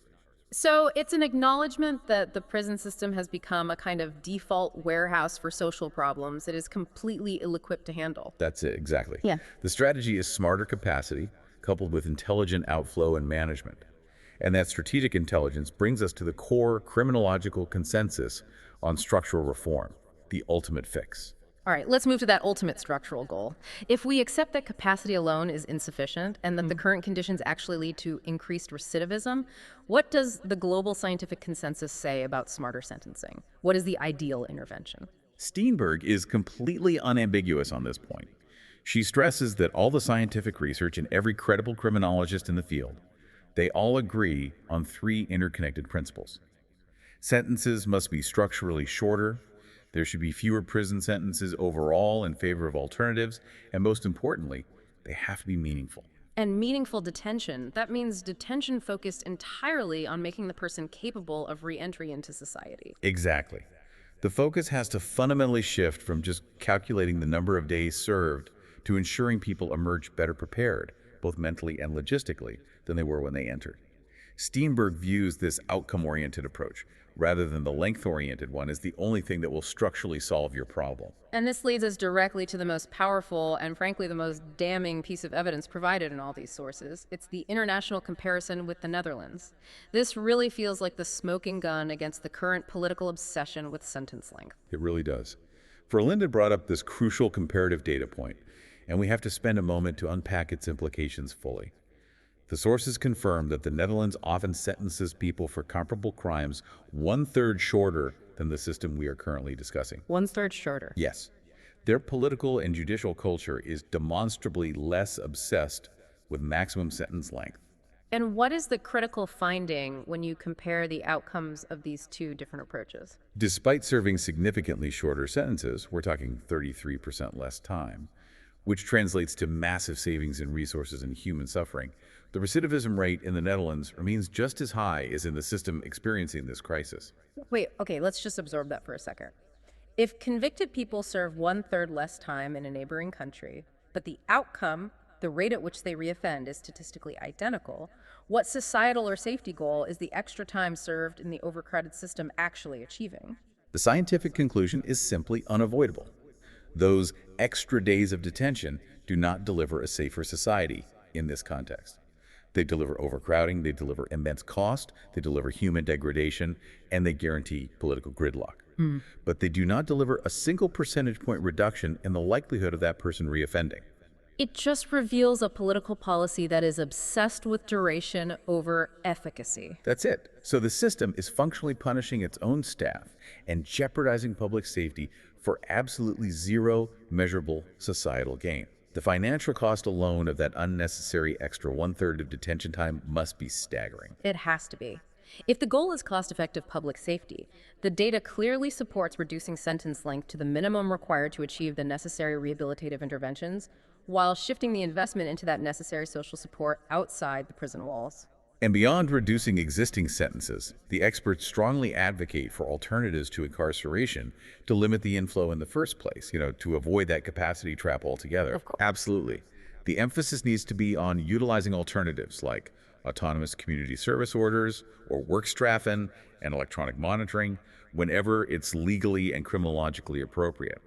So it's an acknowledgement that the prison system has become a kind of default warehouse for social problems it is completely ill-equipped to handle. That's it, exactly. Yeah. The strategy is smarter capacity coupled with intelligent outflow and management. And that strategic intelligence brings us to the core criminological consensus on structural reform, the ultimate fix. All right, let's move to that ultimate structural goal. If we accept that capacity alone is insufficient and that the current conditions actually lead to increased recidivism, what does the global scientific consensus say about smarter sentencing? What is the ideal intervention? Steenberg is completely unambiguous on this point. She stresses that all the scientific research and every credible criminologist in the field, they all agree on 3 interconnected principles. Sentences must be structurally shorter. There should be fewer prison sentences overall in favor of alternatives, and most importantly, they have to be meaningful. And meaningful detention, that means detention focused entirely on making the person capable of re-entry into society. Exactly. The focus has to fundamentally shift from just calculating the number of days served to ensuring people emerge better prepared, both mentally and logistically, than they were when they entered. Steenberg views this outcome-oriented approach, rather than the length-oriented one, as the only thing that will structurally solve your problem. And this leads us directly to the most powerful and frankly the most damning piece of evidence provided in all these sources. It's the international comparison with the Netherlands. This really feels like the smoking gun against the current political obsession with sentence length. It really does. Verlinden brought up this crucial comparative data point, and we have to spend a moment to unpack its implications fully. The sources confirm that the Netherlands often sentences people for comparable crimes 1/3 shorter than the system we are currently discussing. 1/3 shorter. Yes. Their political and judicial culture is demonstrably less obsessed with maximum sentence length. And what is the critical finding when you compare the outcomes of these 2 different approaches? Despite serving significantly shorter sentences, we're talking 33% less time, which translates to massive savings in resources and human suffering. The recidivism rate in the Netherlands remains just as high as in the system experiencing this crisis. Wait, okay, let's just absorb that for a second. If convicted people serve 1/3 less time in a neighboring country, but the outcome, the rate at which they reoffend, is statistically identical, what societal or safety goal is the extra time served in the overcrowded system actually achieving? The scientific conclusion is simply unavoidable. Those extra days of detention do not deliver a safer society in this context. They deliver overcrowding, they deliver immense cost, they deliver human degradation, and they guarantee political gridlock. But they do not deliver a single percentage point reduction in the likelihood of that person reoffending. It just reveals a political policy that is obsessed with duration over efficacy. That's it. So the system is functionally punishing its own staff and jeopardizing public safety for absolutely zero measurable societal gain. The financial cost alone of that unnecessary extra one-third of detention time must be staggering. It has to be. If the goal is cost-effective public safety, the data clearly supports reducing sentence length to the minimum required to achieve the necessary rehabilitative interventions, while shifting the investment into that necessary social support outside the prison walls. And beyond reducing existing sentences, the experts strongly advocate for alternatives to incarceration to limit the inflow in the first place, to avoid that capacity trap altogether. Of course. Absolutely. The emphasis needs to be on utilizing alternatives like autonomous community service orders or work strafen and electronic monitoring whenever it's legally and criminologically appropriate.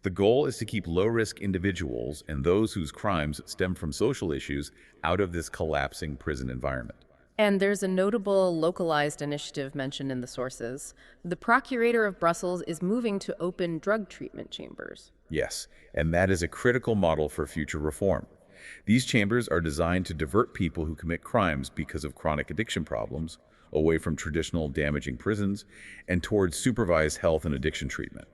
The goal is to keep low-risk individuals and those whose crimes stem from social issues out of this collapsing prison environment. And there's a notable localized initiative mentioned in the sources. The Procurator of Brussels is moving to open drug treatment chambers. Yes, and that is a critical model for future reform. These chambers are designed to divert people who commit crimes because of chronic addiction problems away from traditional damaging prisons and towards supervised health and addiction treatment.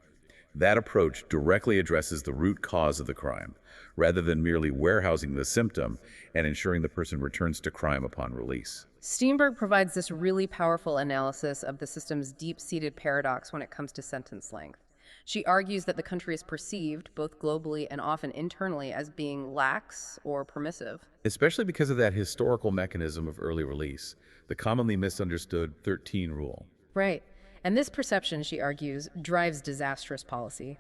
That approach directly addresses the root cause of the crime, rather than merely warehousing the symptom and ensuring the person returns to crime upon release. Steenberg provides this really powerful analysis of the system's deep-seated paradox when it comes to sentence length. She argues that the country is perceived, both globally and often internally, as being lax or permissive. Especially because of that historical mechanism of early release, the commonly misunderstood 13 rule. Right. And this perception, she argues, drives disastrous policy.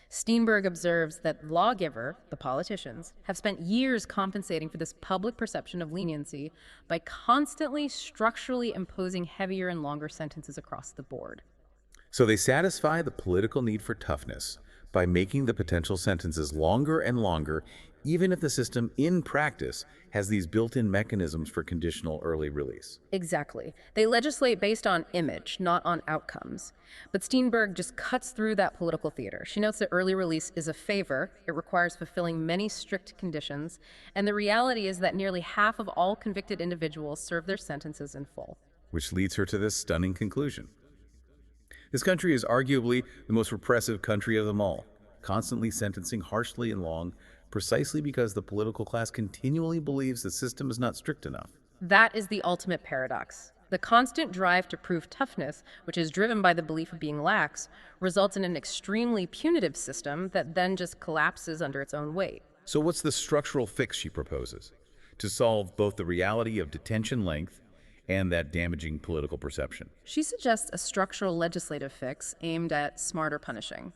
Steenberg observes that lawgiver, the politicians, have spent years compensating for this public perception of leniency by constantly structurally imposing heavier and longer sentences across the board. So they satisfy the political need for toughness by making the potential sentences longer and longer, even if the system in practice has these built-in mechanisms for conditional early release. Exactly. They legislate based on image, not on outcomes. But Steenberg just cuts through that political theater. She notes that early release is a favor. It requires fulfilling many strict conditions. And the reality is that nearly half of all convicted individuals serve their sentences in full. Which leads her to this stunning conclusion. This country is arguably the most repressive country of them all, constantly sentencing harshly and long, precisely because the political class continually believes the system is not strict enough. That is the ultimate paradox. The constant drive to prove toughness, which is driven by the belief of being lax, results in an extremely punitive system that then just collapses under its own weight. So what's the structural fix she proposes to solve both the reality of detention length and that damaging political perception? She suggests a structural legislative fix aimed at smarter punishing.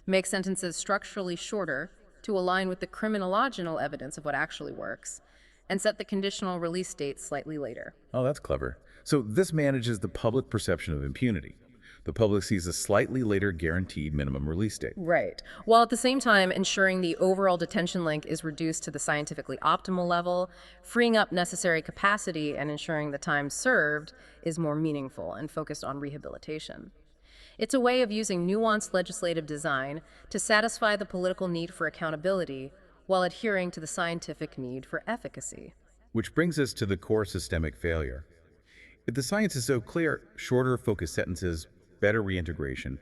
Make sentences structurally shorter to align with the criminological evidence of what actually works, and set the conditional release date slightly later. Oh, that's clever. So this manages the public perception of impunity. The public sees a slightly later guaranteed minimum release date. Right. While at the same time ensuring the overall detention length is reduced to the scientifically optimal level, freeing up necessary capacity and ensuring the time served is more meaningful and focused on rehabilitation. It's a way of using nuanced legislative design to satisfy the political need for accountability while adhering to the scientific need for efficacy. Which brings us to the core systemic failure. If the science is so clear, shorter focused sentences, better reintegration,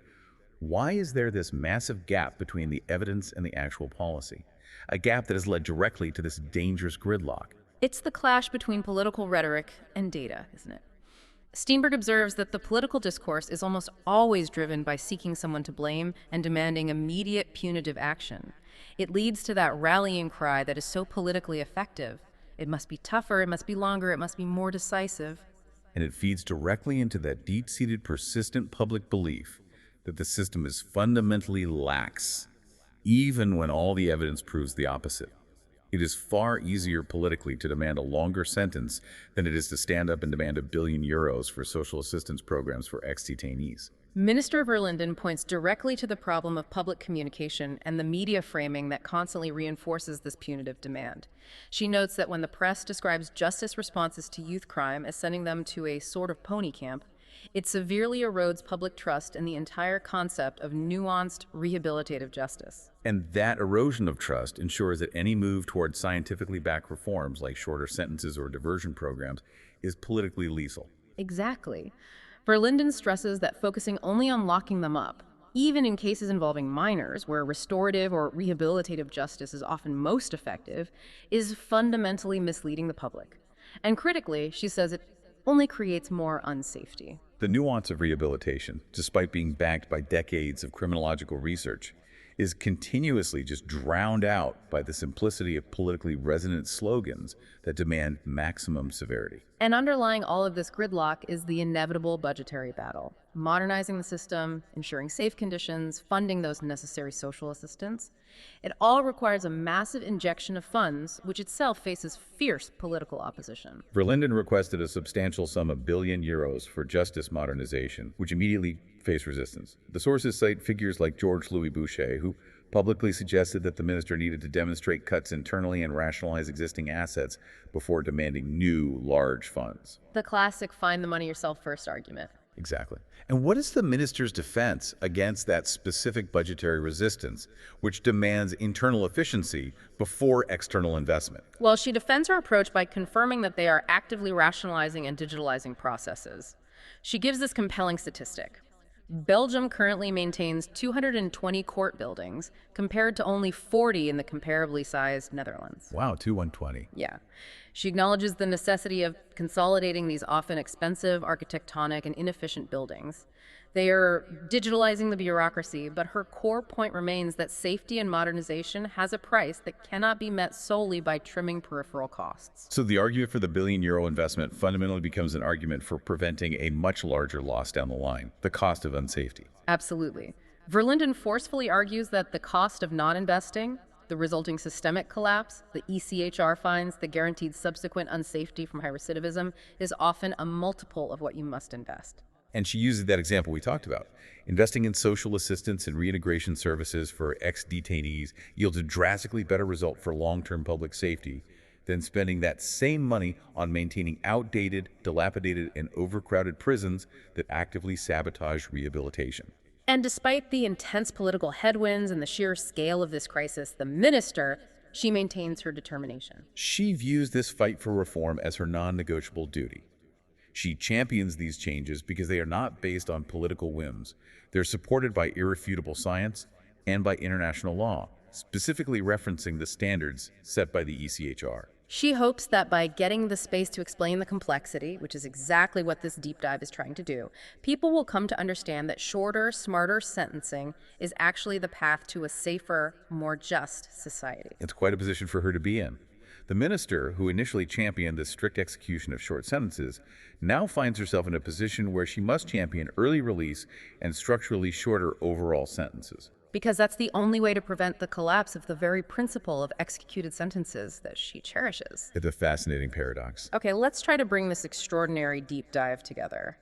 why is there this massive gap between the evidence and the actual policy? A gap that has led directly to this dangerous gridlock. It's the clash between political rhetoric and data, isn't it? Steenberg observes that the political discourse is almost always driven by seeking someone to blame and demanding immediate punitive action. It leads to that rallying cry that is so politically effective. It must be tougher, it must be longer, it must be more decisive. And it feeds directly into that deep-seated, persistent public belief that the system is fundamentally lax, even when all the evidence proves the opposite. It is far easier politically to demand a longer sentence than it is to stand up and demand €1 billion for social assistance programs for ex-detainees. Minister Verlinden points directly to the problem of public communication and the media framing that constantly reinforces this punitive demand. She notes that when the press describes justice responses to youth crime as sending them to a sort of pony camp, it severely erodes public trust in the entire concept of nuanced, rehabilitative justice. And that erosion of trust ensures that any move toward scientifically backed reforms like shorter sentences or diversion programs is politically lethal. Exactly. Verlinden stresses that focusing only on locking them up, even in cases involving minors, where restorative or rehabilitative justice is often most effective, is fundamentally misleading the public. And critically, she says it only creates more unsafety. The nuance of rehabilitation, despite being backed by decades of criminological research, is continuously just drowned out by the simplicity of politically resonant slogans that demand maximum severity. And underlying all of this gridlock is the inevitable budgetary battle. Modernizing the system, ensuring safe conditions, funding those necessary social assistance. It all requires a massive injection of funds, which itself faces fierce political opposition. Verlinden requested a substantial sum of €1 billion for justice modernization, which immediately faced resistance. The sources cite figures like George Louis Boucher, who publicly suggested that the minister needed to demonstrate cuts internally and rationalize existing assets before demanding new, large funds. The classic find the money yourself first argument. Exactly. And what is the minister's defense against that specific budgetary resistance, which demands internal efficiency before external investment? Well, she defends her approach by confirming that they are actively rationalizing and digitalizing processes. She gives this compelling statistic. Belgium currently maintains 220 court buildings, compared to only 40 in the comparably sized Netherlands. Wow, 120. Yeah. She acknowledges the necessity of consolidating these often expensive, architectonic, and inefficient buildings. They are digitalizing the bureaucracy, but her core point remains that safety and modernization has a price that cannot be met solely by trimming peripheral costs. So the argument for the €1 billion investment fundamentally becomes an argument for preventing a much larger loss down the line, the cost of unsafety. Absolutely. Verlinden forcefully argues that the cost of not investing, the resulting systemic collapse, the ECHR fines, the guaranteed subsequent unsafety from high recidivism, is often a multiple of what you must invest. And she uses that example we talked about. Investing in social assistance and reintegration services for ex-detainees yields a drastically better result for long-term public safety than spending that same money on maintaining outdated, dilapidated, and overcrowded prisons that actively sabotage rehabilitation. And despite the intense political headwinds and the sheer scale of this crisis, the minister, she maintains her determination. She views this fight for reform as her non-negotiable duty. She champions these changes because they are not based on political whims. They're supported by irrefutable science and by international law, specifically referencing the standards set by the ECHR. She hopes that by getting the space to explain the complexity, which is exactly what this deep dive is trying to do, people will come to understand that shorter, smarter sentencing is actually the path to a safer, more just society. It's quite a position for her to be in. The minister, who initially championed the strict execution of short sentences, now finds herself in a position where she must champion early release and structurally shorter overall sentences. Because that's the only way to prevent the collapse of the very principle of executed sentences that she cherishes. It's a fascinating paradox. Okay, let's try to bring this extraordinary deep dive together.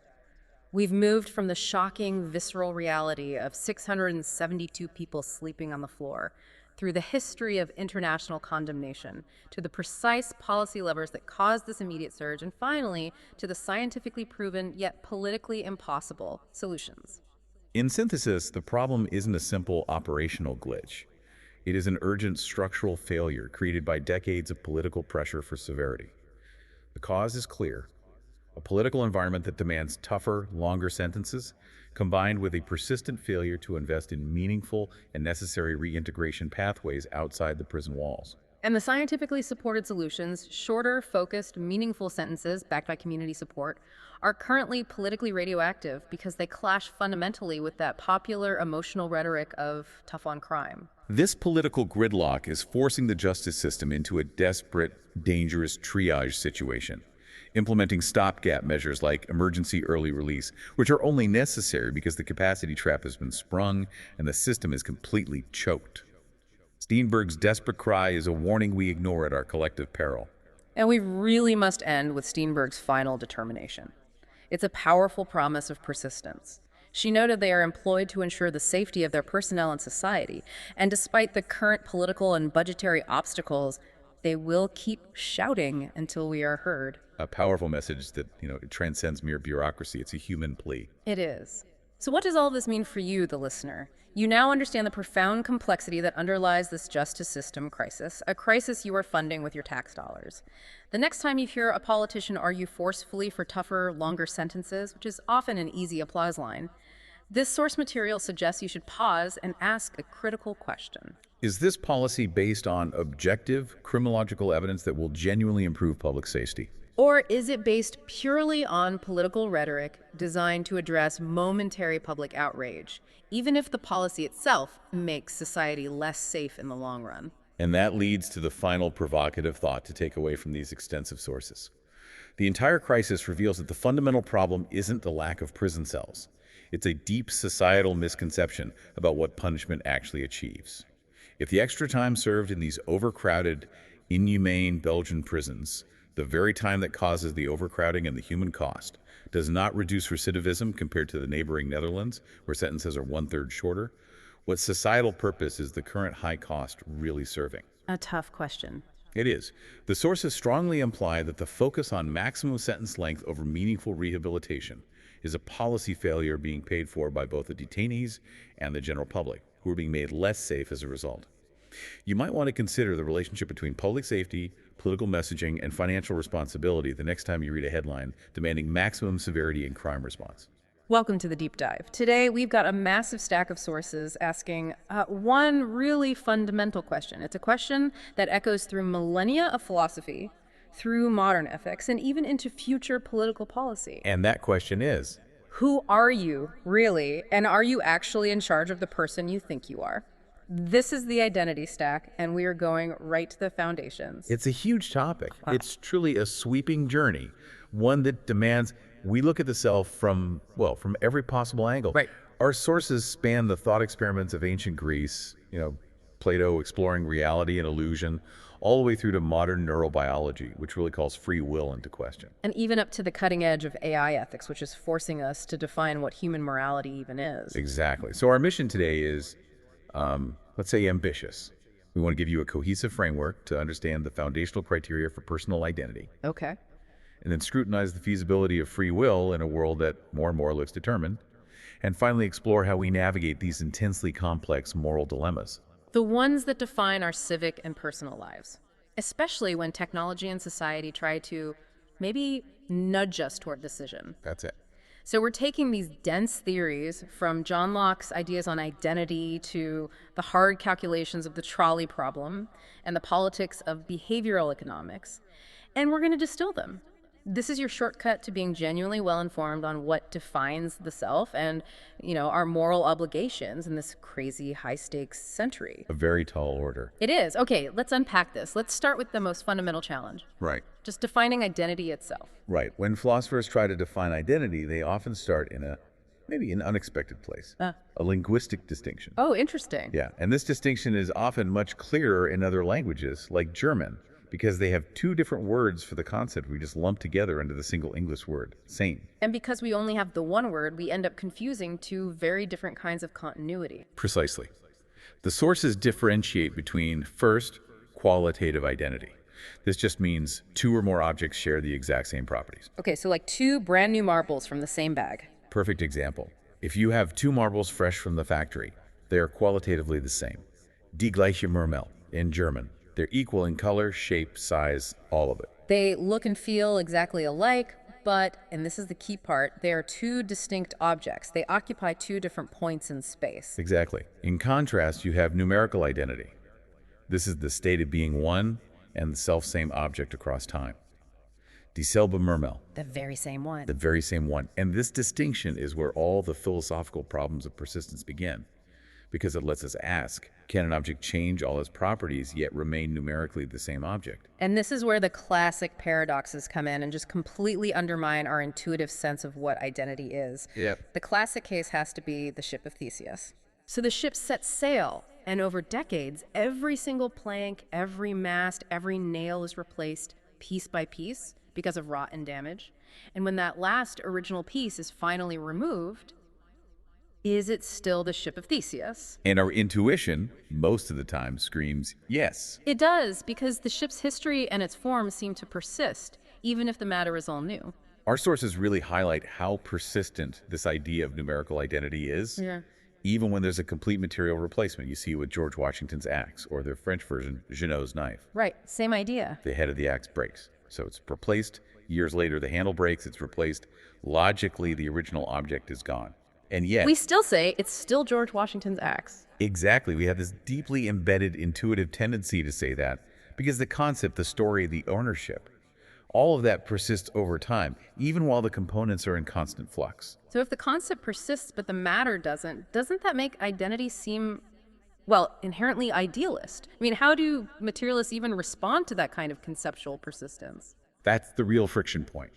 We've moved from the shocking, visceral reality of 672 people sleeping on the floor through the history of international condemnation, to the precise policy levers that caused this immediate surge, and finally, to the scientifically proven yet politically impossible solutions. In synthesis, the problem isn't a simple operational glitch. It is an urgent structural failure created by decades of political pressure for severity. The cause is clear: a political environment that demands tougher, longer sentences, combined with a persistent failure to invest in meaningful and necessary reintegration pathways outside the prison walls. And the scientifically supported solutions, shorter, focused, meaningful sentences backed by community support, are currently politically radioactive because they clash fundamentally with that popular emotional rhetoric of tough on crime. This political gridlock is forcing the justice system into a desperate, dangerous triage situation, implementing stopgap measures like emergency early release, which are only necessary because the capacity trap has been sprung and the system is completely choked. Steenberg's desperate cry is a warning we ignore at our collective peril. And we really must end with Steenberg's final determination. It's a powerful promise of persistence. She noted they are employed to ensure the safety of their personnel and society, and despite the current political and budgetary obstacles, they will keep shouting until we are heard. A powerful message that, it transcends mere bureaucracy. It's a human plea. It is. So what does all of this mean for you, the listener? You now understand the profound complexity that underlies this justice system crisis, a crisis you are funding with your tax dollars. The next time you hear a politician argue forcefully for tougher, longer sentences, which is often an easy applause line, this source material suggests you should pause and ask a critical question. Is this policy based on objective criminological evidence that will genuinely improve public safety? Or is it based purely on political rhetoric designed to address momentary public outrage, even if the policy itself makes society less safe in the long run? And that leads to the final provocative thought to take away from these extensive sources. The entire crisis reveals that the fundamental problem isn't the lack of prison cells. It's a deep societal misconception about what punishment actually achieves. If the extra time served in these overcrowded, inhumane Belgian prisons, the very time that causes the overcrowding and the human cost, does not reduce recidivism compared to the neighboring Netherlands, where sentences are 1/3 shorter, what societal purpose is the current high cost really serving? A tough question. It is. The sources strongly imply that the focus on maximum sentence length over meaningful rehabilitation is a policy failure being paid for by both the detainees and the general public, who are being made less safe as a result. You might want to consider the relationship between public safety, political messaging, and financial responsibility the next time you read a headline demanding maximum severity in crime response. Welcome to the Deep Dive. Today, we've got a massive stack of sources asking one really fundamental question. It's a question that echoes through millennia of philosophy, through modern ethics, and even into future political policy. And that question is, who are you, really? And are you actually in charge of the person you think you are? This is the identity stack, and we are going right to the foundations. it's a huge topic. It's truly a sweeping journey, one that demands we look at the self from every possible angle. Right. Our sources span the thought experiments of ancient Greece, Plato exploring reality and illusion, all the way through to modern neurobiology, which really calls free will into question. And even up to the cutting edge of AI ethics, which is forcing us to define what human morality even is. Exactly. So our mission today is, let's say, ambitious. We want to give you a cohesive framework to understand the foundational criteria for personal identity, Okay. and then scrutinize the feasibility of free will in a world that more and more looks determined, and finally explore how we navigate these intensely complex moral dilemmas. The ones that define our civic and personal lives, especially when technology and society try to maybe nudge us toward decision. That's it. So we're taking these dense theories from John Locke's ideas on identity to the hard calculations of the trolley problem and the politics of behavioral economics, and we're going to distill them. This is your shortcut to being genuinely well-informed on what defines the self and, our moral obligations in this crazy high-stakes century. A very tall order. It is. Okay, let's unpack this. Let's start with the most fundamental challenge. Right. Just defining identity itself. Right. When philosophers try to define identity, they often start in maybe an unexpected place. A linguistic distinction. Oh, interesting. Yeah, and this distinction is often much clearer in other languages, like German, because they have two different words for the concept we just lump together into the single English word, same. And because we only have the one word, we end up confusing two very different kinds of continuity. Precisely. The sources differentiate between, first, qualitative identity. This just means two or more objects share the exact same properties. Okay, so like two brand new marbles from the same bag. Perfect example. If you have two marbles fresh from the factory, they are qualitatively the same. Die gleiche Murmel in German. They're equal in color, shape, size, all of it. They look and feel exactly alike, but, and this is the key part, they are two distinct objects. They occupy two different points in space. Exactly. In contrast, you have numerical identity. This is the state of being one and the self-same object across time. Dieselbe Murmel, The very same one. the very same one. And this distinction is where all the philosophical problems of persistence begin, because it lets us ask, can an object change all its properties yet remain numerically the same object? And this is where the classic paradoxes come in and just completely undermine our intuitive sense of what identity is. Yep. The classic case has to be the Ship of Theseus. So the ship sets sail, And over decades, every single plank, every mast, every nail is replaced piece by piece because of rot and damage. And when that last original piece is finally removed, is it still the Ship of Theseus? And our intuition, most of the time, screams yes. It does, because the ship's history and its form seem to persist, even if the matter is all new. Our sources really highlight how persistent this idea of numerical identity is. Yeah. Even when there's a complete material replacement. You see it with George Washington's axe, or the French version, Junot's knife. Right, same idea. The head of the axe breaks. So it's replaced. Years later, the handle breaks, it's replaced. Logically, the original object is gone. And yet, We still say it's still George Washington's axe. exactly, we have this deeply embedded intuitive tendency to say that because the concept, the story, the ownership, all of that persists over time, even while the components are in constant flux. So if the concept persists but the matter doesn't that make identity seem, well, inherently idealist? I mean, how do materialists even respond to that kind of conceptual persistence? That's the real friction point.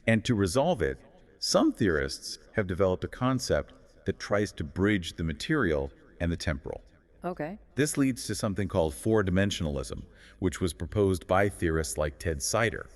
And to resolve it, some theorists have developed a concept that tries to bridge the material and the temporal. Okay. This leads to something called four-dimensionalism, which was proposed by theorists like Ted Sider.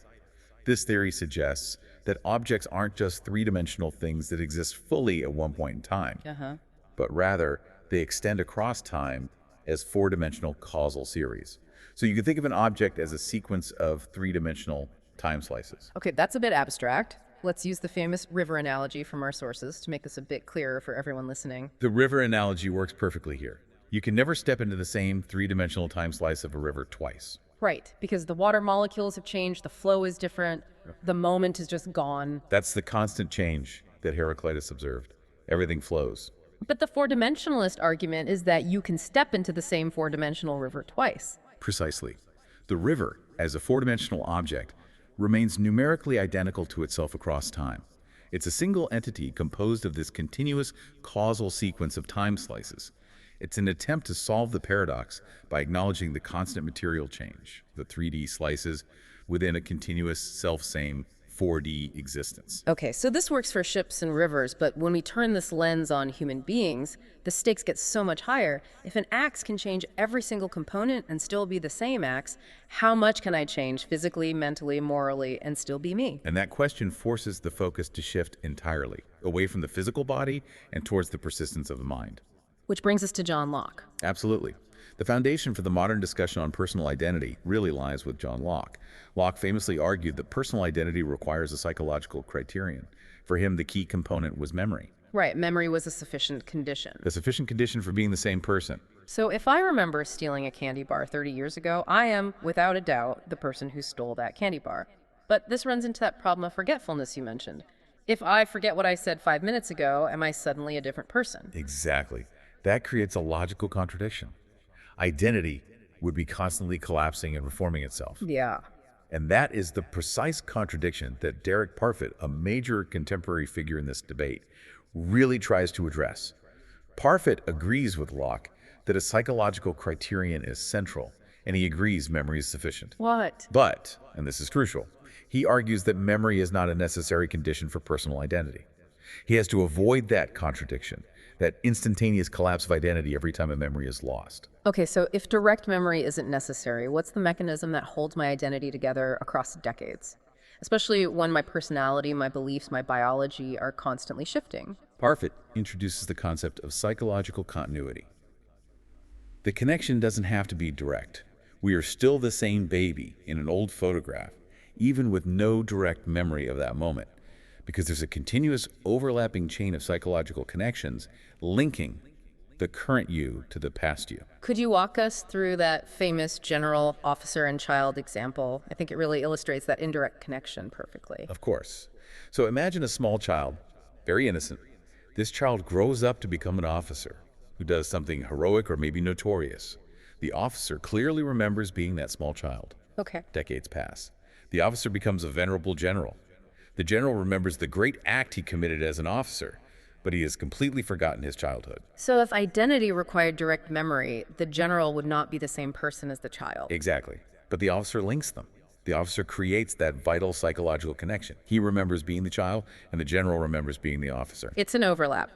This theory suggests that objects aren't just three-dimensional things that exist fully at one point in time, but rather they extend across time as four-dimensional causal series. So you can think of an object as a sequence of three-dimensional time slices. Okay, that's a bit abstract. Let's use the famous river analogy from our sources to make this a bit clearer for everyone listening. The river analogy works perfectly here. You can never step into the same three-dimensional time slice of a river twice. Right, because the water molecules have changed, the flow is different, the moment is just gone. That's the constant change that Heraclitus observed. Everything flows. But the four-dimensionalist argument is that you can step into the same four-dimensional river twice. Precisely. The river, as a four-dimensional object, remains numerically identical to itself across time. It's a single entity composed of this continuous causal sequence of time slices. It's an attempt to solve the paradox by acknowledging the constant material change, the 3D slices, within a continuous self-same 4D existence. Okay, so this works for ships and rivers, but when we turn this lens on human beings, the stakes get so much higher. If an axe can change every single component and still be the same axe, how much can I change physically, mentally, morally, and still be me? And that question forces the focus to shift entirely, away from the physical body and towards the persistence of the mind. Which brings us to John Locke. Absolutely. The foundation for the modern discussion on personal identity really lies with John Locke. Locke famously argued that personal identity requires a psychological criterion. For him, the key component was memory. Right, memory was a sufficient condition. A sufficient condition for being the same person. So if I remember stealing a candy bar 30 years ago, I am, without a doubt, the person who stole that candy bar. But this runs into that problem of forgetfulness you mentioned. If I forget what I said 5 minutes ago, am I suddenly a different person? Exactly. That creates a logical contradiction. Identity would be constantly collapsing and reforming itself. Yeah. And that is the precise contradiction that Derek Parfit, a major contemporary figure in this debate, really tries to address. Parfit agrees with Locke that a psychological criterion is central, and he agrees memory is sufficient. What? But, and this is crucial, he argues that memory is not a necessary condition for personal identity. He has to avoid that contradiction, that instantaneous collapse of identity every time a memory is lost. Okay, so if direct memory isn't necessary, what's the mechanism that holds my identity together across decades? Especially when my personality, my beliefs, my biology are constantly shifting. Parfit introduces the concept of psychological continuity. The connection doesn't have to be direct. We are still the same baby in an old photograph, even with no direct memory of that moment, because there's a continuous overlapping chain of psychological connections linking the current you to the past you. Could you walk us through that famous general, officer, and child example? I think it really illustrates that indirect connection perfectly. Of course. So imagine a small child, very innocent. This child grows up to become an officer who does something heroic or maybe notorious. The officer clearly remembers being that small child. Okay. Decades pass. The officer becomes a venerable general. The general remembers the great act he committed as an officer, but he has completely forgotten his childhood. So if identity required direct memory, the general would not be the same person as the child. Exactly. But the officer links them. The officer creates that vital psychological connection. He remembers being the child, and the general remembers being the officer. It's an overlap.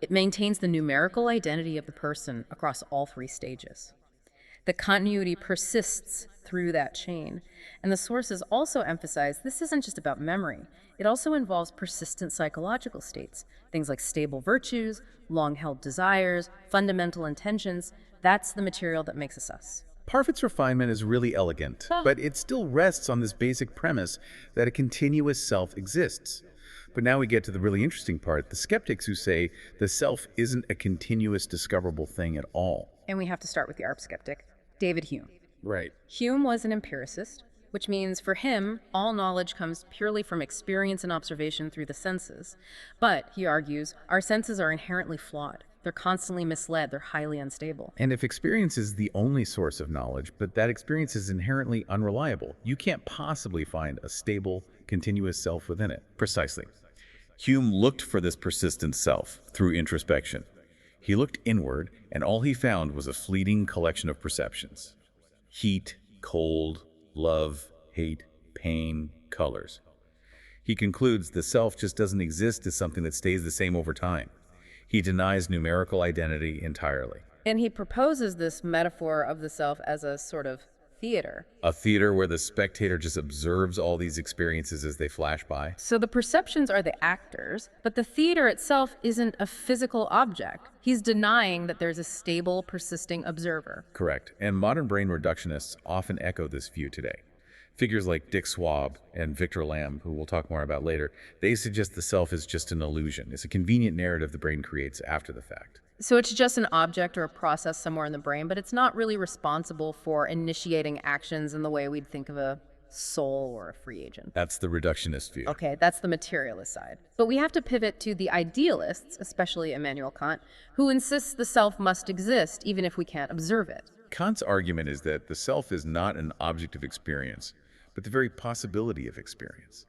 It maintains the numerical identity of the person across all three stages. The continuity persists through that chain. And the sources also emphasize this isn't just about memory. It also involves persistent psychological states, things like stable virtues, long-held desires, fundamental intentions. That's the material that makes us us. Parfit's refinement is really elegant, but it still rests on this basic premise that a continuous self exists. But now we get to the really interesting part, the skeptics who say the self isn't a continuous discoverable thing at all. And we have to start with the ARP skeptic, David Hume. Right. Hume was an empiricist, which means for him, all knowledge comes purely from experience and observation through the senses. But, he argues, our senses are inherently flawed. They're constantly misled. They're highly unstable. And if experience is the only source of knowledge, but that experience is inherently unreliable, you can't possibly find a stable, continuous self within it. Precisely. Hume looked for this persistent self through introspection. He looked inward, and all he found was a fleeting collection of perceptions. Heat, cold, love, hate, pain, colors. He concludes the self just doesn't exist as something that stays the same over time. He denies numerical identity entirely. And he proposes this metaphor of the self as a sort of theater. A theater where the spectator just observes all these experiences as they flash by. So the perceptions are the actors, but the theater itself isn't a physical object. He's denying that there's a stable, persisting observer. Correct. And modern brain reductionists often echo this view today. Figures like Dick Swab and Victor Lamb, who we'll talk more about later, they suggest the self is just an illusion. It's a convenient narrative the brain creates after the fact. So it's just an object or a process somewhere in the brain, but it's not really responsible for initiating actions in the way we'd think of a soul or a free agent. That's the reductionist view. Okay, that's the materialist side. But we have to pivot to the idealists, especially Immanuel Kant, who insists the self must exist even if we can't observe it. Kant's argument is that the self is not an object of experience, but the very possibility of experience.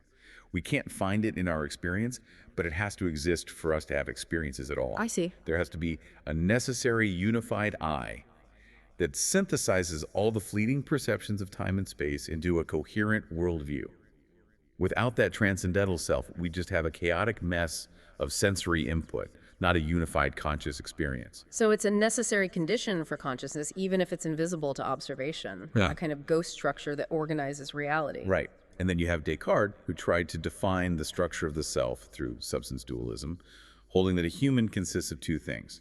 We can't find it in our experience, but it has to exist for us to have experiences at all. I see. There has to be a necessary unified I that synthesizes all the fleeting perceptions of time and space into a coherent worldview. Without that transcendental self, we just have a chaotic mess of sensory input, not a unified conscious experience. So it's a necessary condition for consciousness, even if it's invisible to observation. Yeah. A kind of ghost structure that organizes reality. Right. And then you have Descartes, who tried to define the structure of the self through substance dualism, holding that a human consists of two things,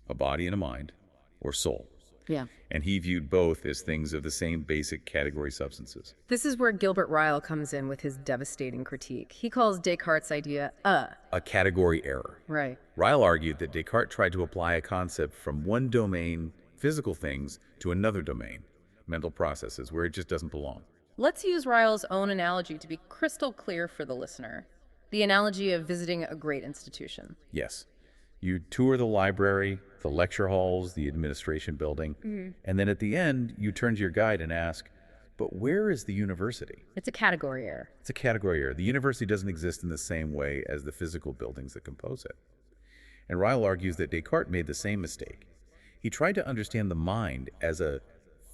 a body and a mind, or soul. Yeah. And he viewed both as things of the same basic category substances. This is where Gilbert Ryle comes in with his devastating critique. He calls Descartes' idea a category error. Right. Ryle argued that Descartes tried to apply a concept from one domain, physical things, to another domain, mental processes, where it just doesn't belong. Let's use Ryle's own analogy to be crystal clear for the listener. The analogy of visiting a great institution. Yes. You tour the library, the lecture halls, the administration building, and then at the end, you turn to your guide and ask, but where is the university? It's a category error. It's a category error. The university doesn't exist in the same way as the physical buildings that compose it. And Ryle argues that Descartes made the same mistake. He tried to understand the mind as a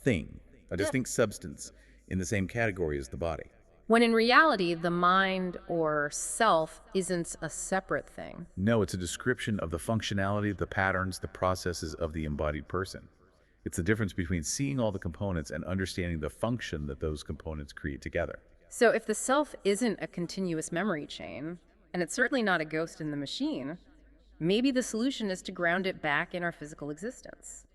thing, a distinct substance in the same category as the body. When in reality, the mind or self isn't a separate thing. No, it's a description of the functionality, the patterns, the processes of the embodied person. It's the difference between seeing all the components and understanding the function that those components create together. So if the self isn't a continuous memory chain, and it's certainly not a ghost in the machine, maybe the solution is to ground it back in our physical existence.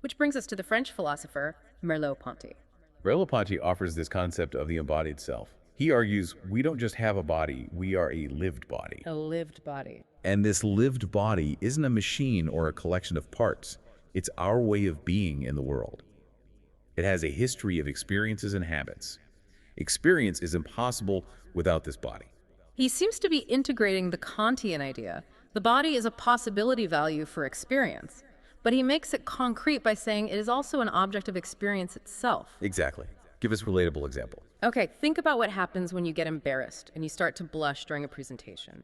Which brings us to the French philosopher Merleau-Ponty. Merleau-Ponty offers this concept of the embodied self. He argues we don't just have a body, we are a lived body. A lived body. And this lived body isn't a machine or a collection of parts. It's our way of being in the world. It has a history of experiences and habits. Experience is impossible without this body. He seems to be integrating the Kantian idea. The body is a possibility value for experience. But he makes it concrete by saying it is also an object of experience itself. Exactly. Give us a relatable example. Okay, think about what happens when you get embarrassed and you start to blush during a presentation.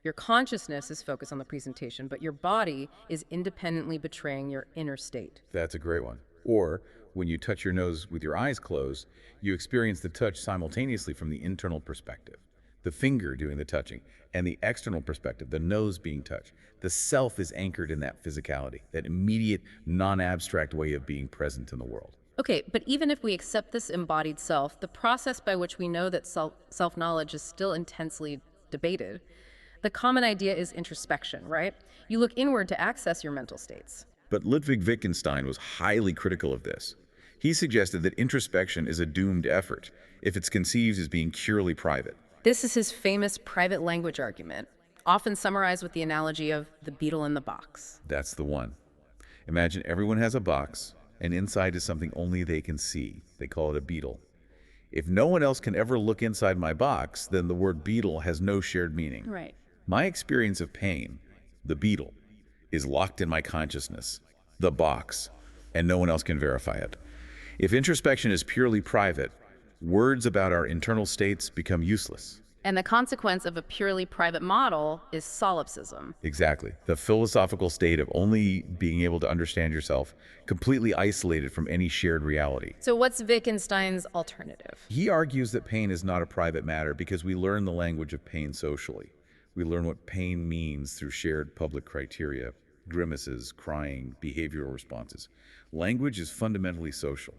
Your consciousness is focused on the presentation, but your body is independently betraying your inner state. That's a great one. Or when you touch your nose with your eyes closed, you experience the touch simultaneously from the internal perspective. the finger doing the touching, and the external perspective, the nose being touched. The self is anchored in that physicality, that immediate, non-abstract way of being present in the world. Okay, but even if we accept this embodied self, the process by which we know that self-knowledge is still intensely debated. The common idea is introspection, right? You look inward to access your mental states. But Ludwig Wittgenstein was highly critical of this. He suggested that introspection is a doomed effort if it's conceived as being purely private. This is his famous private language argument, often summarized with the analogy of the beetle in the box. That's the one. Imagine everyone has a box, and inside is something only they can see. They call it a beetle. If no one else can ever look inside my box, then the word beetle has no shared meaning. Right. My experience of pain, the beetle, is locked in my consciousness, the box, and no one else can verify it. If introspection is purely private, words about our internal states become useless. And the consequence of a purely private model is solipsism. Exactly. The philosophical state of only being able to understand yourself, completely isolated from any shared reality. So what's Wittgenstein's alternative? He argues that pain is not a private matter because we learn the language of pain socially. We learn what pain means through shared public criteria, grimaces, crying, behavioral responses. Language is fundamentally social.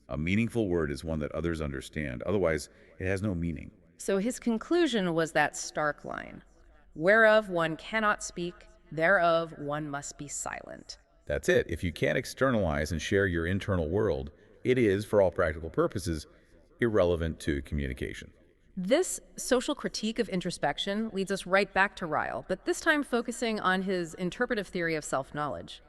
A meaningful word is one that others understand. Otherwise, it has no meaning. So his conclusion was that stark line, whereof one cannot speak, thereof one must be silent. That's it. If you can't externalize and share your internal world, it is, for all practical purposes, irrelevant to communication. This social critique of introspection leads us right back to Ryle, but this time focusing on his interpretive theory of self-knowledge.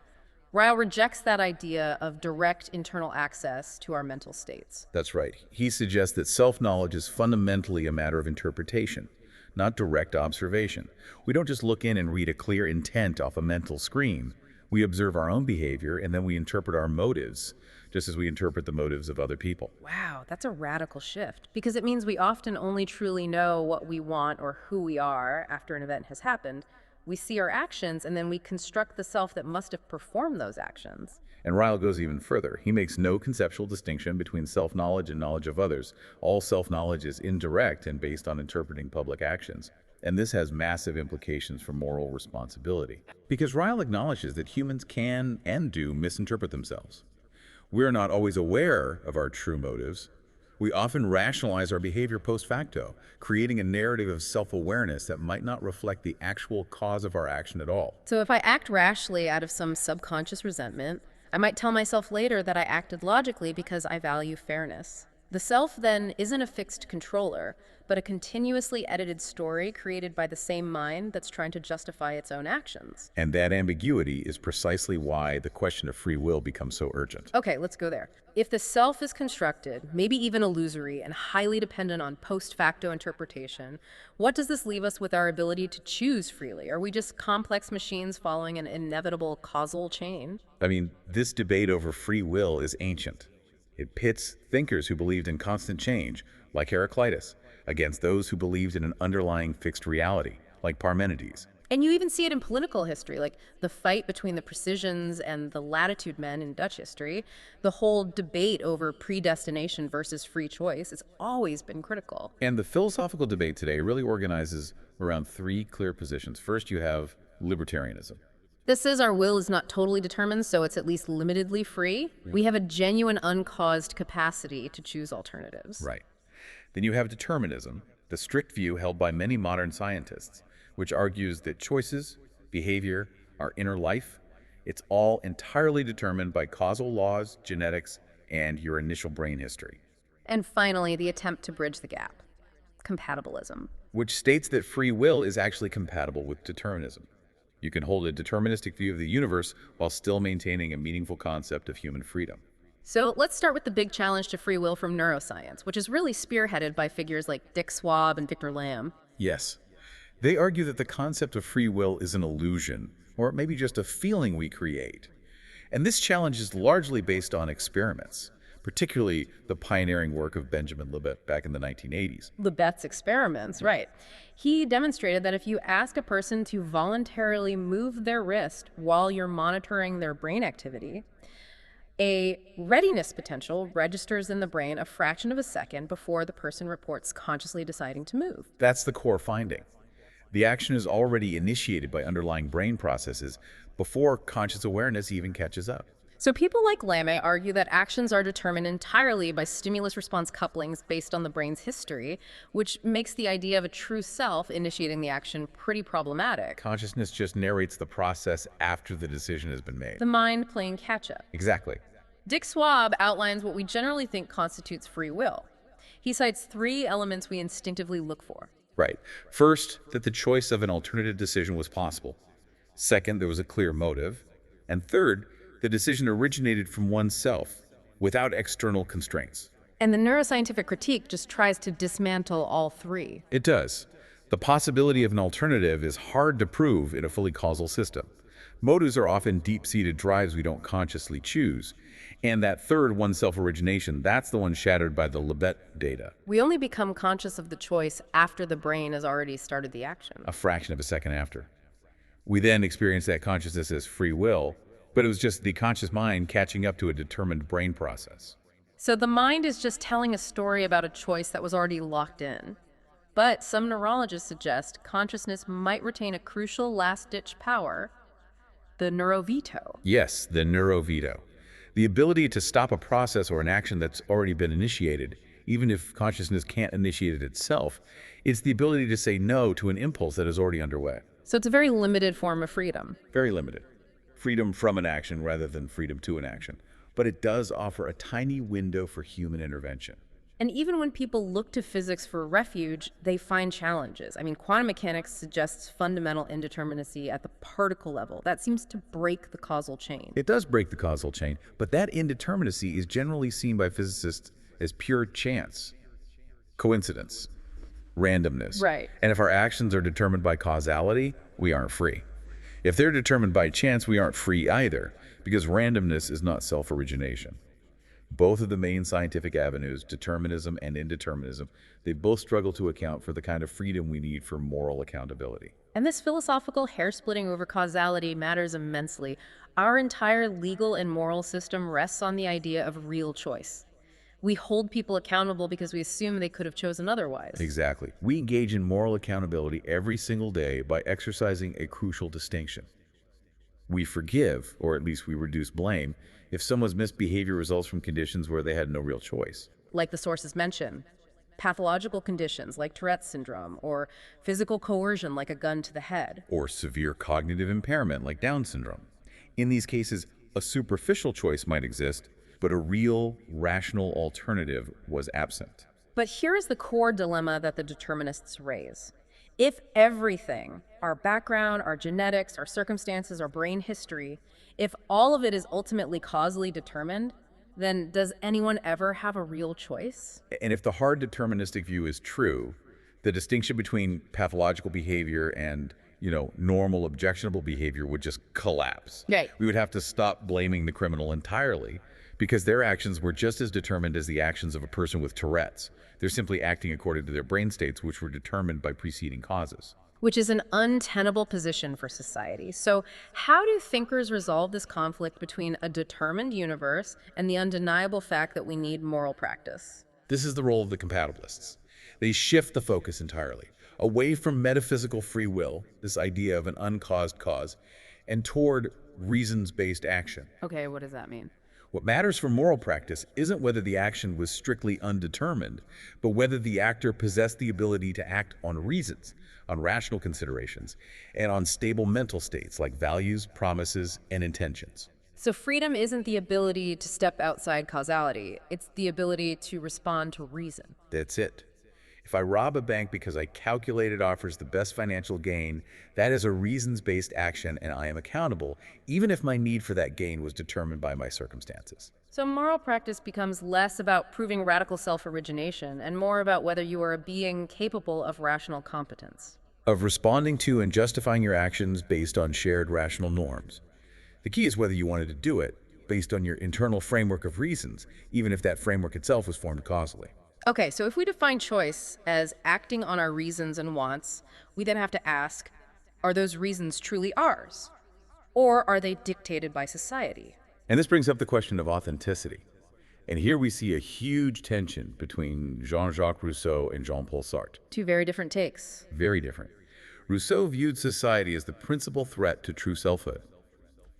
Ryle rejects that idea of direct internal access to our mental states. That's right. He suggests that self-knowledge is fundamentally a matter of interpretation, not direct observation. We don't just look in and read a clear intent off a mental screen. We observe our own behavior, and then we interpret our motives, just as we interpret the motives of other people. Wow, that's a radical shift, because it means we often only truly know what we want or who we are after an event has happened. We see our actions, and then we construct the self that must have performed those actions. And Ryle goes even further. He makes no conceptual distinction between self-knowledge and knowledge of others. All self-knowledge is indirect and based on interpreting public actions. And this has massive implications for moral responsibility. Because Ryle acknowledges that humans can and do misinterpret themselves. We're not always aware of our true motives. We often rationalize our behavior post facto, creating a narrative of self-awareness that might not reflect the actual cause of our action at all. So if I act rashly out of some subconscious resentment, I might tell myself later that I acted logically because I value fairness. The self then isn't a fixed controller, but a continuously edited story created by the same mind that's trying to justify its own actions. And that ambiguity is precisely why the question of free will becomes so urgent. Okay, let's go there. If the self is constructed, maybe even illusory, and highly dependent on post-facto interpretation, what does this leave us with our ability to choose freely? Are we just complex machines following an inevitable causal chain? I mean, this debate over free will is ancient. It pits thinkers who believed in constant change, like Heraclitus, against those who believed in an underlying fixed reality, like Parmenides. And you even see it in political history, like the fight between the precisians and the latitude men in Dutch history. The whole debate over predestination versus free choice has always been critical. And the philosophical debate today really organizes around three clear positions. First, you have libertarianism. This says our will is not totally determined, so it's at least limitedly free. We have a genuine uncaused capacity to choose alternatives. Right. Then you have determinism, the strict view held by many modern scientists, which argues that choices, behavior, our inner life, it's all entirely determined by causal laws, genetics, and your initial brain history. And finally, the attempt to bridge the gap, compatibilism, which states that free will is actually compatible with determinism. You can hold a deterministic view of the universe while still maintaining a meaningful concept of human freedom. So let's start with the big challenge to free will from neuroscience, which is really spearheaded by figures like Dick Swab and Victor Lamb. Yes. They argue that the concept of free will is an illusion, or maybe just a feeling we create. And this challenge is largely based on experiments, particularly the pioneering work of Benjamin Libet back in the 1980s. Libet's experiments, right. He demonstrated that if you ask a person to voluntarily move their wrist while you're monitoring their brain activity, A readiness potential registers in the brain a fraction of a second before the person reports consciously deciding to move. That's the core finding. The action is already initiated by underlying brain processes before conscious awareness even catches up. So people like Lame argue that actions are determined entirely by stimulus-response couplings based on the brain's history, which makes the idea of a true self initiating the action pretty problematic. Consciousness just narrates the process after the decision has been made. The mind playing catch-up. Exactly. Dick Swab outlines what we generally think constitutes free will. He cites 3 elements we instinctively look for. Right. First, that the choice of an alternative decision was possible. Second, there was a clear motive. And third, the decision originated from oneself, without external constraints. And the neuroscientific critique just tries to dismantle all 3. It does. The possibility of an alternative is hard to prove in a fully causal system. Motives are often deep-seated drives we don't consciously choose. And that third oneself origination, that's the one shattered by the Libet data. We only become conscious of the choice after the brain has already started the action. A fraction of a second after. We then experience that consciousness as free will, but it was just the conscious mind catching up to a determined brain process. So the mind is just telling a story about a choice that was already locked in. But some neurologists suggest consciousness might retain a crucial last-ditch power, the neuroveto. Yes, the neuroveto. The ability to stop a process or an action that's already been initiated, even if consciousness can't initiate it itself. It's the ability to say no to an impulse that is already underway. So it's a very limited form of freedom. Very limited. Freedom from an action rather than freedom to an action. But it does offer a tiny window for human intervention. And even when people look to physics for refuge, they find challenges. I mean, quantum mechanics suggests fundamental indeterminacy at the particle level. That seems to break the causal chain. It does break the causal chain, but that indeterminacy is generally seen by physicists as pure chance, coincidence, randomness. Right. And if our actions are determined by causality, we aren't free. If they're determined by chance, we aren't free either, because randomness is not self-origination. Both of the main scientific avenues, determinism and indeterminism, they both struggle to account for the kind of freedom we need for moral accountability. And this philosophical hair-splitting over causality matters immensely. Our entire legal and moral system rests on the idea of real choice. We hold people accountable because we assume they could have chosen otherwise. Exactly. We engage in moral accountability every single day by exercising a crucial distinction. We forgive, or at least we reduce blame, if someone's misbehavior results from conditions where they had no real choice. Like the sources mention, pathological conditions like Tourette's syndrome, or physical coercion like a gun to the head. Or severe cognitive impairment like Down syndrome. In these cases, a superficial choice might exist, but a real, rational alternative was absent. But here is the core dilemma that the determinists raise. If everything, our background, our genetics, our circumstances, our brain history, if all of it is ultimately causally determined, then does anyone ever have a real choice? And if the hard deterministic view is true, the distinction between pathological behavior and, normal objectionable behavior would just collapse. Right. We would have to stop blaming the criminal entirely because their actions were just as determined as the actions of a person with Tourette's. They're simply acting according to their brain states, which were determined by preceding causes. Which is an untenable position for society. So how do thinkers resolve this conflict between a determined universe and the undeniable fact that we need moral practice? This is the role of the compatibilists. They shift the focus entirely, away from metaphysical free will, this idea of an uncaused cause, and toward reasons-based action. Okay, what does that mean? What matters for moral practice isn't whether the action was strictly undetermined, but whether the actor possessed the ability to act on reasons, on rational considerations, and on stable mental states like values, promises, and intentions. So freedom isn't the ability to step outside causality. It's the ability to respond to reason. That's it. If I rob a bank because I calculate it offers the best financial gain, that is a reasons-based action and I am accountable, even if my need for that gain was determined by my circumstances. So moral practice becomes less about proving radical self-origination and more about whether you are a being capable of rational competence. Of responding to and justifying your actions based on shared rational norms. The key is whether you wanted to do it based on your internal framework of reasons, even if that framework itself was formed causally. Okay, so if we define choice as acting on our reasons and wants, we then have to ask, are those reasons truly ours? Or are they dictated by society? And this brings up the question of authenticity. And here we see a huge tension between Jean-Jacques Rousseau and Jean-Paul Sartre. Two very different takes. Very different. Rousseau viewed society as the principal threat to true selfhood.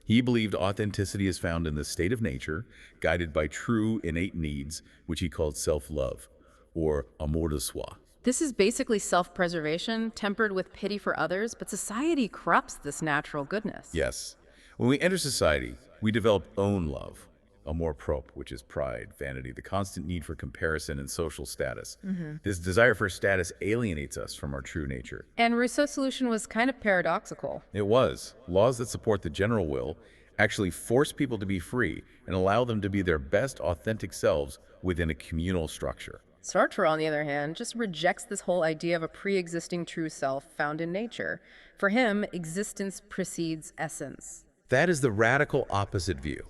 He believed authenticity is found in the state of nature, guided by true innate needs, which he called self-love, or amour de soi. This is basically self-preservation, tempered with pity for others, but society corrupts this natural goodness. Yes. When we enter society, we develop own love, amour propre, which is pride, vanity, the constant need for comparison and social status. This desire for status alienates us from our true nature. And Rousseau's solution was kind of paradoxical. It was. Laws that support the general will actually force people to be free and allow them to be their best authentic selves within a communal structure. Sartre, on the other hand, just rejects this whole idea of a pre-existing true self found in nature. For him, existence precedes essence. That is the radical opposite view.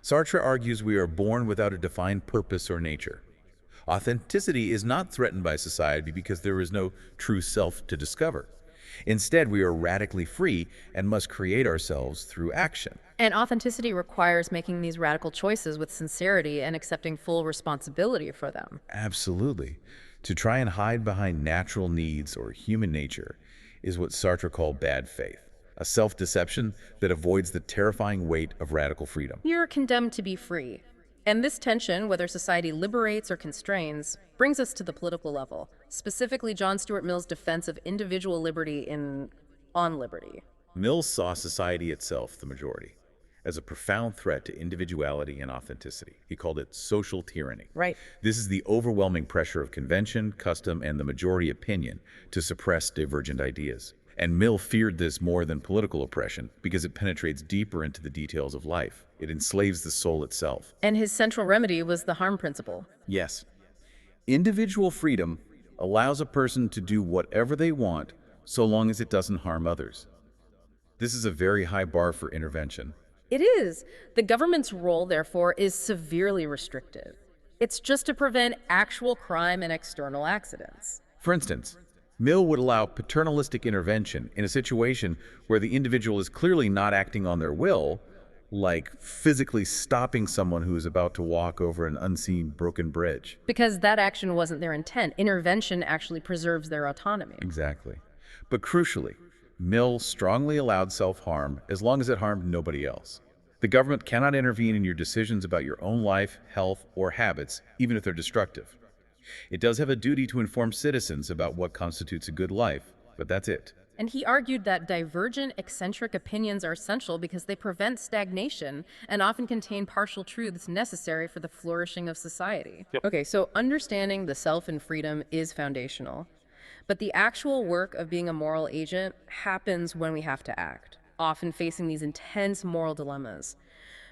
Sartre argues we are born without a defined purpose or nature. Authenticity is not threatened by society because there is no true self to discover. Instead, we are radically free and must create ourselves through action. And authenticity requires making these radical choices with sincerity and accepting full responsibility for them. Absolutely. To try and hide behind natural needs or human nature is what Sartre called bad faith, a self-deception that avoids the terrifying weight of radical freedom. You're condemned to be free. And this tension, whether society liberates or constrains, brings us to the political level, specifically John Stuart Mill's defense of individual liberty on liberty. Mill saw society itself, the majority, as a profound threat to individuality and authenticity. He called it social tyranny. Right. This is the overwhelming pressure of convention, custom, and the majority opinion to suppress divergent ideas. And Mill feared this more than political oppression because it penetrates deeper into the details of life. It enslaves the soul itself. And his central remedy was the harm principle. Yes. Individual freedom allows a person to do whatever they want so long as it doesn't harm others. This is a very high bar for intervention. It is. The government's role, therefore, is severely restricted. It's just to prevent actual crime and external accidents. For instance, Mill would allow paternalistic intervention in a situation where the individual is clearly not acting on their will, like physically stopping someone who is about to walk over an unseen broken bridge. Because that action wasn't their intent. Intervention actually preserves their autonomy. Exactly. But crucially, Mill strongly allowed self-harm as long as it harmed nobody else. The government cannot intervene in your decisions about your own life, health, or habits, even if they're destructive. It does have a duty to inform citizens about what constitutes a good life, but that's it. And he argued that divergent, eccentric opinions are essential because they prevent stagnation and often contain partial truths necessary for the flourishing of society. Okay, so understanding the self and freedom is foundational. But the actual work of being a moral agent happens when we have to act, often facing these intense moral dilemmas.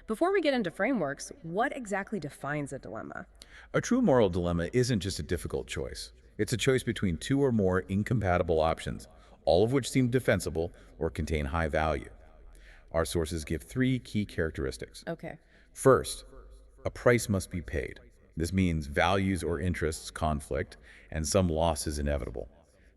Before we get into frameworks, what exactly defines a dilemma? A true moral dilemma isn't just a difficult choice. It's a choice between two or more incompatible options, all of which seem defensible or contain high value. Our sources give three key characteristics. Okay. First, a price must be paid. This means values or interests conflict, and some loss is inevitable.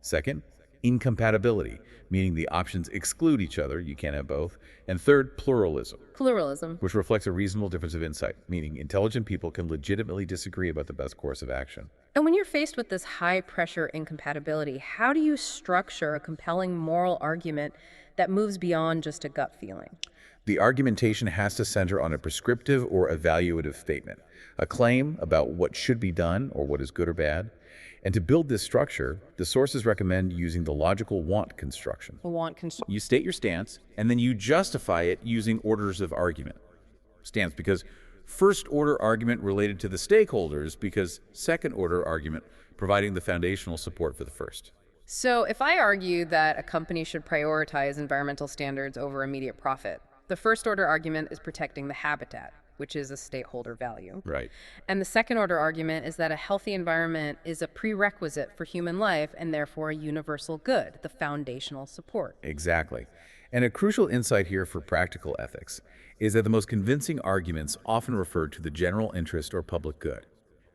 Second, incompatibility, meaning the options exclude each other, you can't have both. And third, pluralism. Pluralism. Which reflects a reasonable difference of insight, meaning intelligent people can legitimately disagree about the best course of action. And when you're faced with this high-pressure incompatibility, how do you structure a compelling moral argument that moves beyond just a gut feeling? The argumentation has to center on a prescriptive or evaluative statement, a claim about what should be done or what is good or bad. And to build this structure, the sources recommend using the logical want construction. You state your stance, and then you justify it using orders of argument. Stance, because first-order argument related to the stakeholders, because second-order argument providing the foundational support for the first. So if I argue that a company should prioritize environmental standards over immediate profit, the first-order argument is protecting the habitat, which is a stakeholder value. Right. And the second-order argument is that a healthy environment is a prerequisite for human life and therefore a universal good, the foundational support. Exactly. And a crucial insight here for practical ethics is that the most convincing arguments often refer to the general interest or public good,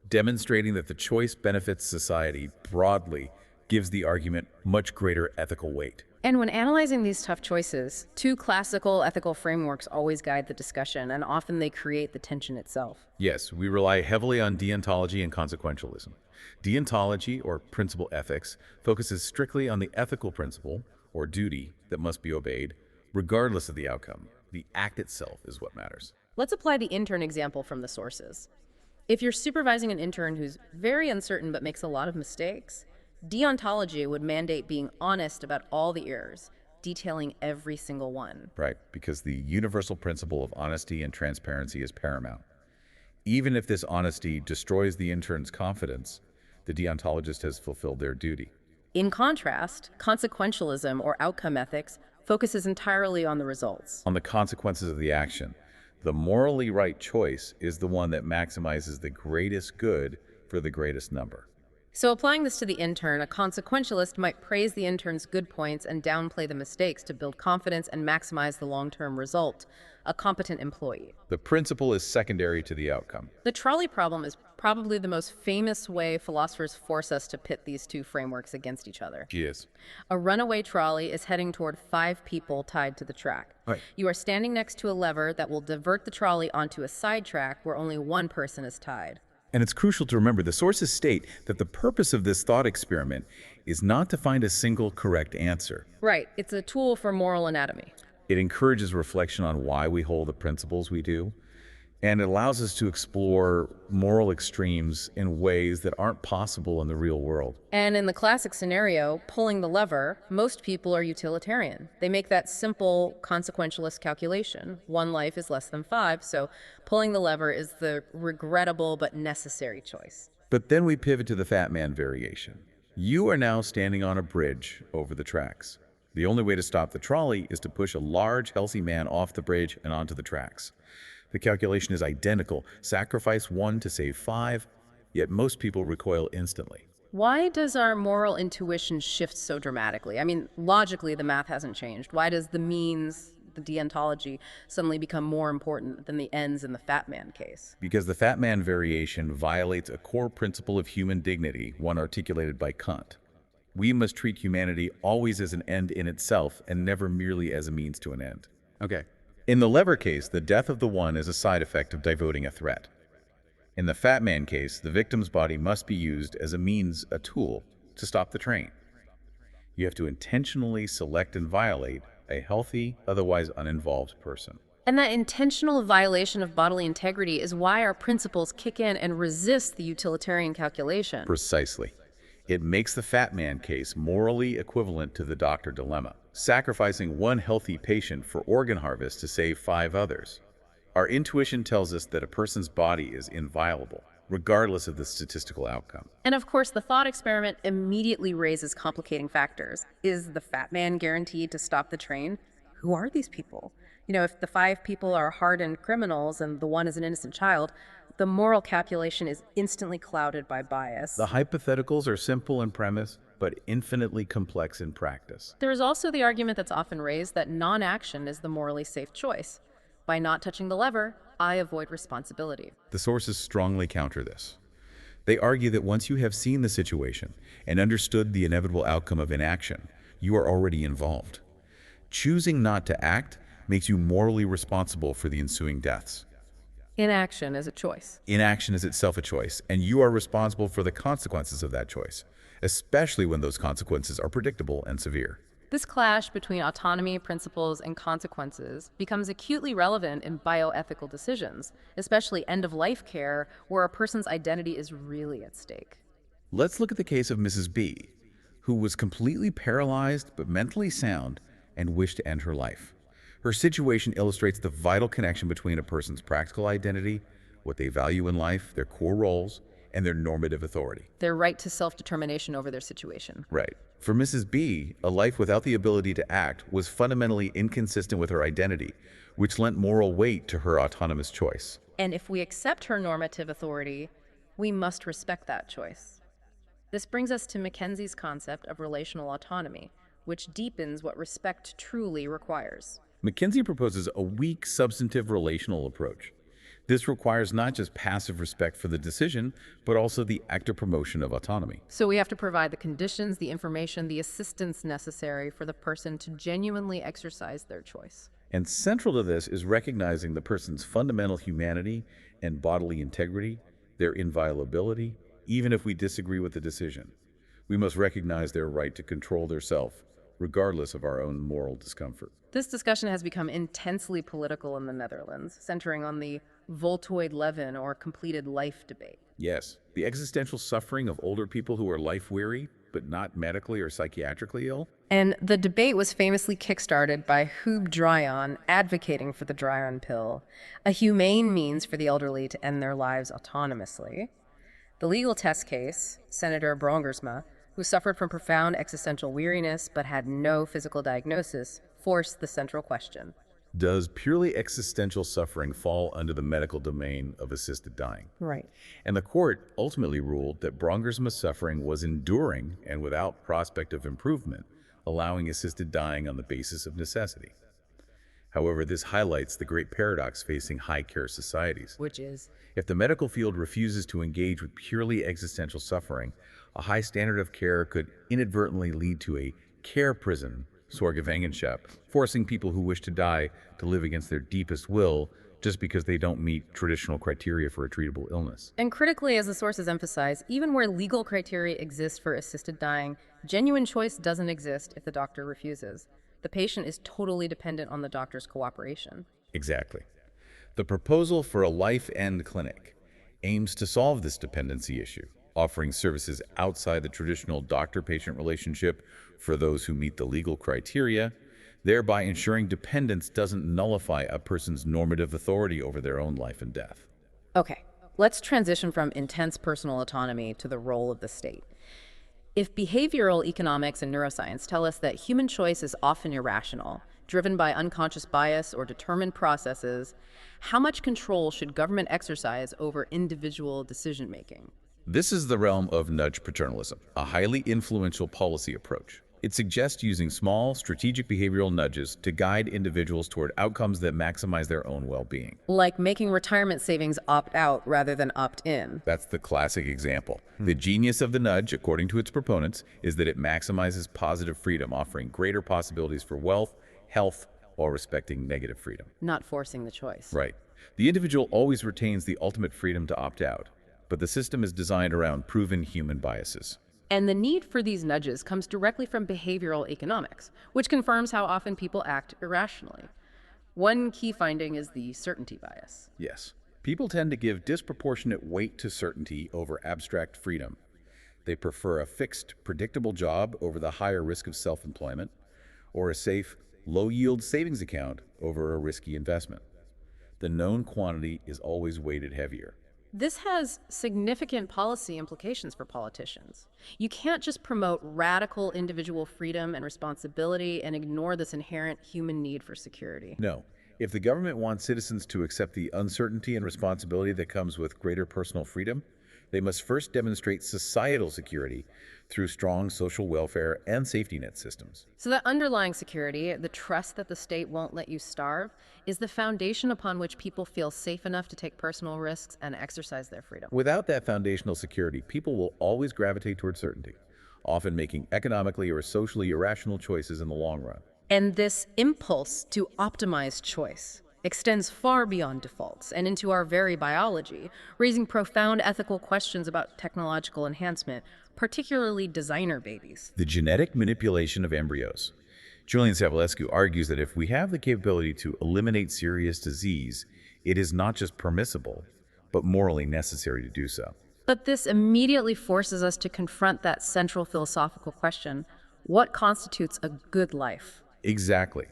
demonstrating that the choice benefits society broadly gives the argument much greater ethical weight. And when analyzing these tough choices, two classical ethical frameworks always guide the discussion, and often they create the tension itself. Yes, we rely heavily on deontology and consequentialism. Deontology, or principle ethics, focuses strictly on the ethical principle, or duty, that must be obeyed, regardless of the outcome. The act itself is what matters. Let's apply the intern example from the sources. If you're supervising an intern who's very uncertain but makes a lot of mistakes, deontology would mandate being honest about all the errors, detailing every single one. Right, because the universal principle of honesty and transparency is paramount. Even if this honesty destroys the intern's confidence, the deontologist has fulfilled their duty. In contrast, consequentialism or outcome ethics focuses entirely on the results. On the consequences of the action. The morally right choice is the one that maximizes the greatest good for the greatest number. So applying this to the intern, a consequentialist might praise the intern's good points and downplay the mistakes to build confidence and maximize the long-term result, a competent employee. The principle is secondary to the outcome. The trolley problem is probably the most famous way philosophers force us to pit these two frameworks against each other. Yes. A runaway trolley is heading toward 5 people tied to the track. Right. You are standing next to a lever that will divert the trolley onto a side track where only one person is tied. And it's crucial to remember the sources state that the purpose of this thought experiment is not to find a single correct answer. Right. It's a tool for moral anatomy. It encourages reflection on why we hold the principles we do, and it allows us to explore moral extremes in ways that aren't possible in the real world. And in the classic scenario, pulling the lever, most people are utilitarian. They make that simple consequentialist calculation. 1 life is less than 5, so pulling the lever is the regrettable but necessary choice. But then we pivot to the fat man variation. You are now standing on a bridge over the tracks. The only way to stop the trolley is to push a large, healthy man off the bridge and onto the tracks. The calculation is identical. Sacrifice 1 to save 5, yet most people recoil instantly. Why does our moral intuition shift so dramatically? I mean, logically, the math hasn't changed. Why does the means, the deontology, suddenly become more important than the ends in the fat man case? Because the fat man variation violates a core principle of human dignity, one articulated by Kant. We must treat humanity always as an end in itself and never merely as a means to an end. Okay. In the lever case, the death of the one is a side effect of diverting a threat. In the fat man case, the victim's body must be used as a means, a tool, to stop the train. You have to intentionally select and violate a healthy, otherwise uninvolved person. And that intentional violation of bodily integrity is why our principles kick in and resist the utilitarian calculation. Precisely. It makes the fat man case morally equivalent to the doctor dilemma, sacrificing 1 healthy patient for organ harvest to save 5 others. Our intuition tells us that a person's body is inviolable, regardless of the statistical outcome. And of course, the thought experiment immediately raises complicating factors. Is the fat man guaranteed to stop the train? Who are these people? You know, if the 5 people are hardened criminals and the 1 is an innocent child, the moral calculation is instantly clouded by bias. The hypotheticals are simple in premise, but infinitely complex in practice. There is also the argument that's often raised that non-action is the morally safe choice. By not touching the lever, I avoid responsibility. The sources strongly counter this. They argue that once you have seen the situation and understood the inevitable outcome of inaction, you are already involved. Choosing not to act makes you morally responsible for the ensuing deaths. Inaction is a choice. Inaction is itself a choice, and you are responsible for the consequences of that choice, especially when those consequences are predictable and severe. This clash between autonomy, principles, and consequences becomes acutely relevant in bioethical decisions, especially end-of-life care, where a person's identity is really at stake. Let's look at the case of Mrs. B, who was completely paralyzed but mentally sound and wished to end her life. Her situation illustrates the vital connection between a person's practical identity, what they value in life, their core roles, and their normative authority. Their right to self-determination over their situation. Right. For Mrs. B, a life without the ability to act was fundamentally inconsistent with her identity, which lent moral weight to her autonomous choice. And if we accept her normative authority, we must respect that choice. This brings us to Mackenzie's concept of relational autonomy, which deepens what respect truly requires. Mackenzie proposes a weak substantive relational approach. This requires not just passive respect for the decision, but also the active promotion of autonomy. So we have to provide the conditions, the information, the assistance necessary for the person to genuinely exercise their choice. And central to this is recognizing the person's fundamental humanity and bodily integrity, their inviolability, even if we disagree with the decision. We must recognize their right to control their self, regardless of our own moral discomfort. This discussion has become intensely political in the Netherlands, centering on the voltooid leven or completed life debate. Yes, the existential suffering of older people who are life-weary, but not medically or psychiatrically ill. And the debate was famously kickstarted by Hub Dryon advocating for the Dryon pill, a humane means for the elderly to end their lives autonomously. The legal test case, Senator Brongersma, who suffered from profound existential weariness but had no physical diagnosis, forced the central question. Does purely existential suffering fall under the medical domain of assisted dying? Right. And the court ultimately ruled that Brongersma's suffering was enduring and without prospect of improvement, allowing assisted dying on the basis of necessity. However, this highlights the great paradox facing high-care societies. Which is? If the medical field refuses to engage with purely existential suffering, a high standard of care could inadvertently lead to a care prison, Sorgevangenschap, forcing people who wish to die to live against their deepest will just because they don't meet traditional criteria for a treatable illness. And critically, as the sources emphasize, even where legal criteria exist for assisted dying, genuine choice doesn't exist if the doctor refuses. The patient is totally dependent on the doctor's cooperation. Exactly. The proposal for a life-end clinic aims to solve this dependency issue, offering services outside the traditional doctor-patient relationship for those who meet the legal criteria, thereby ensuring dependence doesn't nullify a person's normative authority over their own life and death. Okay, let's transition from intense personal autonomy to the role of the state. If behavioral economics and neuroscience tell us that human choice is often irrational, driven by unconscious bias or determined processes, how much control should government exercise over individual decision-making? This is the realm of nudge paternalism, a highly influential policy approach. It suggests using small, strategic behavioral nudges to guide individuals toward outcomes that maximize their own well-being. Like making retirement savings opt out rather than opt in. That's the classic example. The genius of the nudge, according to its proponents, is that it maximizes positive freedom, offering greater possibilities for wealth, health, while respecting negative freedom. Not forcing the choice. Right. The individual always retains the ultimate freedom to opt out, but the system is designed around proven human biases. And the need for these nudges comes directly from behavioral economics, which confirms how often people act irrationally. One key finding is the certainty bias. Yes. People tend to give disproportionate weight to certainty over abstract freedom. They prefer a fixed, predictable job over the higher risk of self-employment, or a safe, low-yield savings account over a risky investment. The known quantity is always weighted heavier. This has significant policy implications for politicians. You can't just promote radical individual freedom and responsibility and ignore this inherent human need for security. No. If the government wants citizens to accept the uncertainty and responsibility that comes with greater personal freedom, they must first demonstrate societal security through strong social welfare and safety net systems. So that underlying security, the trust that the state won't let you starve, is the foundation upon which people feel safe enough to take personal risks and exercise their freedom. Without that foundational security, people will always gravitate toward certainty, often making economically or socially irrational choices in the long run. And this impulse to optimize choice extends far beyond defaults and into our very biology, raising profound ethical questions about technological enhancement, particularly designer babies. The genetic manipulation of embryos. Julian Savulescu argues that if we have the capability to eliminate serious disease, it is not just permissible, but morally necessary to do so. But this immediately forces us to confront that central philosophical question: what constitutes a good life? Exactly.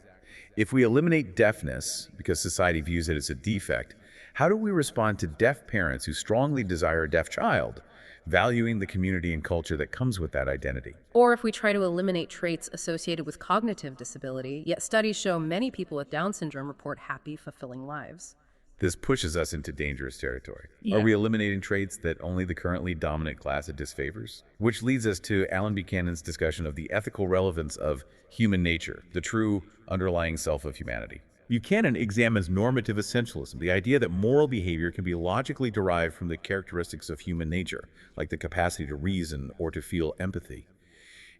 If we eliminate deafness, because society views it as a defect, how do we respond to deaf parents who strongly desire a deaf child, valuing the community and culture that comes with that identity? Or if we try to eliminate traits associated with cognitive disability, yet studies show many people with Down syndrome report happy, fulfilling lives. This pushes us into dangerous territory. Yeah. Are we eliminating traits that only the currently dominant class disfavors? Which leads us to Alan Buchanan's discussion of the ethical relevance of human nature, the true underlying self of humanity. Buchanan examines normative essentialism, the idea that moral behavior can be logically derived from the characteristics of human nature, like the capacity to reason or to feel empathy.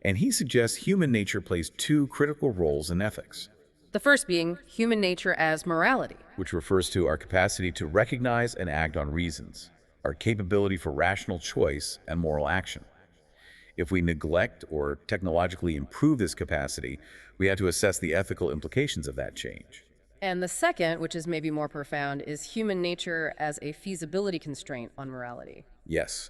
And he suggests human nature plays two critical roles in ethics, The first being human nature as morality. which refers to our capacity to recognize and act on reasons, our capability for rational choice and moral action. If we neglect or technologically improve this capacity, we have to assess the ethical implications of that change. And the second, which is maybe more profound, is human nature as a feasibility constraint on morality. Yes,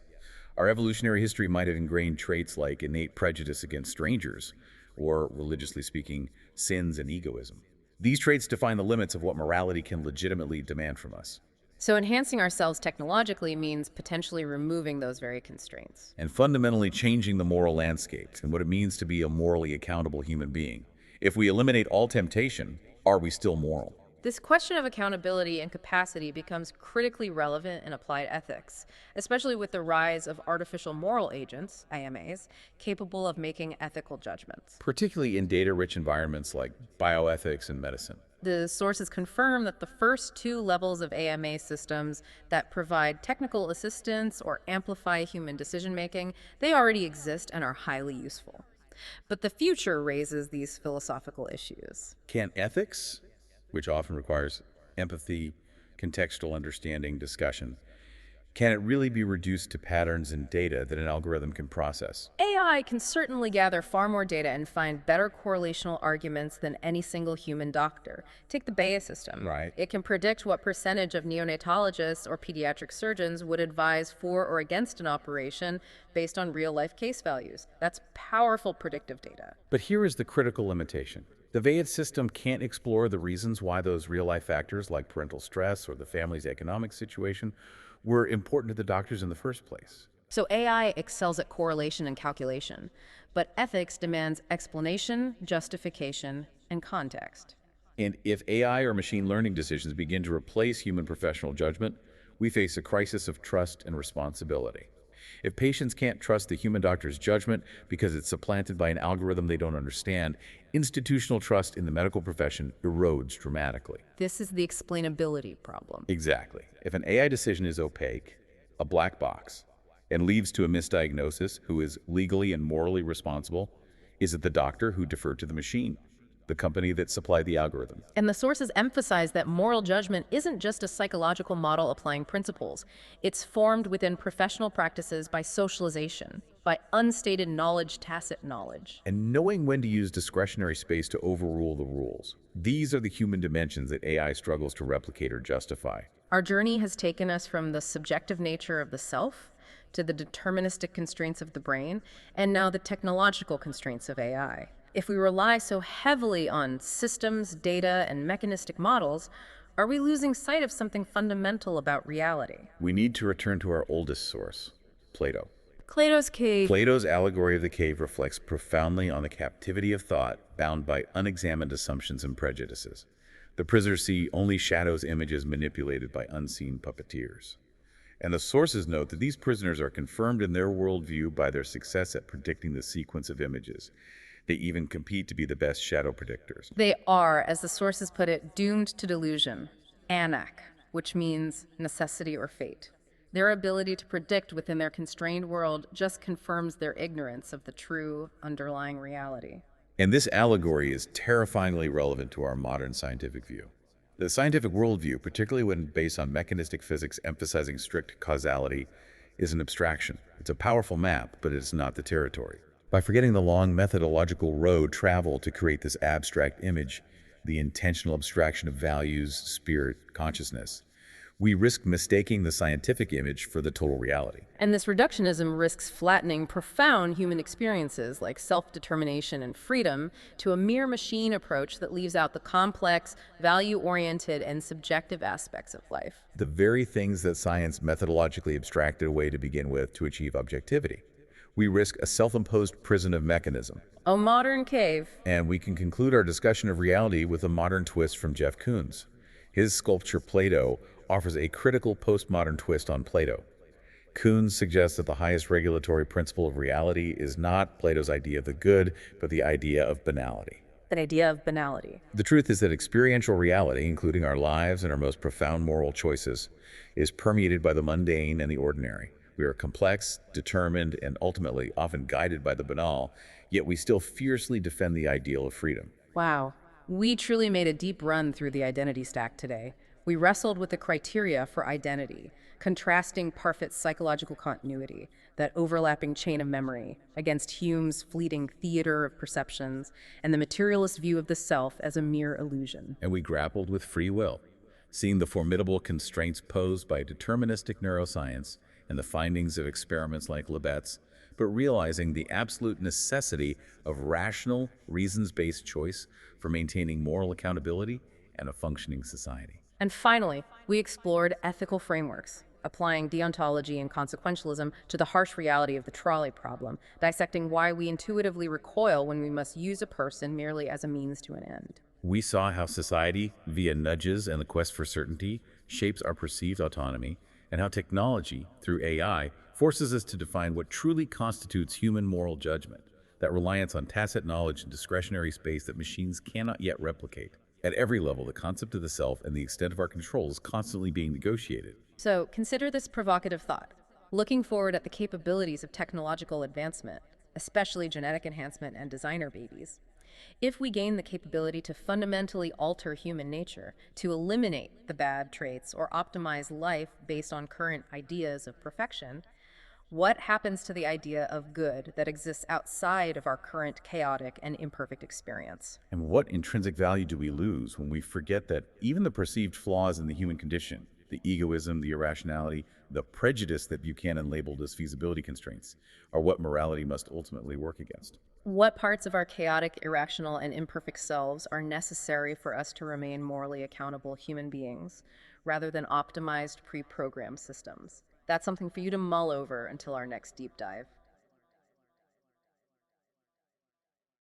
our evolutionary history might have ingrained traits like innate prejudice against strangers, or, religiously speaking, sins and egoism. These traits define the limits of what morality can legitimately demand from us. So enhancing ourselves technologically means potentially removing those very constraints. And fundamentally changing the moral landscape and what it means to be a morally accountable human being. If we eliminate all temptation, are we still moral? This question of accountability and capacity becomes critically relevant in applied ethics, especially with the rise of artificial moral agents, AMAs, capable of making ethical judgments. Particularly in data-rich environments like bioethics and medicine. The sources confirm that the first two levels of AMA systems that provide technical assistance or amplify human decision-making, they already exist and are highly useful. But the future raises these philosophical issues. Can ethics, which often requires empathy, contextual understanding, discussion, can it really be reduced to patterns in data that an algorithm can process? AI can certainly gather far more data and find better correlational arguments than any single human doctor. Take the Bayes system. Right. It can predict what percentage of neonatologists or pediatric surgeons would advise for or against an operation based on real-life case values. That's powerful predictive data. But here is the critical limitation. The Bayes system can't explore the reasons why those real-life factors like parental stress or the family's economic situation were important to the doctors in the first place. So AI excels at correlation and calculation, but ethics demands explanation, justification, and context. And if AI or machine learning decisions begin to replace human professional judgment, we face a crisis of trust and responsibility. If patients can't trust the human doctor's judgment because it's supplanted by an algorithm they don't understand, institutional trust in the medical profession erodes dramatically. This is the explainability problem. Exactly. If an AI decision is opaque, a black box, and leads to a misdiagnosis, who is legally and morally responsible? Is it the doctor who deferred to the machine, the company that supplied the algorithm? And the sources emphasize that moral judgment isn't just a psychological model applying principles. It's formed within professional practices by socialization, by unstated knowledge, tacit knowledge. And knowing when to use discretionary space to overrule the rules. These are the human dimensions that AI struggles to replicate or justify. Our journey has taken us from the subjective nature of the self to the deterministic constraints of the brain, and now the technological constraints of AI. If we rely so heavily on systems, data, and mechanistic models, are we losing sight of something fundamental about reality? We need to return to our oldest source, Plato. Plato's cave. Plato's allegory of the cave reflects profoundly on the captivity of thought bound by unexamined assumptions and prejudices. The prisoners see only shadows, images manipulated by unseen puppeteers. And the sources note that these prisoners are confirmed in their worldview by their success at predicting the sequence of images. They even compete to be the best shadow predictors. They are, as the sources put it, doomed to delusion, anak, which means necessity or fate. Their ability to predict within their constrained world just confirms their ignorance of the true underlying reality. And this allegory is terrifyingly relevant to our modern scientific view. The scientific worldview, particularly when based on mechanistic physics emphasizing strict causality, is an abstraction. It's a powerful map, but it's not the territory. By forgetting the long methodological road traveled to create this abstract image, the intentional abstraction of values, spirit, consciousness, we risk mistaking the scientific image for the total reality. And this reductionism risks flattening profound human experiences like self-determination and freedom to a mere machine approach that leaves out the complex, value-oriented, and subjective aspects of life. The very things that science methodologically abstracted away to begin with to achieve objectivity. We risk a self-imposed prison of mechanism. A modern cave. And we can conclude our discussion of reality with a modern twist from Jeff Koons. His sculpture Plato offers a critical postmodern twist on Plato. Koons suggests that the highest regulatory principle of reality is not Plato's idea of the good, but the idea of banality. that idea of banality. The truth is that experiential reality, including our lives and our most profound moral choices, is permeated by the mundane and the ordinary. We are complex, determined, and ultimately often guided by the banal, yet we still fiercely defend the ideal of freedom. Wow, we truly made a deep run through the identity stack today. We wrestled with the criteria for identity, contrasting Parfit's psychological continuity, that overlapping chain of memory, against Hume's fleeting theater of perceptions, and the materialist view of the self as a mere illusion. And we grappled with free will, seeing the formidable constraints posed by deterministic neuroscience and the findings of experiments like Libet's, but realizing the absolute necessity of rational, reasons-based choice for maintaining moral accountability and a functioning society. And finally, we explored ethical frameworks, applying deontology and consequentialism to the harsh reality of the trolley problem, dissecting why we intuitively recoil when we must use a person merely as a means to an end. We saw how society, via nudges and the quest for certainty, shapes our perceived autonomy, and how technology, through AI, forces us to define what truly constitutes human moral judgment, that reliance on tacit knowledge and discretionary space that machines cannot yet replicate. At every level, the concept of the self and the extent of our control is constantly being negotiated. So consider this provocative thought. Looking forward at the capabilities of technological advancement, especially genetic enhancement and designer babies. If we gain the capability to fundamentally alter human nature, to eliminate the bad traits or optimize life based on current ideas of perfection, what happens to the idea of good that exists outside of our current chaotic and imperfect experience? And what intrinsic value do we lose when we forget that even the perceived flaws in the human condition, the egoism, the irrationality, the prejudice that Buchanan labeled as feasibility constraints, are what morality must ultimately work against? What parts of our chaotic, irrational, and imperfect selves are necessary for us to remain morally accountable human beings, rather than optimized, pre-programmed systems? That's something for you to mull over until our next deep dive.